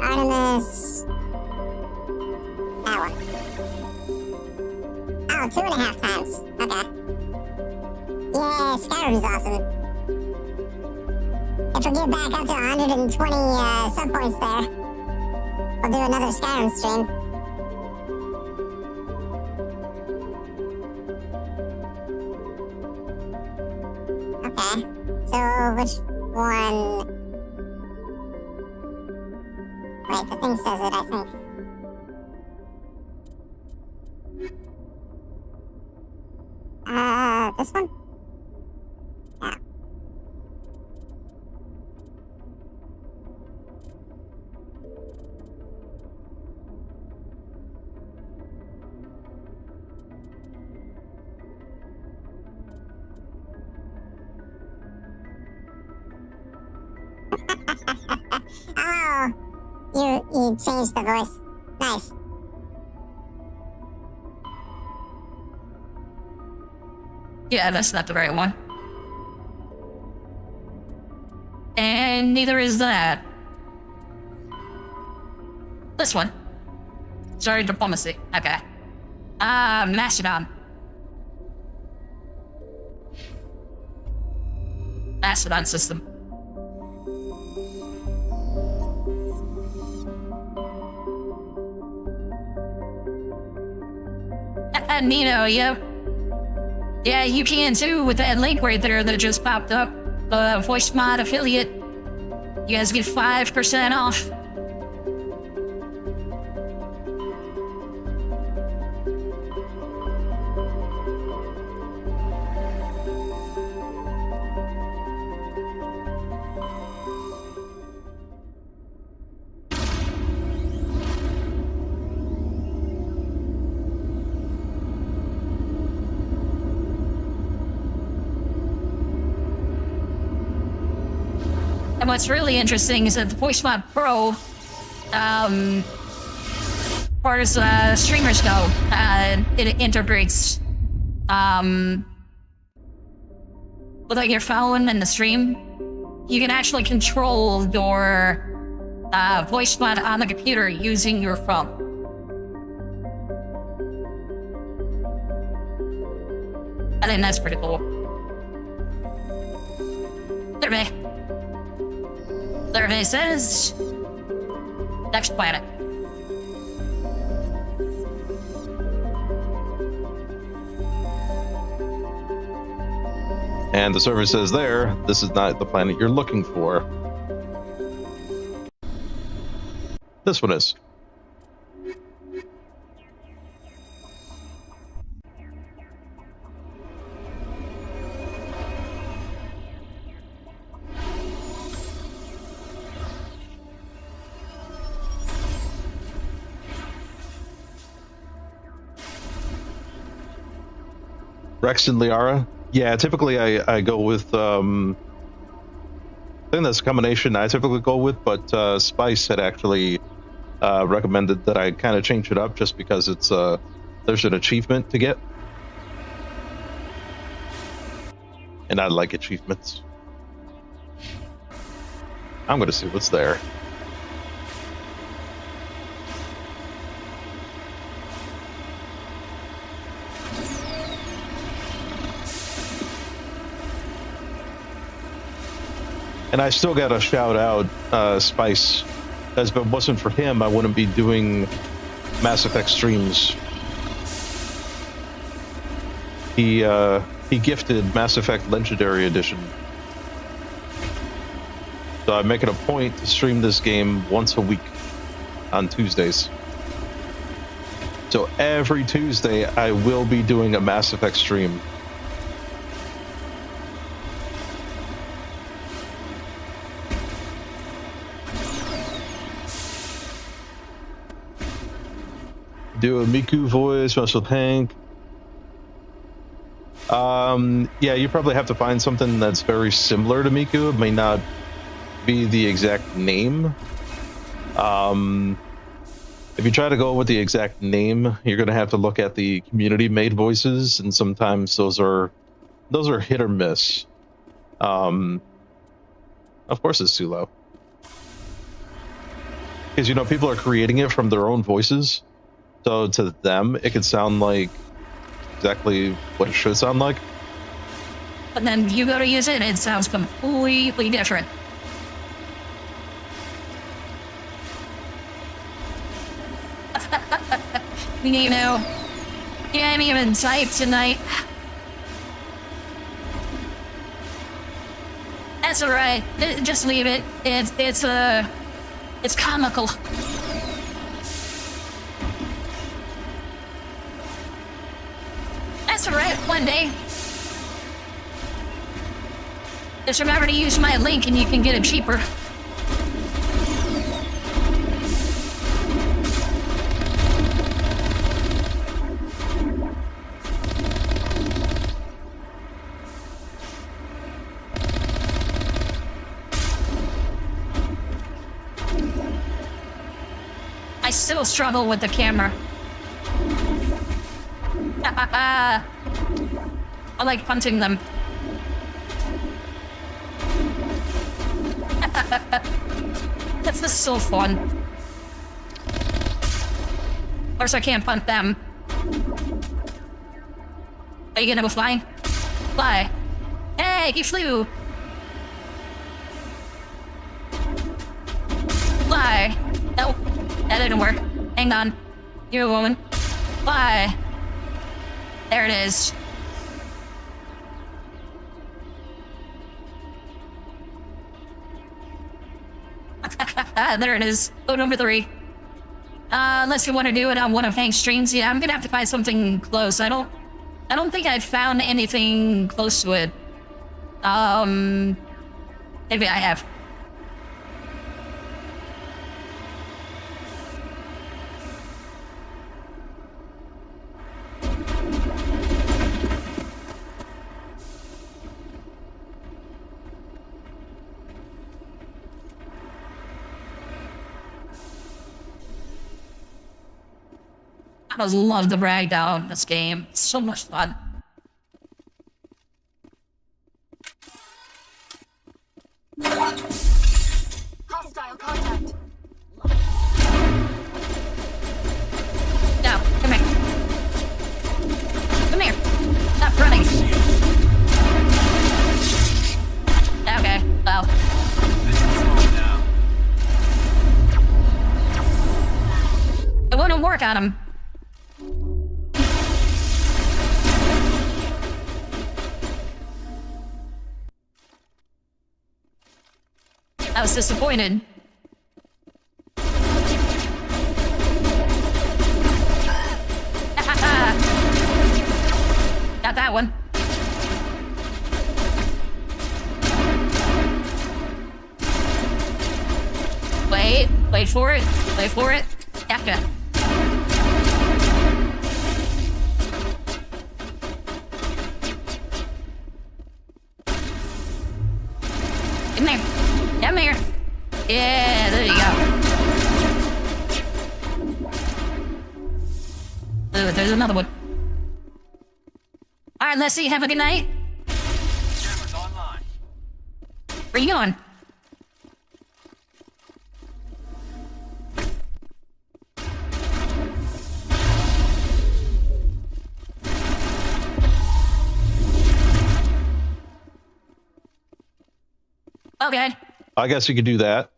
Artemis... That one. Oh, 2.5 times. Okay. Yeah, Skyrim's awesome. If we get back up to 120 sub points there, we'll do another Skyrim stream. Okay, so which one? Wait, the thing says it, I think. This one? Yeah. Oh, you changed the voice. Nice. Yeah, that's not the right one. And neither is that. This one. Sorry, diplomacy. Okay. Mastodon. Mastodon system. Nino, yep. Yeah, you can too with that link right there that just popped up. The Voice Mod affiliate. You guys get 5% off. And what's really interesting is that the Voice Mod Pro, as far as streamers go, it integrates with like your phone and the stream. You can actually control your voice mod on the computer using your phone. I think that's pretty cool. Survey says next planet. And the server says there, this is not the planet you're looking for. This one is. Rex and Liara? Yeah, typically I go with, I think that's a combination I typically go with, but Spice had actually recommended that I kind of change it up just because it's, there's an achievement to get. And I like achievements. I'm gonna see what's there. And I still got to shout out Spice, as if it wasn't for him, I wouldn't be doing Mass Effect streams. He gifted Mass Effect Legendary Edition. So I make it a point to stream this game once a week on Tuesdays. So every Tuesday I will be doing a Mass Effect stream. Do a Miku voice, mess with Hank. Yeah, you probably have to find something that's very similar to Miku. It may not be the exact name. If you try to go with the exact name, you're going to have to look at the community-made voices, and sometimes those are hit or miss. Of course, it's too low, because you know people are creating it from their own voices, so to them it could sound like exactly what it should sound like. But then you go to use it, and it sounds completely different. You know, you ain't even type tonight. That's alright. Just leave it. It's comical. That's alright. One day, just remember to use my link, and you can get it cheaper. I still struggle with the camera. I like punting them. That's just so fun. Of course, I can't punt them. Are you gonna go flying? Fly. Hey, he flew. Fly. Nope. That didn't work. Hang on. You're a woman. Fly. There it is. There it is. Code number 3. Unless you want to do it on one of Hank's streams, yeah, I'm gonna have to find something close. I don't think I've found anything close to it. Maybe I have. I just love the ragdoll in this game. It's so much fun. Hostile contact. No, come here. Come here. Stop running. Okay, well. It wouldn't work on him. I was disappointed. Got that one. Wait for it. Wait for it. Gotcha. Come here. Come here. Yeah, there you go. Ooh, there's another one. Alright, let's see. Have a good night. Camera's online. Where you going? Okay. I guess you could do that.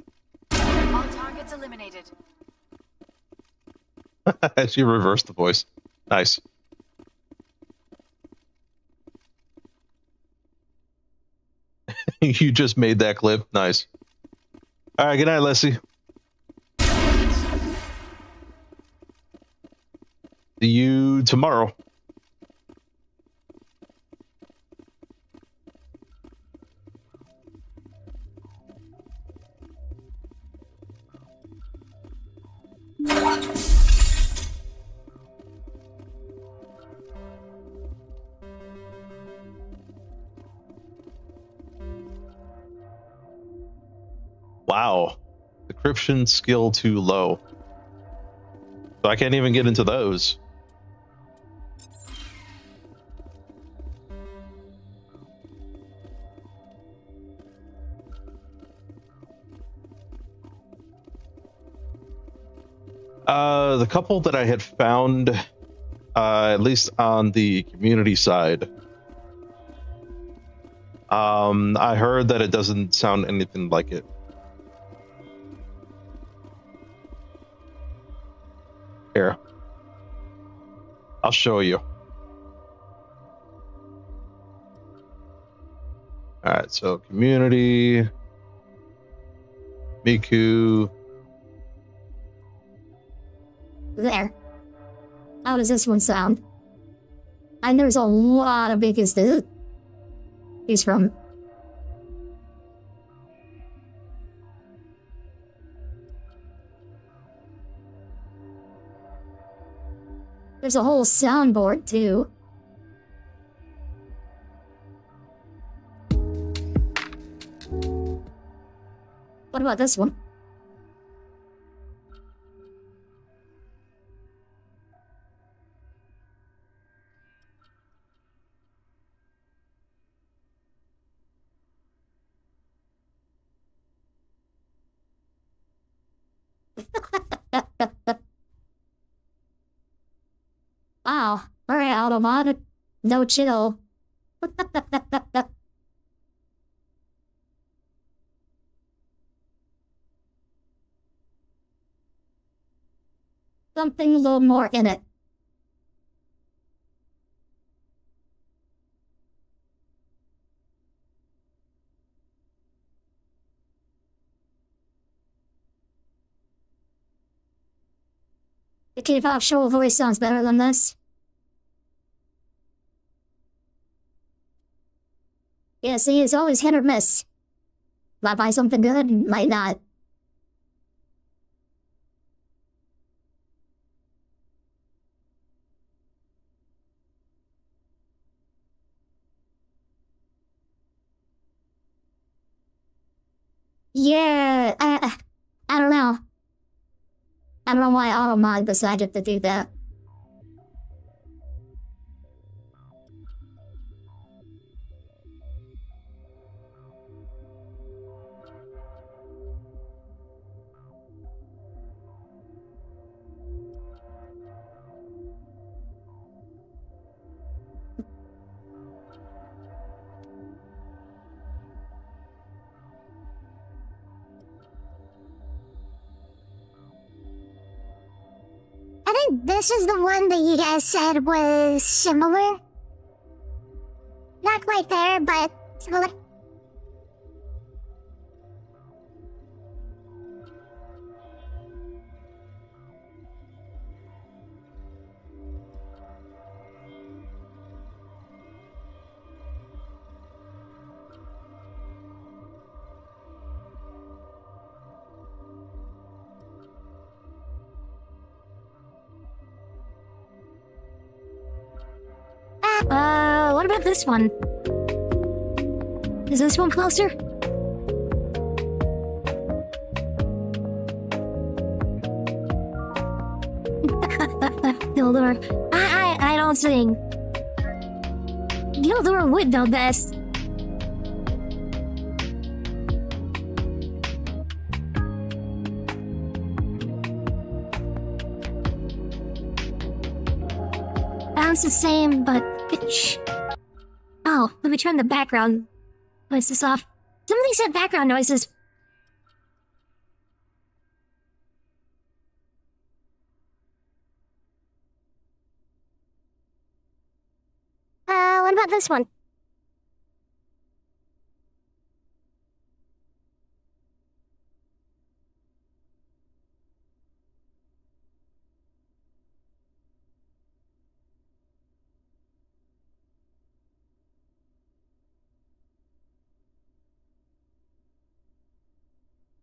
All targets eliminated. As you reverse the voice. Nice. You just made that clip. Nice. All right, good night, Leslie. See you tomorrow. encryption skill too low. So I can't even get into those. The couple that I had found, at least on the community side, I heard that it doesn't sound anything like it. Here, I'll show you. All right, so community, Miku. There. How does this one sound? And there's a lot of biggest he's from. There's a whole soundboard too. What about this one? Wow, very automatic. No chill. Something a little more in it. The Cave actual voice sounds better than this. Yeah, see, it's always hit or miss. Might buy something good, might not. Yeah, I don't know. I don't know why Automod decided to do that. I think this is the one that you guys said was similar. Not quite there, but similar. What about this one? Is this one closer? Gilder, I don't sing. Gilder would know best. Sounds the same, but pitch. Oh, let me turn the background noises off. Somebody said background noises. What about this one?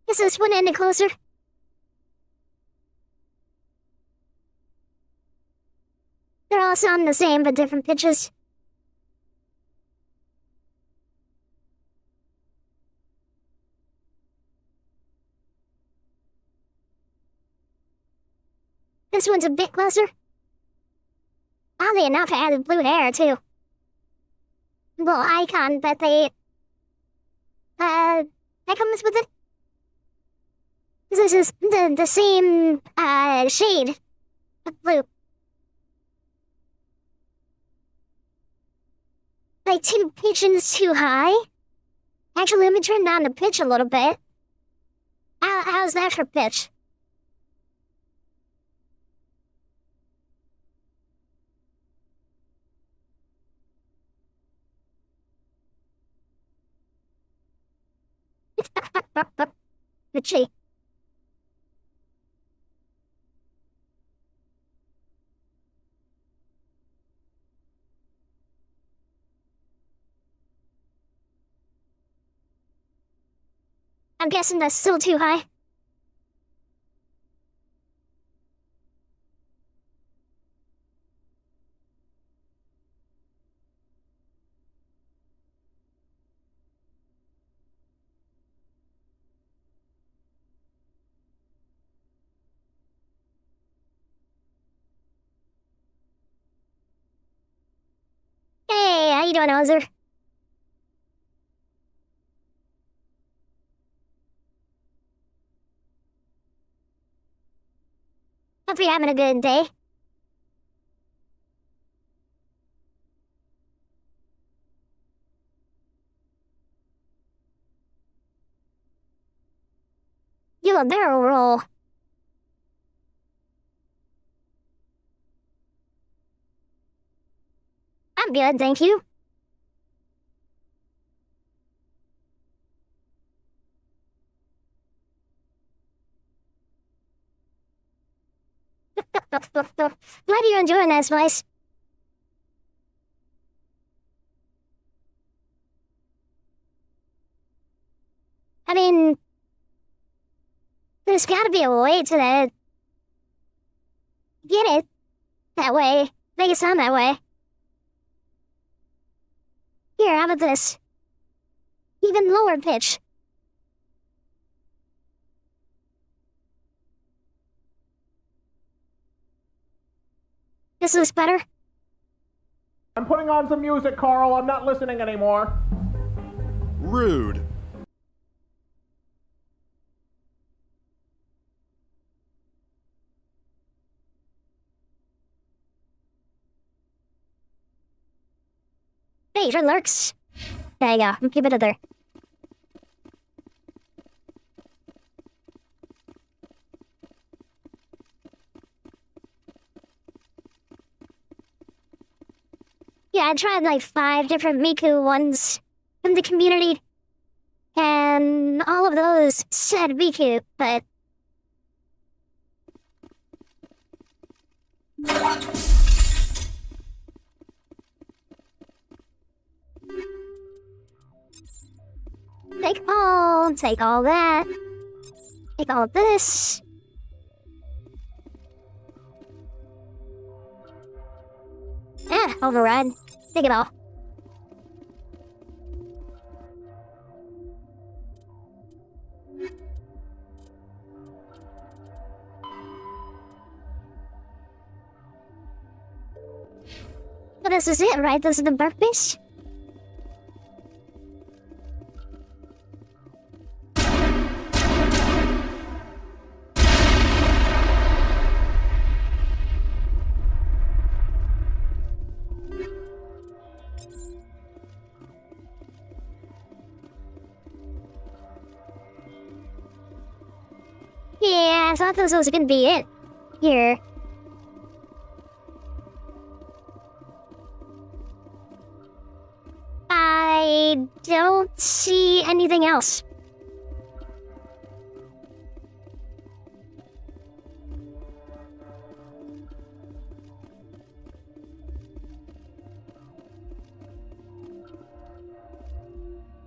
Is this one any closer? They're all sounding the same, but different pitches. This one's a bit closer. Oddly enough, it had blue hair, too. Little icon, but that comes with it. This is the same, shade of blue. Like 2 pitches too high? Actually, let me turn down the pitch a little bit. How's that for pitch? Pitchy. I'm guessing that's still too high. Hey, how you doing, Ozer? Hope you're having a good day. You a barrel roll. I'm good, thank you. Glad you're enjoying that, Spice. I mean, there's gotta be a way to get it that way. Make it sound that way. Here, how about this? Even lower pitch. This looks better. I'm putting on some music, Carl. I'm not listening anymore. Rude. Danger lurks. There you go. Keep it there. Yeah, I tried like 5 different Miku ones from the community, and all of those said Miku, but... Take all that. Take all of this. Override. Take it all. But this is it, right? This is the birthplace? Yeah, I thought this was gonna be it. Here. I don't see anything else.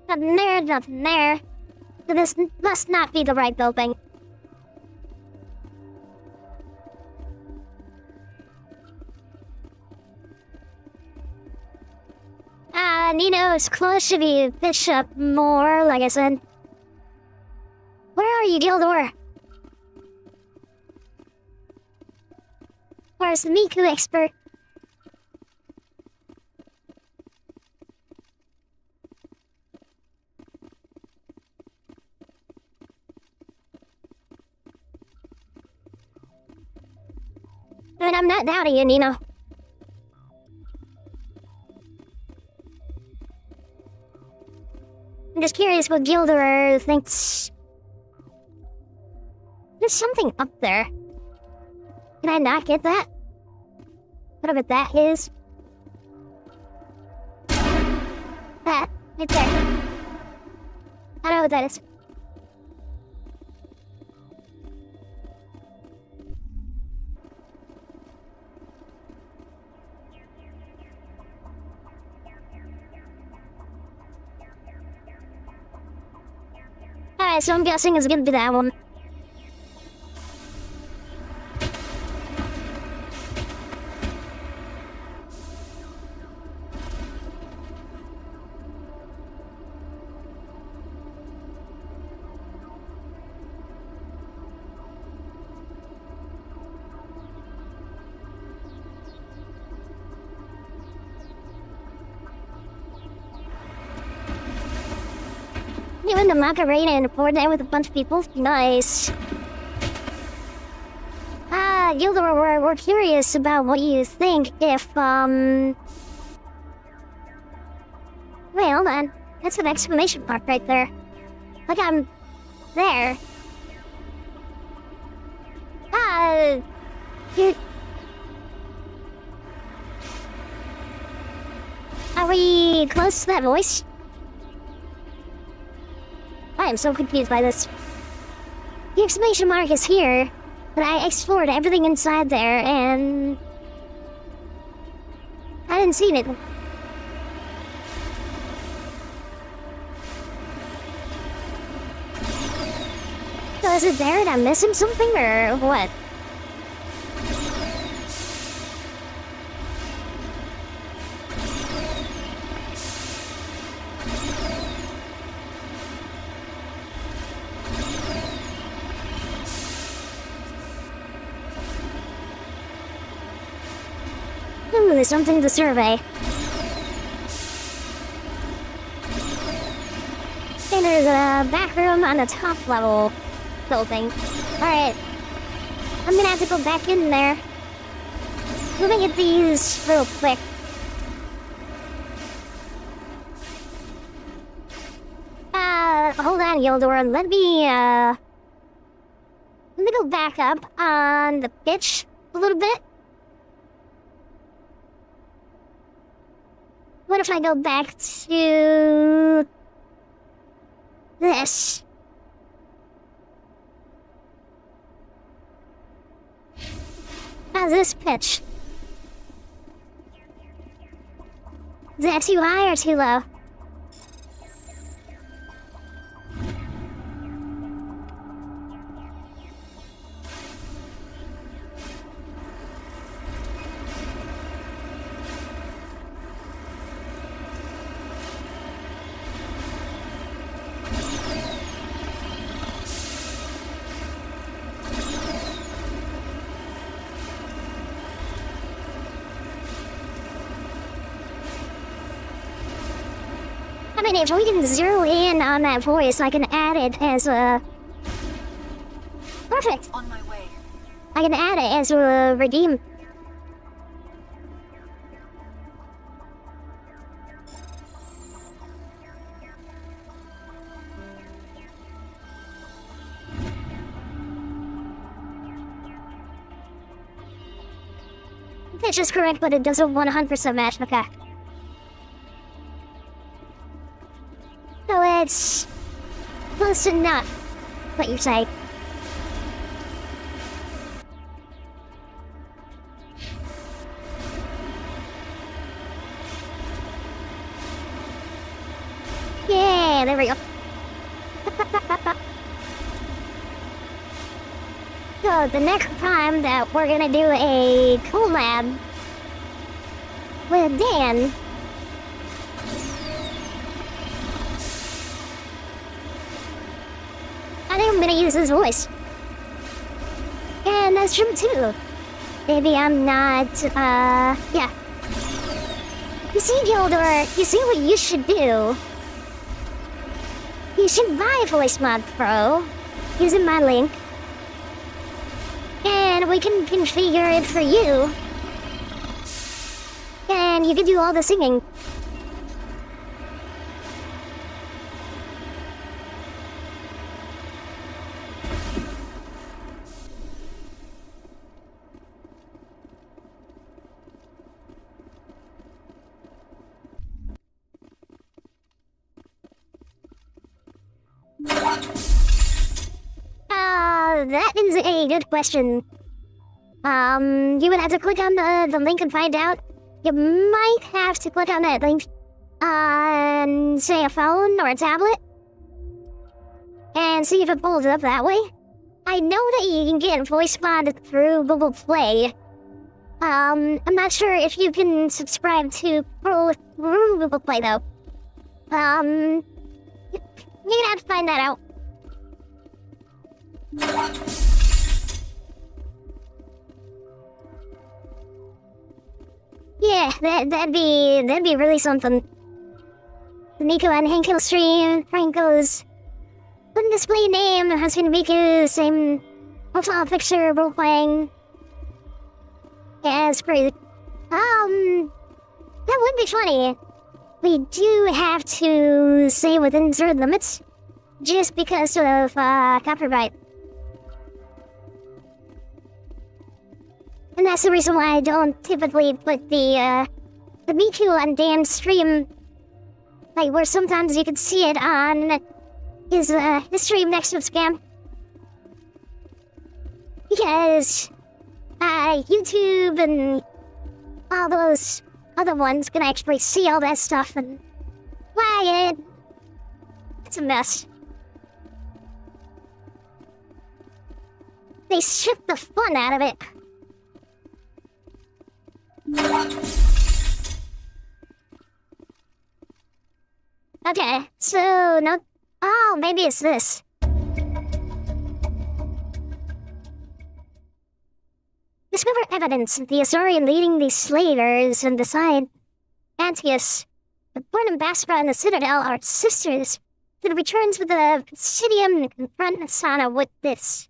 Nothing there, nothing there. This must not be the right building. Nino's close should be Bishop more, like I said. Where are you, Gildor? Where's the Miku expert? I mean, I'm not doubting you, Nino. I'm just curious what Gilderer thinks. There's something up there. Can I not get that? Whatever that is. That, right there. I don't know what that is. Alright, so I'm guessing it's gonna be that one. You went to Macarena and poured that with a bunch of people? Nice. Gilderer, we're curious about what you think if, Wait, hold on. That's an exclamation mark right there. Like I'm... there. You... Are we close to that voice? I am so confused by this. The exclamation mark is here, but I explored everything inside there, and... I didn't see it. So is it there and I'm missing something, or what? There's something to survey. And there's a back room on the top level building. Alright. I'm gonna have to go back in there. Let me get these real quick. Hold on, Gilderer. Let me go back up on the pitch a little bit. What if I go back to... this? How's this pitch? Is that too high or too low? I mean, if we can zero in on that voice, I can add it as a... Perfect! On my way. I can add it as a redeem. Pitch is correct, but it doesn't 100% match. Okay. So it's close enough, what you say. Yeah, there we go. So the next time that we're gonna do a collab with Dan, I think I'm gonna use his voice. And that's true too. maybe I'm not, yeah. You see, Gildor, you see what you should do? You should buy Voice Mod Pro using my link. And we can configure it for you. And you can do all the singing. That is a good question. You would have to click on the link and find out. You might have to click on that link on, say, a phone or a tablet. And see if it pulls up that way. I know that you can get voice mod through Google Play. I'm not sure if you can subscribe to Google Play, though. You're gonna have to find that out. Yeah, that'd be really something. The Nico and Hanko stream, Franco's display name has been Miku, same profile picture, role playing. Yeah, it's great. That would be funny. We do have to stay within certain limits, just because of copyright. And that's the reason why I don't typically put the Miku on damn stream, like where sometimes you can see it on his stream next to Scam. Because YouTube and all those other ones can actually see all that stuff, and why it's a mess. They strip the fun out of it. Okay, so no. Oh, maybe it's this. Discover evidence of the Azorian leading these slavers and decide Antius, the born ambassador and the Citadel, are sisters. Then returns with the Presidium and confront Asana with this.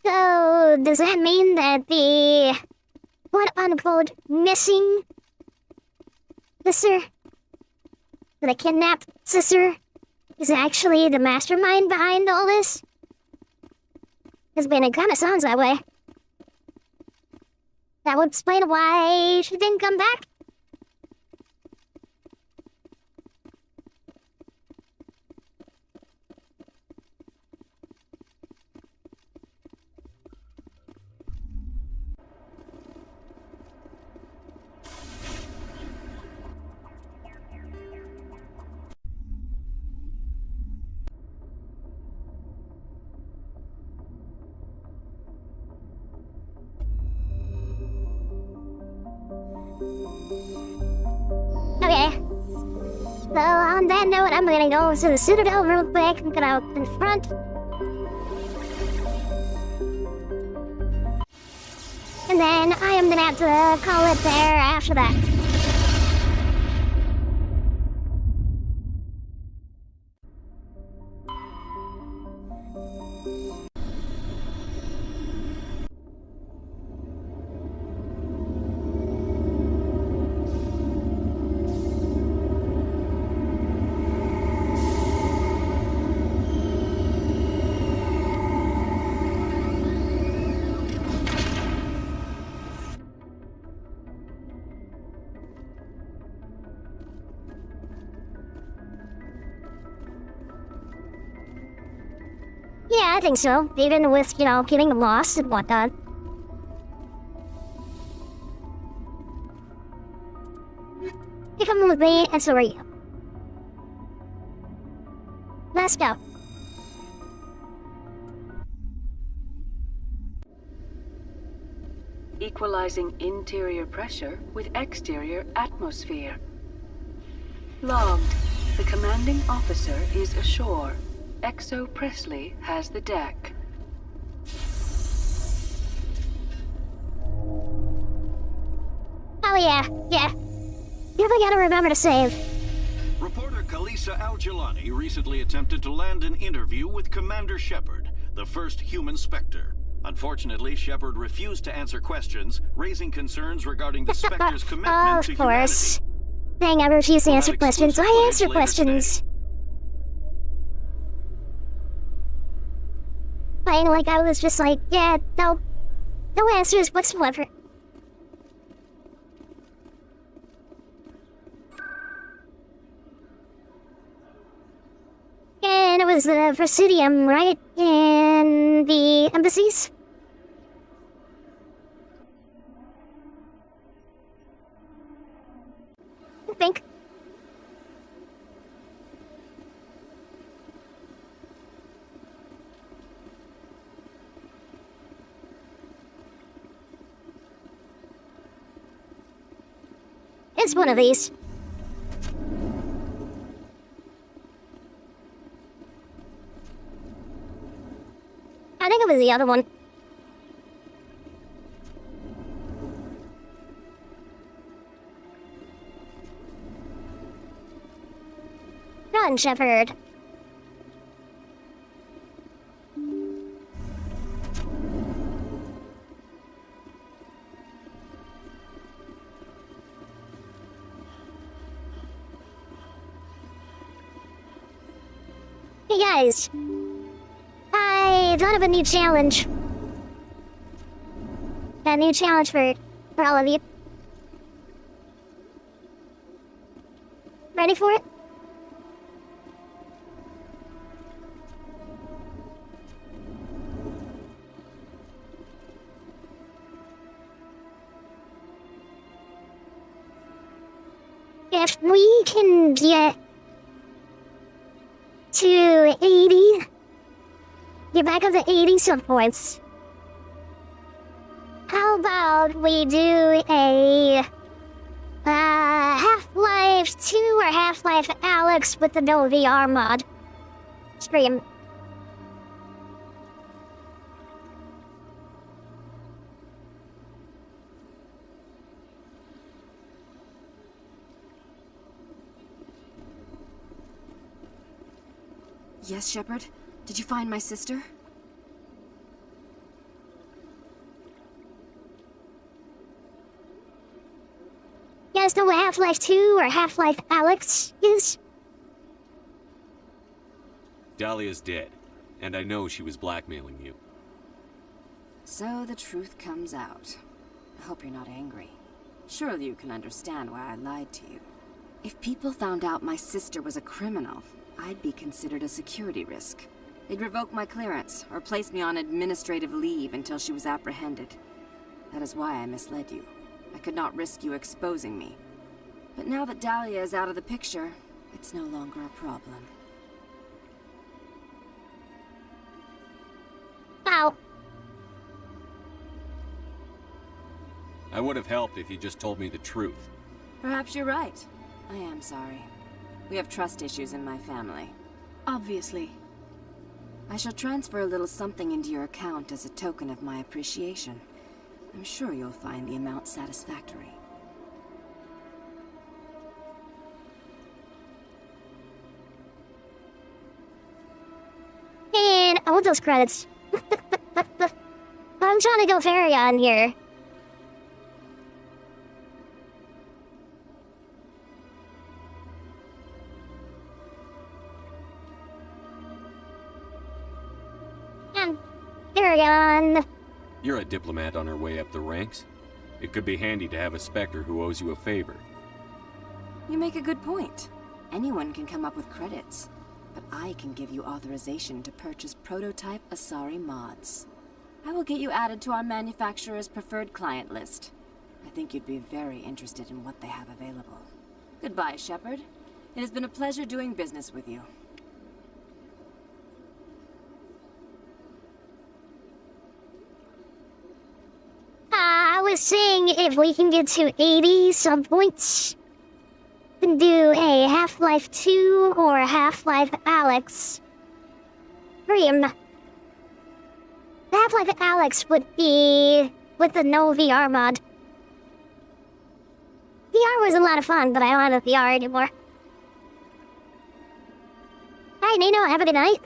So, does that mean that the quote-unquote missing sister, the kidnapped sister, is actually the mastermind behind all this? Because, man, it kind of sounds that way. That would explain why she didn't come back. Okay. So on that note, I'm gonna go to the Citadel real quick. I'm gonna confront. And then I am gonna have to call it there after that. Yeah, I think so. Even with, getting lost and whatnot. You come with me, and so are you. Let's go. equalizing interior pressure with exterior atmosphere. Logged. The commanding officer is ashore. Exo Presley has the deck. Oh yeah. Yeah, we gotta remember to save. Reporter Kalisa Al-Jilani recently attempted to land an interview with Commander Shepard, the first human Spectre. Unfortunately, Shepard refused to answer questions, raising concerns regarding the Spectre's commitment to Of course. humanity. Dang, I refuse to answer questions. I answer questions. Like I was just like, yeah, no answers whatsoever. And it was the Presidium, right? In the embassies? I think. It's one of these. I think it was the other one. Run, Shepard. Hey guys, I thought of a new challenge. A new challenge for all of you. Ready for it? If we can get to 80, get back up to 80 sub points, how about we do a Half-Life 2 or Half-Life Alyx with the no VR mod stream? Yes, Shepard? Did you find my sister? You guys know what Half-Life 2 or Half-Life Alyx is? Dahlia's dead, and I know she was blackmailing you. So the truth comes out. I hope you're not angry. Surely you can understand why I lied to you. If people found out my sister was a criminal, I'd be considered a security risk. They'd revoke my clearance, or place me on administrative leave until she was apprehended. That is why I misled you. I could not risk you exposing me. But now that Dahlia is out of the picture, it's no longer a problem. Ow. I would have helped if you just told me the truth. Perhaps you're right. I am sorry. We have trust issues in my family. Obviously. I shall transfer a little something into your account as a token of my appreciation. I'm sure you'll find the amount satisfactory. And I want those credits. I'm trying to go ferry on here. Ferry. You're a diplomat on her way up the ranks. It could be handy to have a Spectre who owes you a favor. You make a good point. Anyone can come up with credits, but I can give you authorization to purchase prototype Asari mods. I will get you added to our manufacturer's preferred client list. I think you'd be very interested in what they have available. Goodbye, Shepard. It has been a pleasure doing business with you. was saying if we can get to 80 sub points, then do a Half-Life 2 or Half-Life Alyx stream. The Half-Life Alyx would be with the no VR mod. VR was a lot of fun, but I don't have a VR anymore. Alright, Nino, have a good night.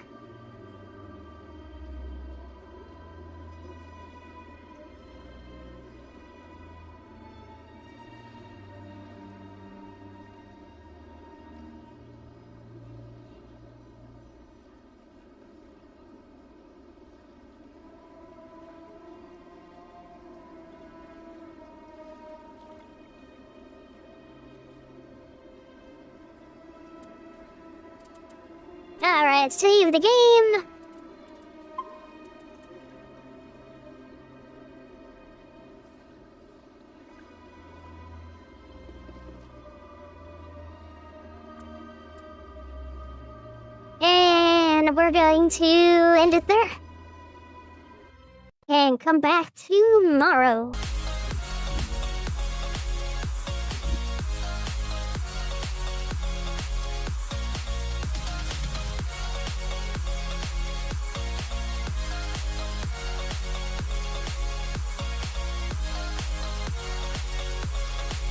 Alright, save the game. And we're going to end it there. And come back tomorrow.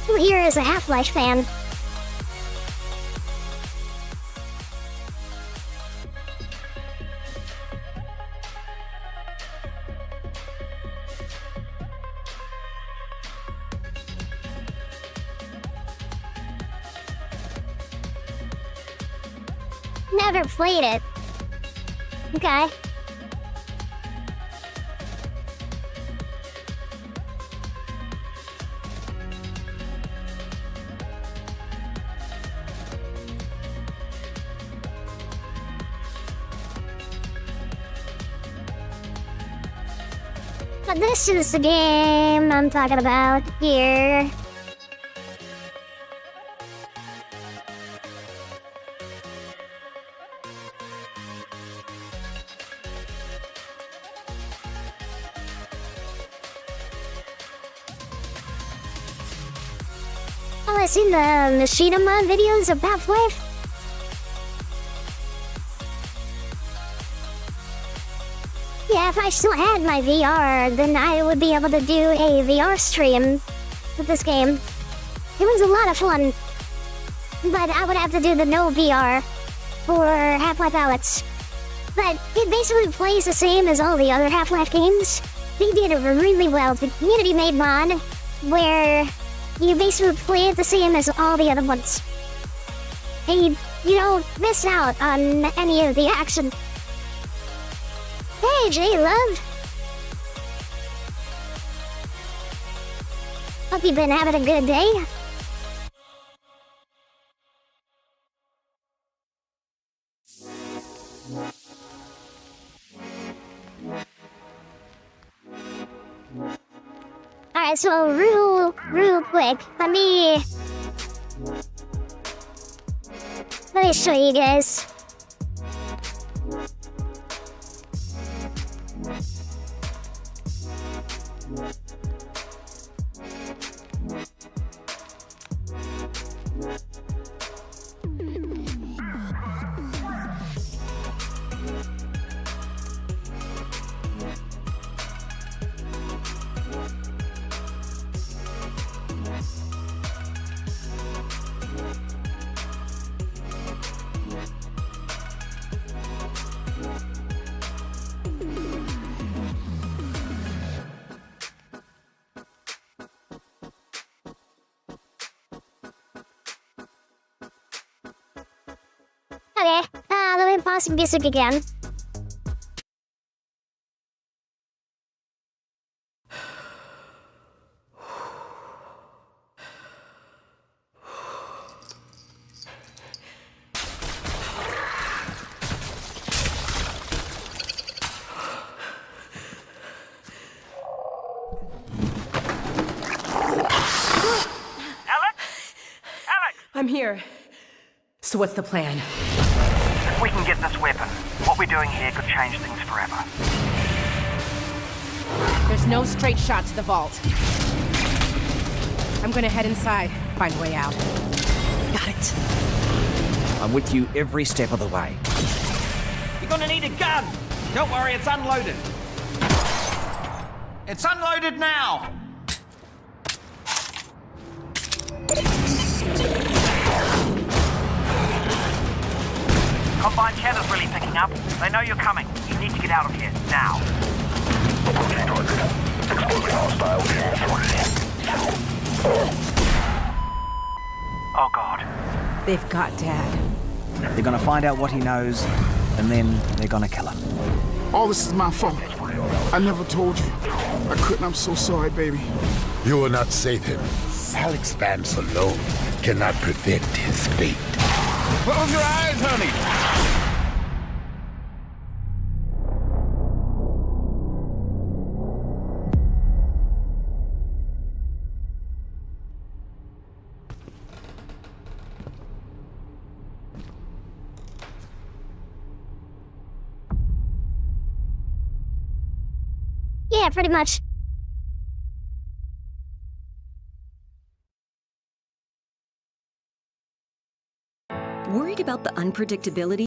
Who here is a Half-Life fan? Never played it. Okay. But this is the game I'm talking about here. Oh, I've seen the Machinima videos of Half-Life. Yeah, if I still had my VR, then I would be able to do a VR stream with this game. It was a lot of fun. But I would have to do the no VR for Half-Life Alyx. But it basically plays the same as all the other Half-Life games. They did it really well. The community made mod where you basically play it the same as all the other ones. And you don't miss out on any of the action. Hey, J-Love! Hope you've been having a good day. Alright, so real quick, let me show you guys. Okay, let me pause the music again. I'm here. So what's the plan? If we can get this weapon, what we're doing here could change things forever. There's no straight shot to the vault. I'm gonna head inside, find a way out. Got it. I'm with you every step of the way. You're gonna need a gun! Don't worry, it's unloaded. It's unloaded now! Combined channel's really picking up. They know you're coming. You need to get out of here, now. Approaching target. Exposing hostile Oh god. They've got Dad. They're gonna find out what he knows, and then they're gonna kill him. All this is my fault. I never told you. I couldn't. I'm so sorry, baby. You will not save him. Alex Vance alone cannot prevent his fate. Close your eyes, honey! Yeah, pretty much. Worried about the unpredictability?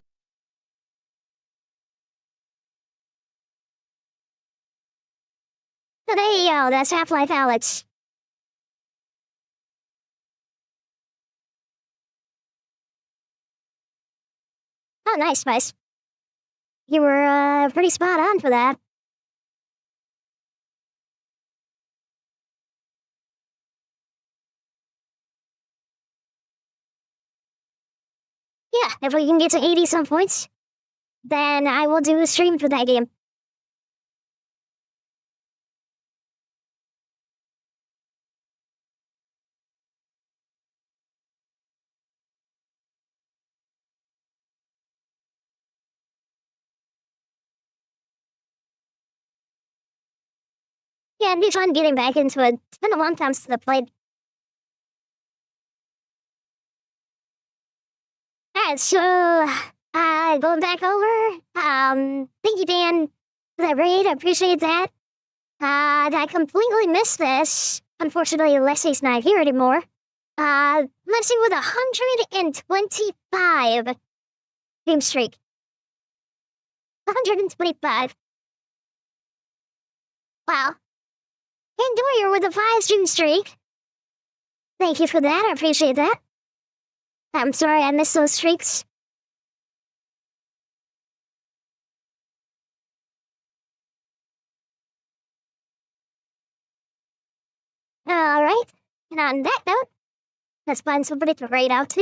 So there you go, that's Half-Life Alex. Oh, nice, Spice. You were, pretty spot on for that. Yeah, if we can get to 80-some points, then I will do a stream for that game. Yeah, it'd be fun getting back into it. It's been a long time since I played. Alright, so, going back over, thank you, Dan, for that raid, I appreciate that. I completely missed this. Unfortunately, Leslie's not here anymore. Let's see, with 125 game streak. 125. Wow. And Doyer with a 5 stream streak. Thank you for that, I appreciate that. I'm sorry I missed those streaks. Alright, and on that note, let's find somebody to raid out to.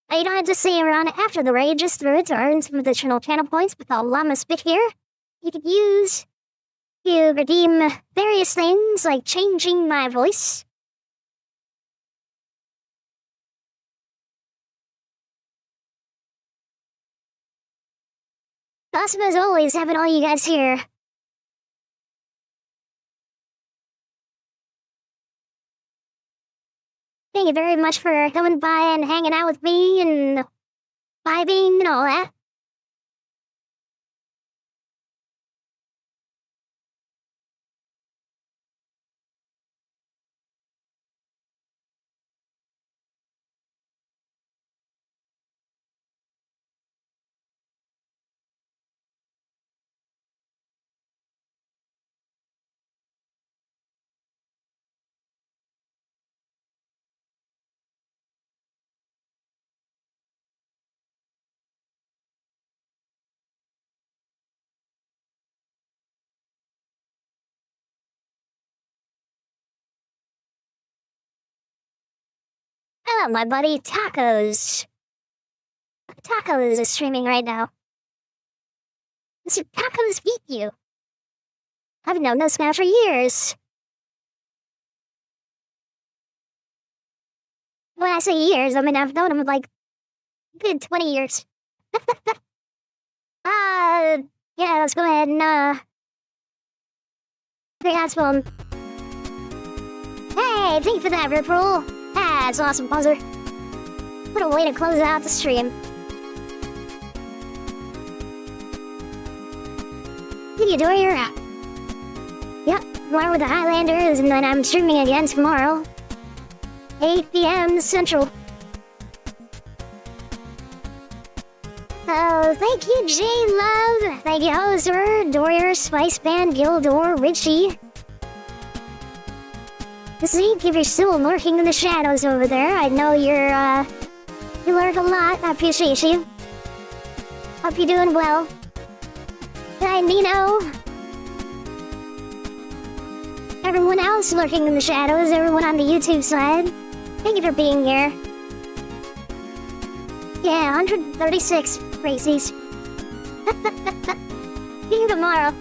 You don't have to stay around after the raid, just through it to earn some additional channel points with the Llama spit here. You could use to redeem various things like changing my voice. Awesome as always having all you guys here. Thank you very much for coming by and hanging out with me and vibing and all that. Hello, my buddy Tacos. Tacos is streaming right now. Mr. Tacos beat you. I've known this guy for years. When I say years, I mean I've known him like good 20 years. Yeah, let's go ahead and bring out some. Hey, thank you for that, Rip Roll. That's awesome, Buzzer. What a way to close out the stream. See you, Dorier. Yep, more with the Highlanders, and then I'm streaming again tomorrow. 8 p.m. Central. Oh, thank you, J-Love. Thank you, Hoser, Dorier, Spice Band, Gildor, Richie. Zeke, if you're still lurking in the shadows over there, I know you lurk a lot. I appreciate you. Hope you're doing well. Hi, Nino. Everyone else lurking in the shadows, everyone on the YouTube side. Thank you for being here. Yeah, 136 races. See you tomorrow.